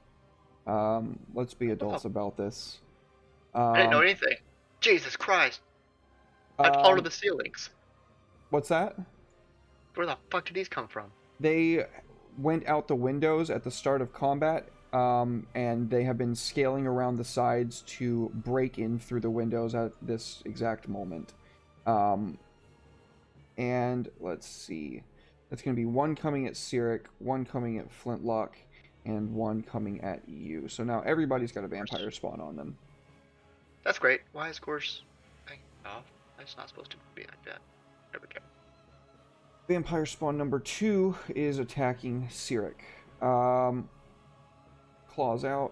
A: Let's be adults about this.
B: I didn't know
A: Um,
B: anything. Jesus Christ! I plotted the ceilings.
A: what's that?
B: Where the fuck did these come from?
A: They went out the windows at the start of combat, and they have been scaling around the sides to break in through the windows at this exact moment. And let's see. That's going to be one coming at Cyric, one coming at Flintlock, and one coming at you. So now everybody's got a vampire spawn on them.
B: That's great. Why is Gorse off? That's not supposed to be like that. There we go.
A: Vampire spawn number 2 is attacking Cyric. Claws out.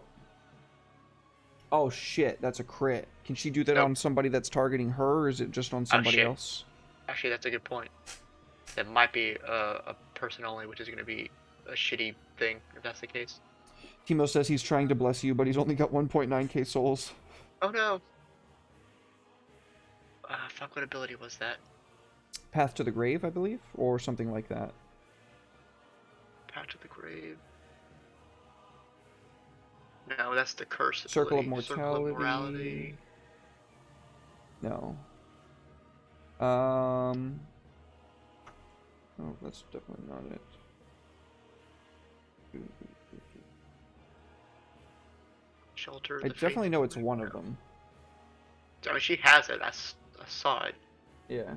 A: Oh shit, that's a crit. Can she do that
B: Nope.
A: on somebody that's targeting her, or is it just on somebody
B: shit.
A: else?
B: Actually, that's a good point. That might be a person only, which is going to be a shitty thing if that's the case.
A: Timo says he's trying to bless you, but he's only got 1.9k souls.
B: Oh no! Fuck, what ability was that?
A: Path to the Grave, I believe, or something like that.
B: Path to the Grave. No, that's the curse
A: Circle of
B: ability.
A: Mortality.
B: Circle of Morality.
A: No. Oh, that's definitely not it.
B: Shelter.
A: I
B: the
A: definitely know it's
B: Faithful.
A: one of them.
B: I mean, she has it. I saw it.
A: Yeah.
B: Let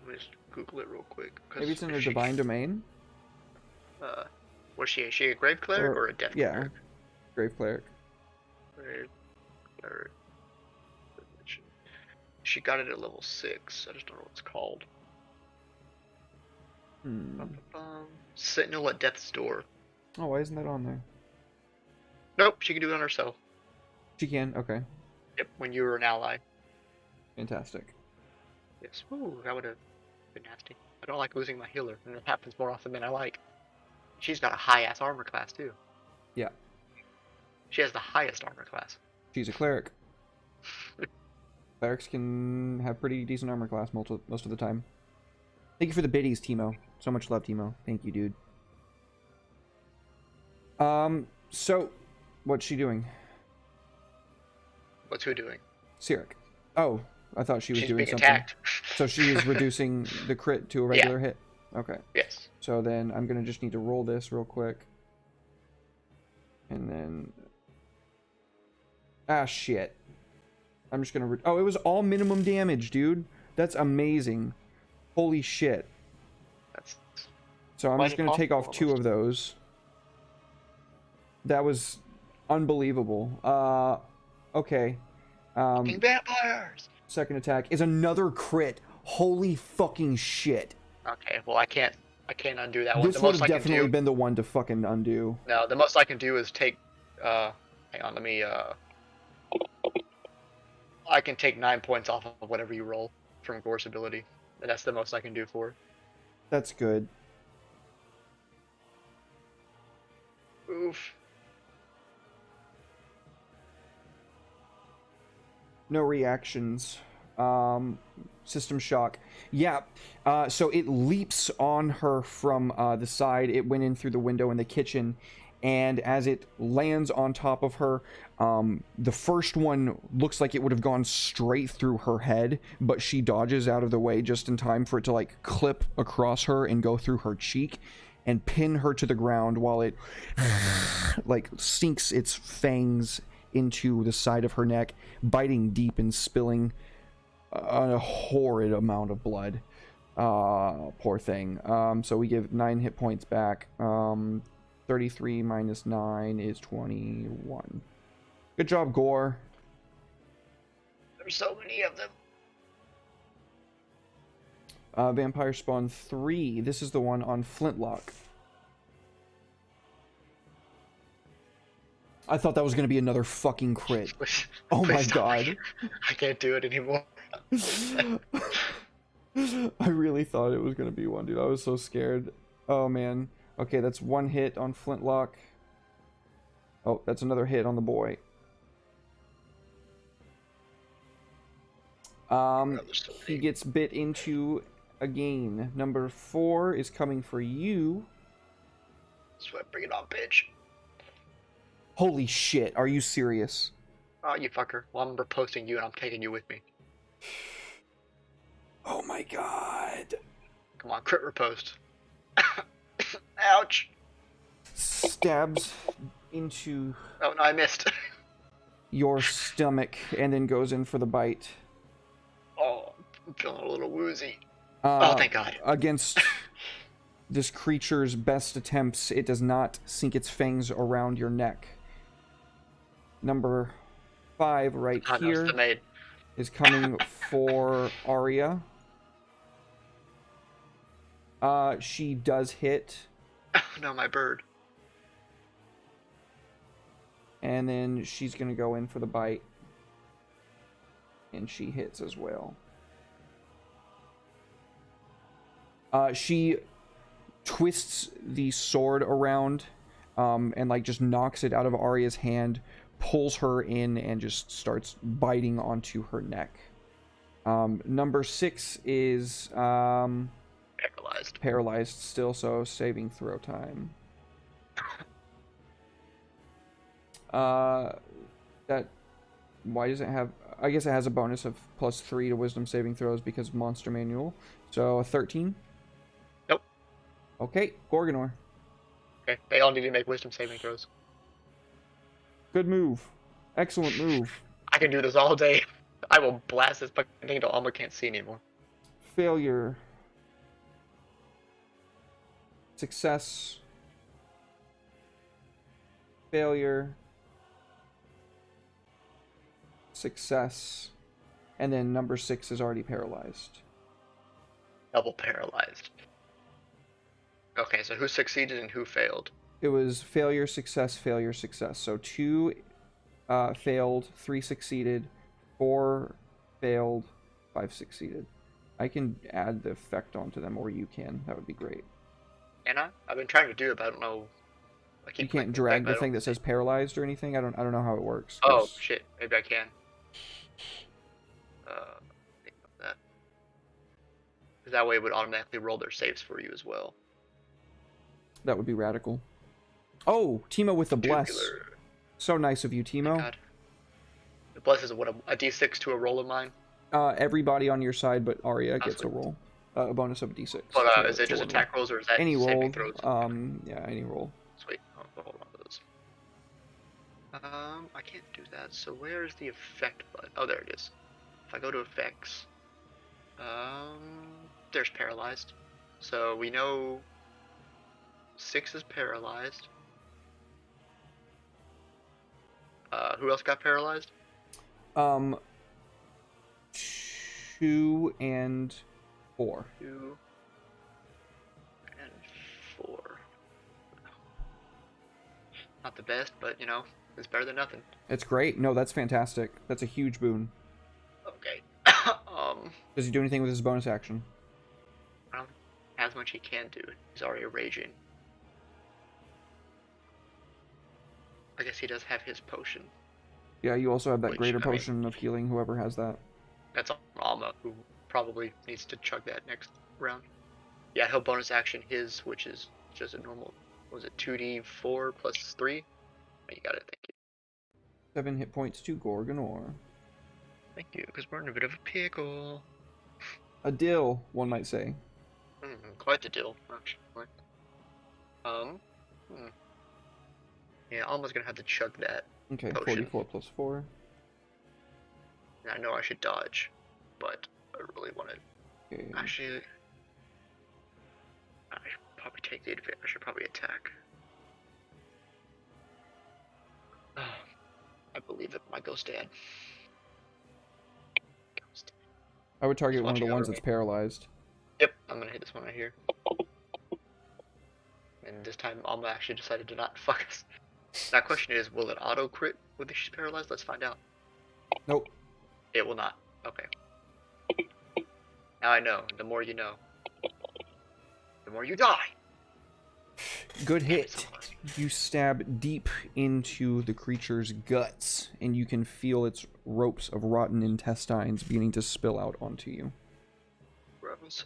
B: me just Google it real quick.
A: Maybe it's in
B: if
A: a
B: she-
A: divine domain?
B: Was she? Is she a grave cleric or a death
A: Yeah.
B: cleric?
A: Grave Cleric.
B: Grave cleric. She got it at level 6. I just don't know what it's called. Sentinel at Death's Door.
A: Oh, why isn't that on there?
B: Nope, she can do it on herself.
A: She can? Okay.
B: Yep, when you were an ally.
A: Fantastic.
B: Yes. Ooh, that would have been nasty. I don't like losing my healer, and it happens more often than I like. She's got a high-ass armor class, too.
A: Yeah.
B: She has the highest armor class.
A: She's a cleric. Clerics can have pretty decent armor class most of the time. Thank you for the biddies, Timo. So much love, Timo. Thank you, dude. So, what's she doing?
B: What's who doing?
A: Cyric. Oh, I thought she was
B: She's
A: doing
B: being
A: something.
B: attacked.
A: So she is reducing the crit to a regular hit. Okay.
B: Yes.
A: So then I'm gonna just need to roll this real quick. And then... Ah, shit. I'm just gonna... Oh, it was all minimum damage, dude. That's amazing. Holy shit.
B: That's
A: So I'm
B: quite
A: just gonna take off
B: impossible
A: 2 of
B: almost.
A: those. That was unbelievable. Okay.
B: fucking vampires.
A: Second attack is another crit. Holy fucking shit.
B: Okay, well I can't undo that one.
A: This
B: The
A: would
B: most
A: have
B: I can
A: definitely
B: do.
A: been the one to fucking undo.
B: No, the most I can do is take. Hang on, let me. I can take 9 points off of whatever you roll from Gorse ability. And that's the most I can do for.
A: That's good.
B: Oof.
A: No reactions. System shock. Yeah. So it leaps on her from the side. It went in through the window in the kitchen. And as it lands on top of her, the first one looks like it would have gone straight through her head, but she dodges out of the way just in time for it to like clip across her and go through her cheek and pin her to the ground while it like sinks its fangs into the side of her neck, biting deep and spilling a horrid amount of blood. Poor thing. So we give 9 hit points back. 33 minus 9 is 21. Good job, Gore.
B: There's so many of them.
A: Vampire Spawn 3. This is the one on Flintlock. I thought that was going to be another fucking crit. Oh my god.
B: I can't do it anymore.
A: I really thought it was going to be one, dude. I was so scared. Oh man. Okay, that's 1 hit on Flintlock. Oh, that's another hit on the boy. He gets bit into again. Number 4 is coming for you.
B: Sweat, bring it on, bitch.
A: Holy shit, are you serious?
B: Oh, you fucker. Well, I'm reposting you and I'm taking you with me.
F: Oh my god.
B: Come on, crit repost. Ouch.
A: Stabs into
B: Oh, no, I missed.
A: your stomach and then goes in for the bite.
B: Oh, I'm feeling a little woozy. Oh, thank God.
A: Against this creature's best attempts, it does not sink its fangs around your neck. Number 5 right
B: Oh, no,
A: here
B: it's the maid.
A: is coming for Arya. She does hit,
B: Oh, no, my bird.
A: and then she's gonna go in for the bite. And she hits as well. She twists the sword around, and like just knocks it out of Arya's hand, pulls her in, and just starts biting onto her neck. Number 6 is
B: Paralyzed.
A: paralyzed still, so saving throw time. That why does it have? I guess it has a bonus of +3 to wisdom saving throws because of monster manual. So a 13.
B: Nope.
A: Okay, Gorgonor.
B: Okay, they all need to make wisdom saving throws.
A: Good move. Excellent move.
B: I can do this all day. I will blast this fucking thing until Alma can't see anymore.
A: Failure. Success. Failure. Success. And then number 6 is already paralyzed.
B: Double paralyzed. Okay, so who succeeded and who failed?
A: It was failure, success, failure, success. So 2 failed, 3 succeeded, 4 failed, 5 succeeded. I can add the effect onto them, or you can. That would be great.
B: Can I? I've been trying to do it, but I don't know. I keep
A: You can't
B: clicking
A: drag
B: back,
A: the
B: but I
A: thing
B: don't
A: that says paralyzed or anything. I don't know how it works.
B: Oh
A: 'cause
B: shit! Maybe I can. Think about that. Because that way it would automatically roll their saves for you as well.
A: that would be radical. Oh, Timo with the bless.
B: Tubular.
A: So nice of you,
B: Thank
A: Timo.
B: God. The bless is what a d6 to a roll of mine.
A: Everybody on your side but Arya
B: Oh,
A: gets a
B: sweet.
A: roll. A bonus of a d6.
B: But
A: to-
B: is it
A: to
B: just
A: one
B: attack rolls or is that
A: Any
B: saving
A: roll.
B: throws?
A: Yeah, any roll.
B: Sweet. I'll hold on to those. I can't do that. So where is the effect button? Oh, there it is. If I go to effects, there's paralyzed. So we know 6 is paralyzed. Who else got paralyzed?
A: 2 and 4.
B: 2 and 4. Not the best, but you know, it's better than nothing.
A: It's great. No, that's fantastic. That's a huge boon.
B: Okay.
A: Does he do anything with his bonus action?
B: Well, as much he can do. He's already raging. I guess he does have his potion.
A: Yeah, you also have that
B: Which,
A: greater
B: I mean-
A: potion of healing, whoever has that.
B: That's Alma, who probably needs to chug that next round. Yeah, he'll bonus action his, which is just a normal. Was it 2d4 plus 3? Oh, you got it. Thank you.
A: 7 hit points to Gorgonor.
B: Thank you, because we're in a bit of a pickle.
A: A dill, one might say.
B: Quite the deal, actually. Yeah, Alma's gonna have to chug that.
A: Okay,
B: Potion.
A: 44 plus 4.
B: And I know I should dodge, but I really want to.
A: Okay.
B: Actually, I should probably take the advantage. I should probably attack. I believe it. My ghost dad. Ghost.
A: I would target
B: He's
A: one of the
B: watching
A: ones
B: over
A: that's
B: me.
A: paralyzed.
B: Yep, I'm gonna hit this one right here. And this time, Alma actually decided to not fuck us. That question is, will it auto crit when she's paralyzed? Let's find out.
A: Nope.
B: It will not. Okay. Now I know. The more you know, the more you die.
A: Good
B: Damn, it's
A: hit.
B: so close.
A: You stab deep into the creature's guts, and you can feel its ropes of rotten intestines beginning to spill out onto you.
B: Gross.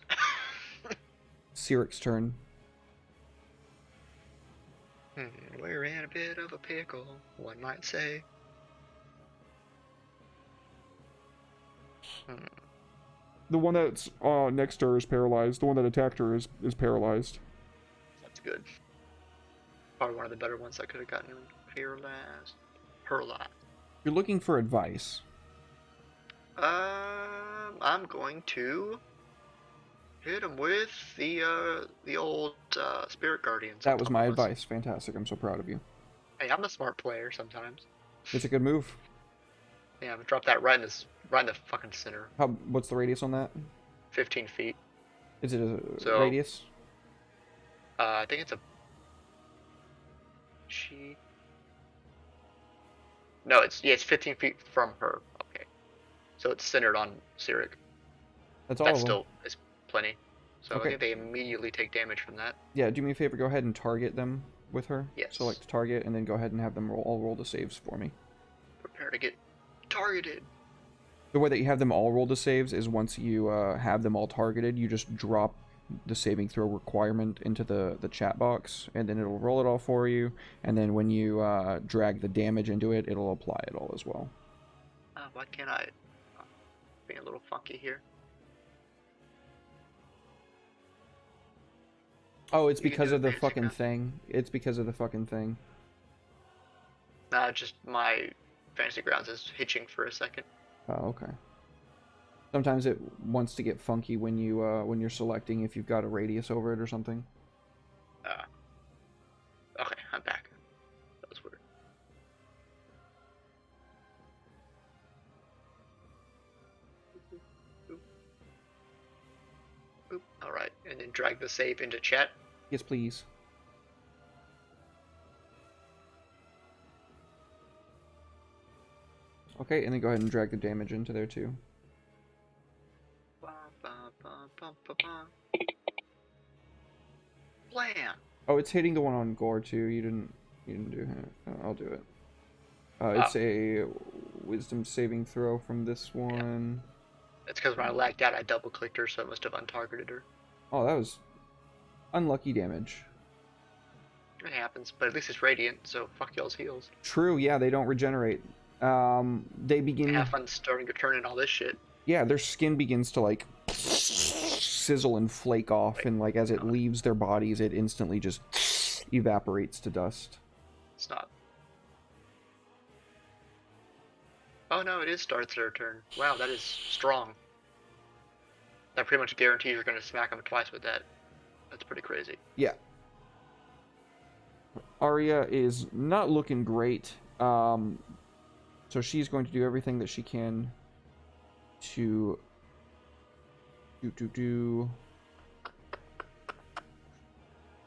A: Syric's turn.
B: We're in a bit of a pickle, one might say.
G: The one that's next to her is paralyzed. The one that attacked her is paralyzed.
B: That's good. Probably one of the better ones I could have gotten paralyzed. Paralyzed.
A: You're looking for advice.
B: I'm going to hit him with the old spirit guardian.
A: That was my advice. Fantastic. I'm so proud of you.
B: Hey, I'm a smart player sometimes.
A: It's a good move.
B: Yeah, I'm gonna drop that right in the fucking center.
A: What's the radius on that?
B: 15 feet.
A: Is it a
B: So-
A: radius?
B: I think it's a. No, it's 15 feet from her. Okay, so it's centered on Cyric.
A: That's all
B: That's
A: of them.
B: still is plenty. So
A: Okay.
B: I think they immediately take damage from that.
A: Yeah, do me a favor. Go ahead and target them with her.
B: Yes.
A: Select target, and then go ahead and have them all roll the saves for me.
B: Prepare to get targeted.
A: The way that you have them all roll the saves is once you have them all targeted, you just drop the saving throw requirement into the chat box, and then it'll roll it all for you. And then when you drag the damage into it, it'll apply it all as well.
B: Why can't I? Being a little funky here.
A: Oh, it's
B: You can
A: because
B: do
A: of the
B: it,
A: fucking
B: yeah.
A: thing. It's because of the fucking thing.
B: Nah, just my fantasy grounds is hitching for a second.
A: Oh, okay. Sometimes it wants to get funky when you're selecting if you've got a radius over it or something.
B: Okay, I'm back. That was weird. Boop. Alright, and then drag the save into chat.
A: Yes, please. Okay, and then go ahead and drag the damage into there too.
B: Blam!
A: Oh, it's hitting the one on Gore too. You didn't do it. I'll do it. It's a wisdom saving throw from this one.
B: That's because when I lagged out, I double clicked her, so it must have untargeted her.
A: Oh, that was unlucky damage.
B: It happens, but at least it's radiant, so fuck y'all's heals.
A: True, yeah, they don't regenerate. They begin.
B: Have fun starting to turn in all this shit.
A: Yeah, their skin begins to like sizzle and flake off, and like as it leaves their bodies, it instantly just evaporates to dust.
B: It's not. Oh no, it is starts their turn. Wow, that is strong. That pretty much guarantees you're going to smack them twice with that. That's pretty crazy.
A: Yeah. Arya is not looking great. So she's going to do everything that she can to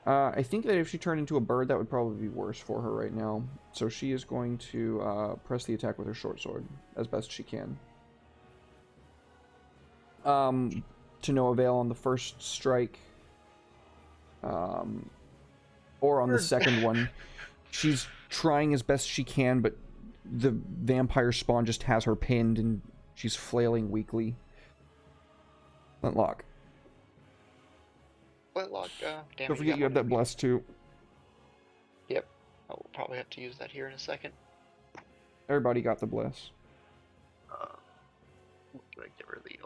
A: I think that if she turned into a bird, that would probably be worse for her right now. So she is going to press the attack with her short sword as best she can. To no avail on the first strike. Or on the second one. She's trying as best she can, but the vampire spawn just has her pinned and she's flailing weakly. Flintlock.
B: Flintlock, damn.
G: Don't forget you have that bless too.
B: Yep. I'll probably have to use that here in a second.
A: Everybody got the bless.
B: Do I get rid of the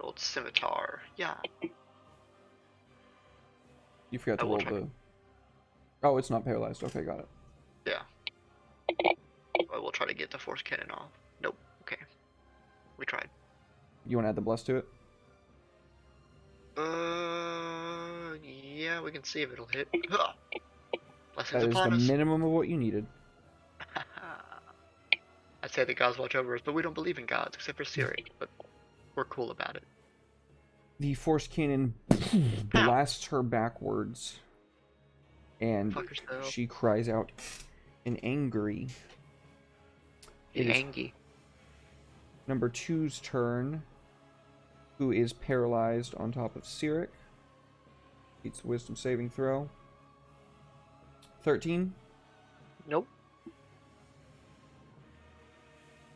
B: old scimitar? Yeah.
A: You forgot to
B: I will
A: roll
B: try.
A: the... Oh, it's not paralyzed. Okay, got it.
B: Yeah. I will try to get the force cannon off. Nope. Okay. We tried.
A: You want to add the bless to it?
B: Yeah, we can see if it'll hit. Blessings
A: That is
B: upon
A: the
B: us.
A: minimum of what you needed.
B: I'd say the gods watch over us, but we don't believe in gods except for Siri. But we're cool about it.
A: The force cannon blasts her backwards, and
B: Fuck yourself.
A: she cries out in angry. It is
B: Angie.
A: number 2's turn, who is paralyzed on top of Cyric. Beats the wisdom saving throw. 13.
B: Nope.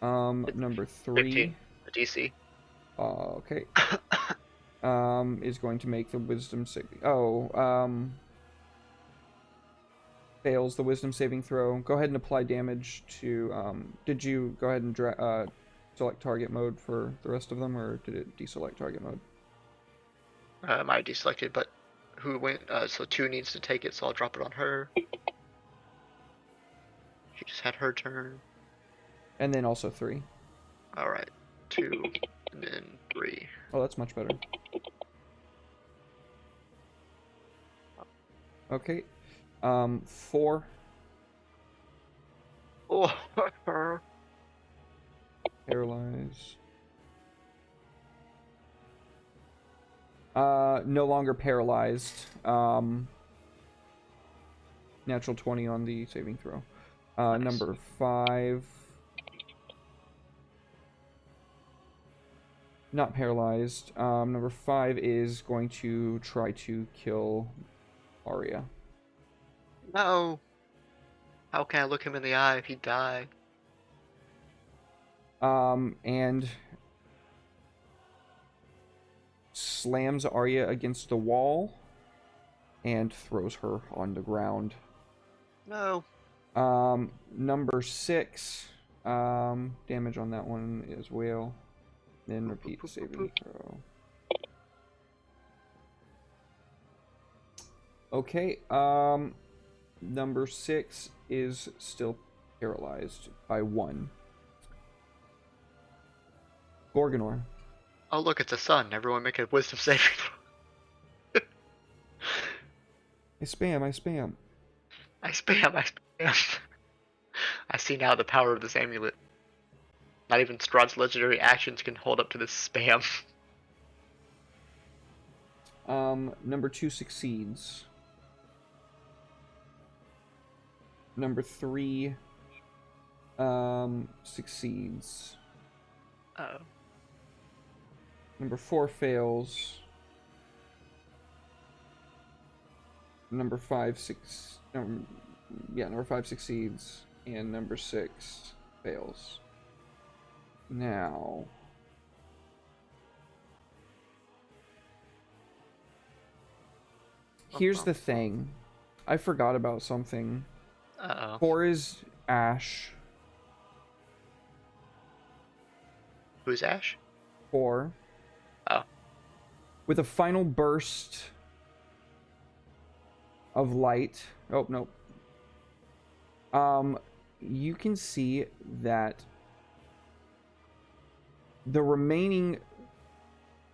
A: Number 3.
B: 15. The DC.
A: Okay. is going to make the wisdom saving. Fails the wisdom saving throw. Go ahead and apply damage to. Did you go ahead and select target mode for the rest of them, or did it deselect target mode?
B: I deselected, but who went? So 2 needs to take it, so I'll drop it on her. She just had her turn.
A: And then also 3.
B: All right, 2, and then 3.
A: Oh, that's much better. Okay. 4.
B: Oh,
A: Paralyze. No longer paralyzed. Natural 20 on the saving throw.
B: Nice.
A: Number 5. Not paralyzed. Number 5 is going to try to kill Arya.
B: No. How can I look him in the eye if he die?
A: And slams Arya against the wall and throws her on the ground.
B: No.
A: Number 6, damage on that one as well. Then repeat the saving throw. Okay, number 6 is still paralyzed by 1. Gorgonor.
B: Oh look, it's a sun. Everyone make a wisdom saving throw.
A: I spam.
B: I spam. I see now the power of this amulet. Not even Strahd's legendary actions can hold up to this spam.
A: Number 2 succeeds. Number 3 succeeds.
B: Oh.
A: Number 4 fails. Number 5 number 5 succeeds, and number 6 fails. Now, here's the thing. I forgot about something.
B: Uh-oh.
A: 4 is Ash.
B: Who's Ash?
A: 4.
B: Oh.
A: With a final burst of light. Oh, nope. You can see that the remaining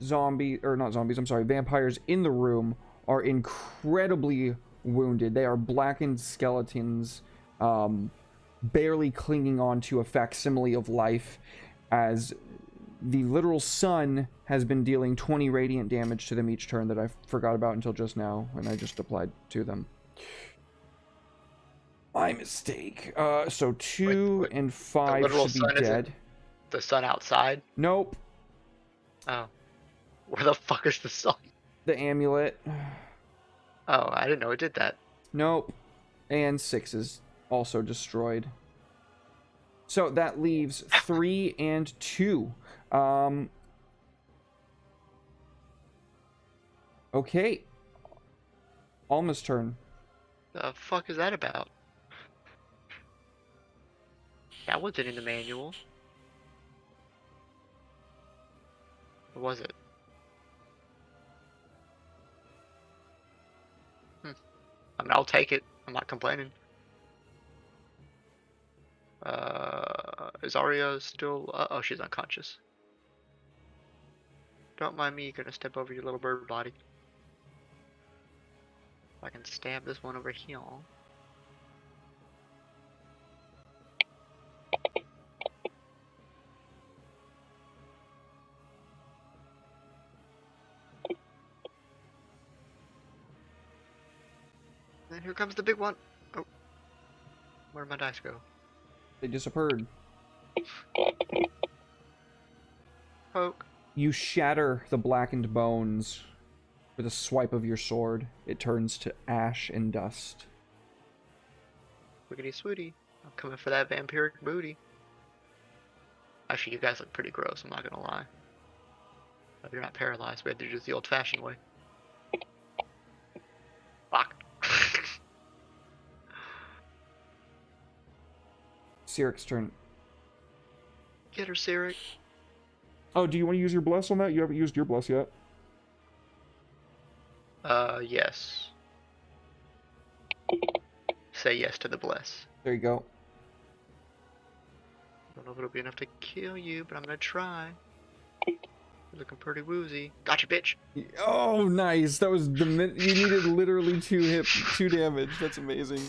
A: vampires in the room are incredibly wounded. They are blackened skeletons, barely clinging on to a facsimile of life, as the literal sun has been dealing 20 radiant damage to them each turn that I forgot about until just now, and I just applied to them. My mistake. So 2 and 5 should be dead.
B: The sun outside?
A: Nope.
B: Oh. Where the fuck is the sun?
A: The amulet.
B: Oh, I didn't know it did that.
A: Nope. And 6 is also destroyed. So that leaves 3 and 2. Okay. Alma's turn.
B: The fuck is that about? That wasn't in the manual. Or was it? I mean, I'll take it. I'm not complaining. Is Arya still... oh, she's unconscious. Don't mind me, gonna step over your little bird body. If I can stab this one over here. And here comes the big one. Oh. Where'd my dice go?
A: They disappeared.
B: Poke.
A: You shatter the blackened bones with a swipe of your sword. It turns to ash and dust.
B: Wiggity swooty. I'm coming for that vampiric booty. Actually, you guys look pretty gross, I'm not gonna lie. But you're not paralyzed. We have to do this the old-fashioned way. Fuck.
A: Syric's turn.
B: Get her, Cyric.
G: Oh, do you want to use your bless on that? You haven't used your bless yet.
B: Yes. Say yes to the bless.
A: There you go.
B: Don't know if it'll be enough to kill you, but I'm gonna try. You're looking pretty woozy. Gotcha, bitch.
A: Oh, nice. That was the you needed literally 2 damage. That's amazing.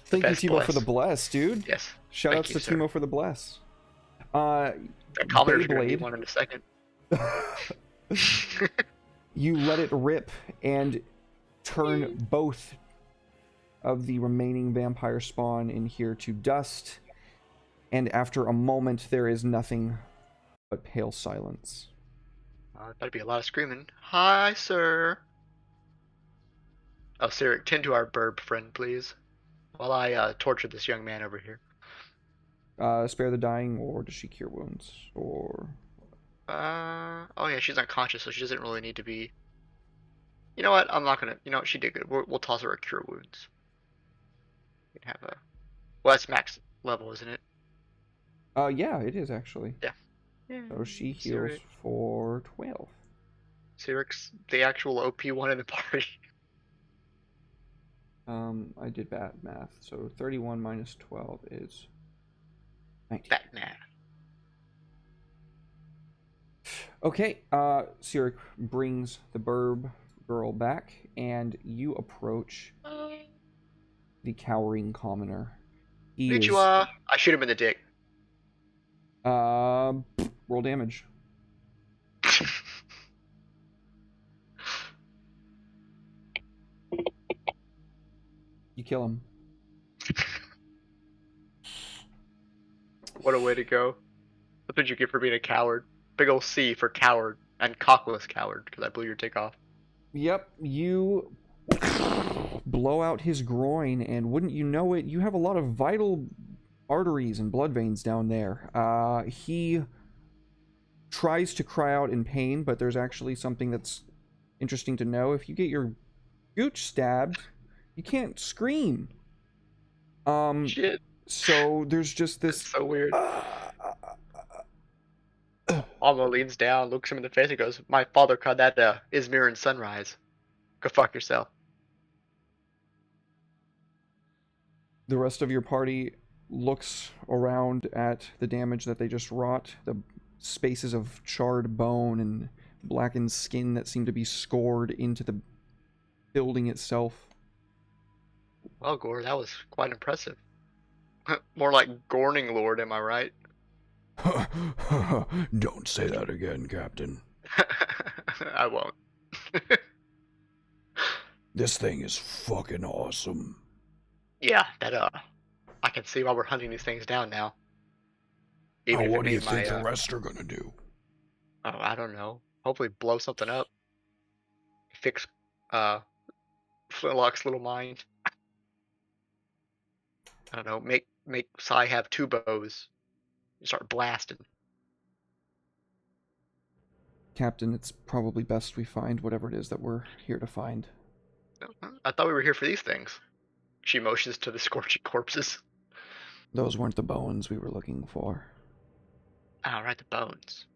A: Thank you,
B: Best
A: Timo, for
B: bless.
A: the bless, dude.
B: Yes.
A: Shout
B: Thank
A: outs
B: you,
A: to
B: sir.
A: Timo for the bless.
B: That commoner's gonna need
A: Beyblade.
B: one in a second.
A: You let it rip and turn both of the remaining vampire spawn in here to dust. And after a moment, there is nothing but pale silence.
B: That'd be a lot of screaming. Hi, sir. Oh, Cyric, tend to our burb friend, please. While I torture this young man over here.
A: Spare the dying, or does she cure wounds? Or
B: Oh yeah, she's unconscious, so she doesn't really need to be. You know what? I'm not gonna. You know what? She did good. We'll toss her a cure wounds. We can have a. Well, that's max level, isn't it?
A: yeah, it is actually.
B: Yeah.
A: So she heals
B: Cyric.
A: for 12.
B: Cyric's the actual OP one in the party.
A: I did bad math. So 31 minus 12 is 19.
B: Batman.
A: Okay, Cyric brings the burb girl back, and you approach the cowering commoner. He is...
B: Konnichiwa. I shoot him in the dick.
A: Roll damage. You kill him.
B: What a way to go. That's what you get for being a coward. Big ol' C for coward. And cockless coward, because I blew your dick off.
A: Yep, you blow out his groin, and wouldn't you know it, you have a lot of vital arteries and blood veins down there. He tries to cry out in pain, but there's actually something that's interesting to know. If you get your gooch stabbed, you can't scream.
B: Shit.
A: So there's just
B: That's
A: this...
B: so weird. Alma leans down, looks him in the face, and goes, "My father called that Izmir and sunrise. Go fuck yourself."
A: The rest of your party looks around at the damage that they just wrought, the spaces of charred bone and blackened skin that seem to be scored into the building itself.
B: Well, Gore, that was quite impressive. More like Gorning Lord, am I right?
F: Don't say that again, Captain.
B: I won't.
F: This thing is fucking awesome.
B: Yeah, that I can see why we're hunting these things down now.
F: Now,
B: if
F: what
B: it
F: do you
B: made
F: think
B: my,
F: the rest are gonna do?
B: Oh, I don't know. Hopefully blow something up. Fix Flintlock's little mind. I don't know. Make Sai have 2 bows. Start blasting.
A: Captain, it's probably best we find whatever it is that we're here to find.
B: I thought we were here for these things. She motions to the scorching corpses.
A: Those weren't the bones we were looking for.
B: Alright, the bones.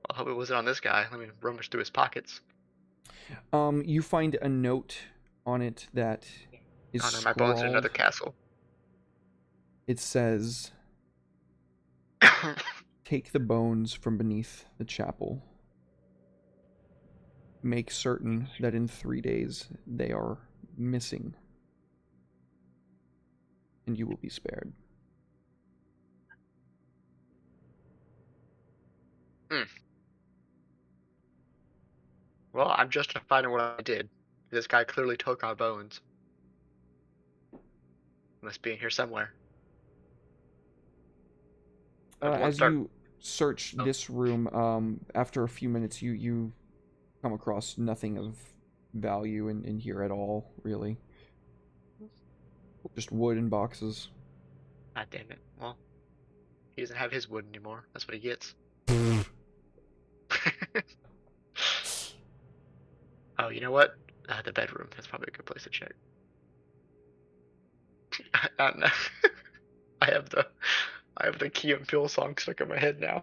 B: Well, I hope it wasn't on this guy. Let me rummage through his pockets.
A: You find a note on it that is
B: Oh no, my bones in another
A: scrawled.
B: castle.
A: It says, "Take the bones from beneath the chapel. Make certain that in 3 days they are missing, and you will be spared."
B: Well, I'm justified in what I did. This guy clearly took our bones. Must be in here somewhere.
A: As
B: start-
A: you search
B: Oh.
A: this room, after a few minutes, you come across nothing of value in here at all, really. Just wood and boxes.
B: God damn it. Well, he doesn't have his wood anymore. That's what he gets. Oh, you know what? The bedroom. That's probably a good place to check. I don't know. I have the I have the Key and Peele song stuck in my head now.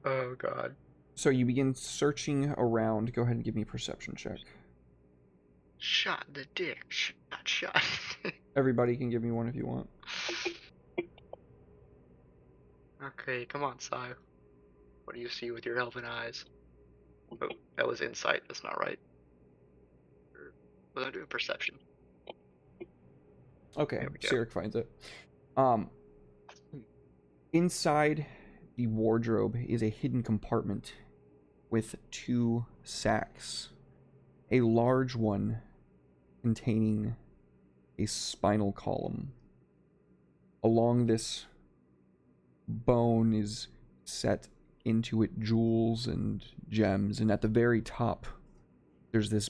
B: Oh god.
A: So you begin searching around. Go ahead and give me a perception check.
B: Shot in the dick. Shot.
A: Everybody can give me one if you want.
B: Okay, come on, Sai. What do you see with your elven eyes? Oh, that was insight. That's not right. Was I doing perception?
A: Okay,
B: There we go.
A: Sirik finds it. Inside the wardrobe is a hidden compartment with 2 sacks. A large one containing a spinal column. Along this bone is set into it jewels and gems, and at the very top there's this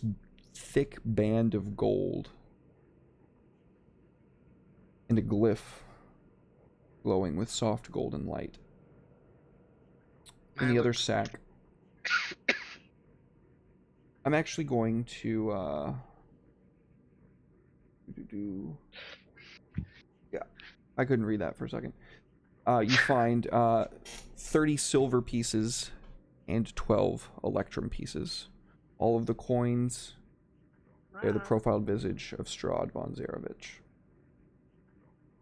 A: thick band of gold and a glyph glowing with soft golden light. In the other sack, I'm actually going to yeah, I couldn't read that for a second. You find 30 silver pieces and 12 electrum pieces. All of the coins bear the profiled visage of Strahd von Zarevich.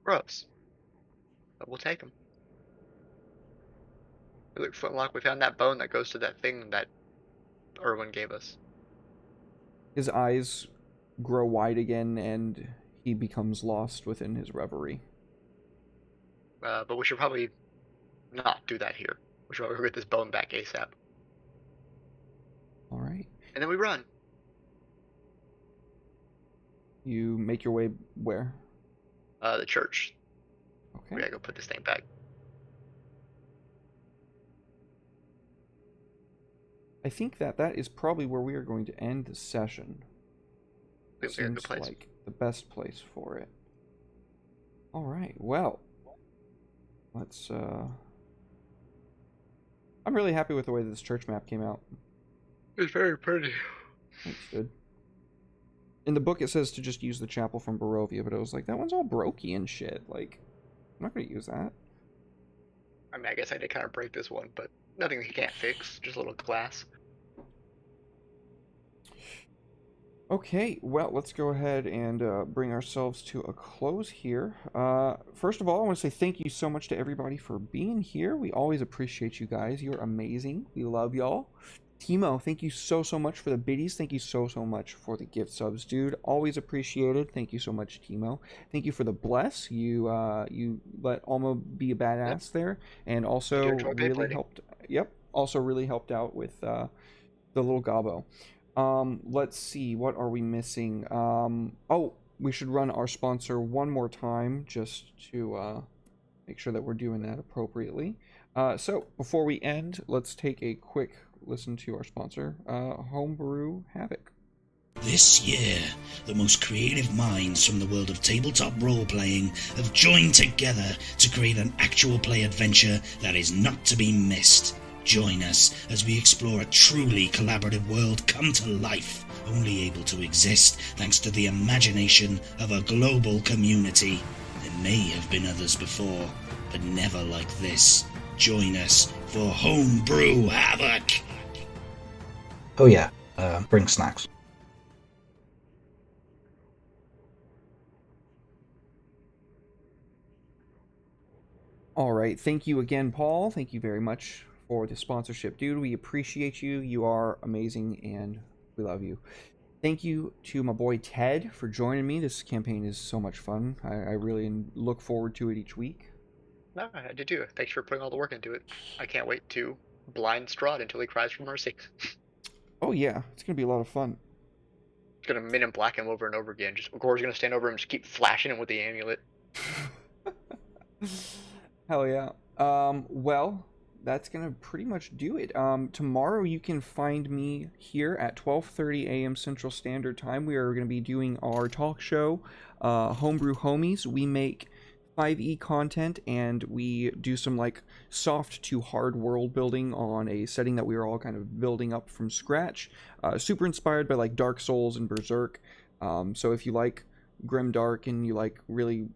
B: Gross. But we'll take them. We look flintlock. We found that bone that goes to that thing that Erwin gave us.
A: His eyes grow wide again, and he becomes lost within his reverie.
B: But we should probably not do that here. We should probably get this bone back ASAP.
A: All right.
B: And then we run.
A: You make your way where?
B: The church.
A: Okay.
B: We gotta go put this thing back.
A: I think that is probably where we are going to end the session.
B: Seems like a good
A: Seems
B: place.
A: like the best place for it. All right. Well, let's. I'm really happy with the way that this church map came out.
B: It's very pretty.
A: Thanks, dude. In the book, it says to just use the chapel from Barovia, but I was like, that one's all brokey and shit. Like, I'm not gonna use that.
B: I mean, I guess I did kind of break this one, but nothing he can't fix. Just a little glass.
A: Okay, well, let's go ahead and bring ourselves to a close here. First of all, I want to say thank you so much to everybody for being here. We always appreciate you guys. You're amazing. We love y'all. Timo, thank you so much for the biddies. Thank you so much for the gift subs, dude. Always appreciated. Thank you so much, Timo. Thank you for the bless. You let Alma be a badass there, and also really helped. Yep, also really helped out with the little gobbo. Let's see, what are we missing? Oh, we should run our sponsor one more time just to make sure that we're doing that appropriately. So before we end, let's take a quick listen to our sponsor, Homebrew Havoc.
D: This year, the most creative minds from the world of tabletop role-playing have joined together to create an actual play adventure that is not to be missed. Join us as we explore a truly collaborative world come to life, only able to exist thanks to the imagination of a global community. There may have been others before, but never like this. Join us for Homebrew Havoc!
E: Oh yeah, bring snacks.
A: All right, thank you again, Paul. Thank you very much for the sponsorship, dude. We appreciate you. You are amazing, and we love you. Thank you to my boy Ted for joining me. This campaign is so much fun. I really look forward to it each week.
B: No, I did too. Thanks for putting all the work into it. I can't wait to blind Strahd until he cries for mercy.
A: Oh yeah, it's gonna be a lot of fun.
B: It's gonna min and black him over and over again. Just Gore's gonna stand over him and just keep flashing him with the amulet.
A: Hell yeah. Well, that's gonna pretty much do it. Tomorrow you can find me here at 12:30 a.m. Central Standard Time. We are gonna be doing our talk show, Homebrew Homies. We make 5e content, and we do some like soft to hard world building on a setting that we were all kind of building up from scratch. Super inspired by like Dark Souls and Berserk. So if you like grim dark and you like really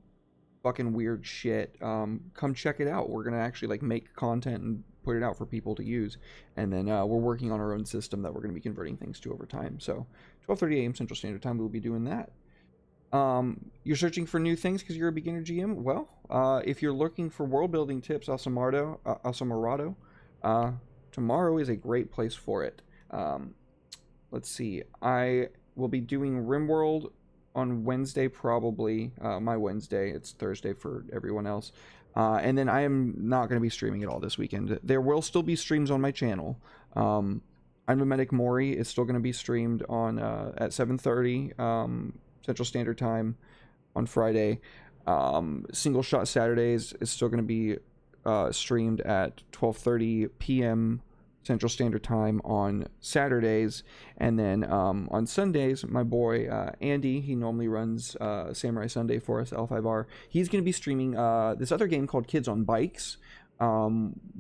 A: fucking weird shit, come check it out. We're gonna actually like make content and put it out for people to use, and then we're working on our own system that we're gonna be converting things to over time. So 12:30 a.m. Central Standard Time, we'll be doing that. You're searching for new things because you're a beginner GM? Well, if you're looking for world building tips, Asamarado, tomorrow is a great place for it. Let's see. I will be doing RimWorld on Wednesday, probably. My Wednesday. It's Thursday for everyone else. And then I am not going to be streaming at all this weekend. There will still be streams on my channel. I'm a Medic Mori is still going to be streamed on at 7:30 Central Standard Time on Friday. Single Shot Saturdays is still going to be streamed at 12:30 p.m. Central Standard Time on Saturdays. And then on Sundays, my boy Andy, he normally runs Samurai Sunday for us, L5R. He's going to be streaming this other game called Kids on Bikes.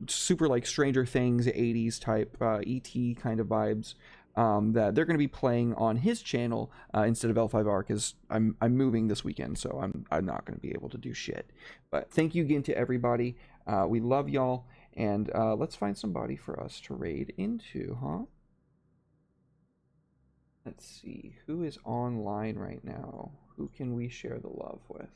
A: Super like Stranger Things 80s type ET kind of vibes that they're going to be playing on his channel instead of L5R, because I'm moving this weekend, so I'm not going to be able to do shit. But thank you again to everybody. We love y'all, and let's find somebody for us to raid into, huh? Let's see, who is online right now? Who can we share the love with?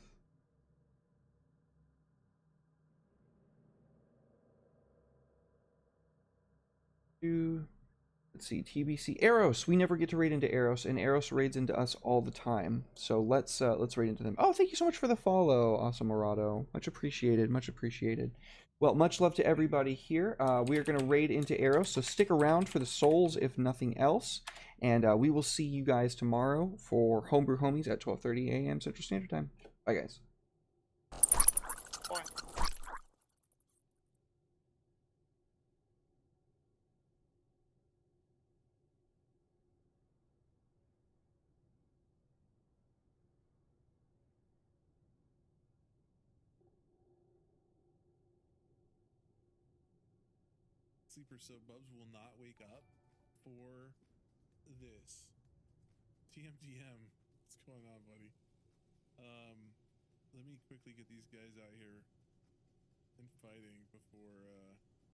A: Let's see, TBC Eros. We never get to raid into Eros, and Eros raids into us all the time. So let's raid into them. Oh, thank you so much for the follow, Awesome Morado. Much appreciated, much appreciated. Well, much love to everybody here. We are going to raid into Eros, so stick around for the souls if nothing else. And we will see you guys tomorrow for Homebrew Homies at 12:30 a.m. Central Standard Time. Bye, guys.
H: Sleeper subbubs will not wake up for this. TMTM. What's going on, buddy? Let me quickly get these guys out here and fighting before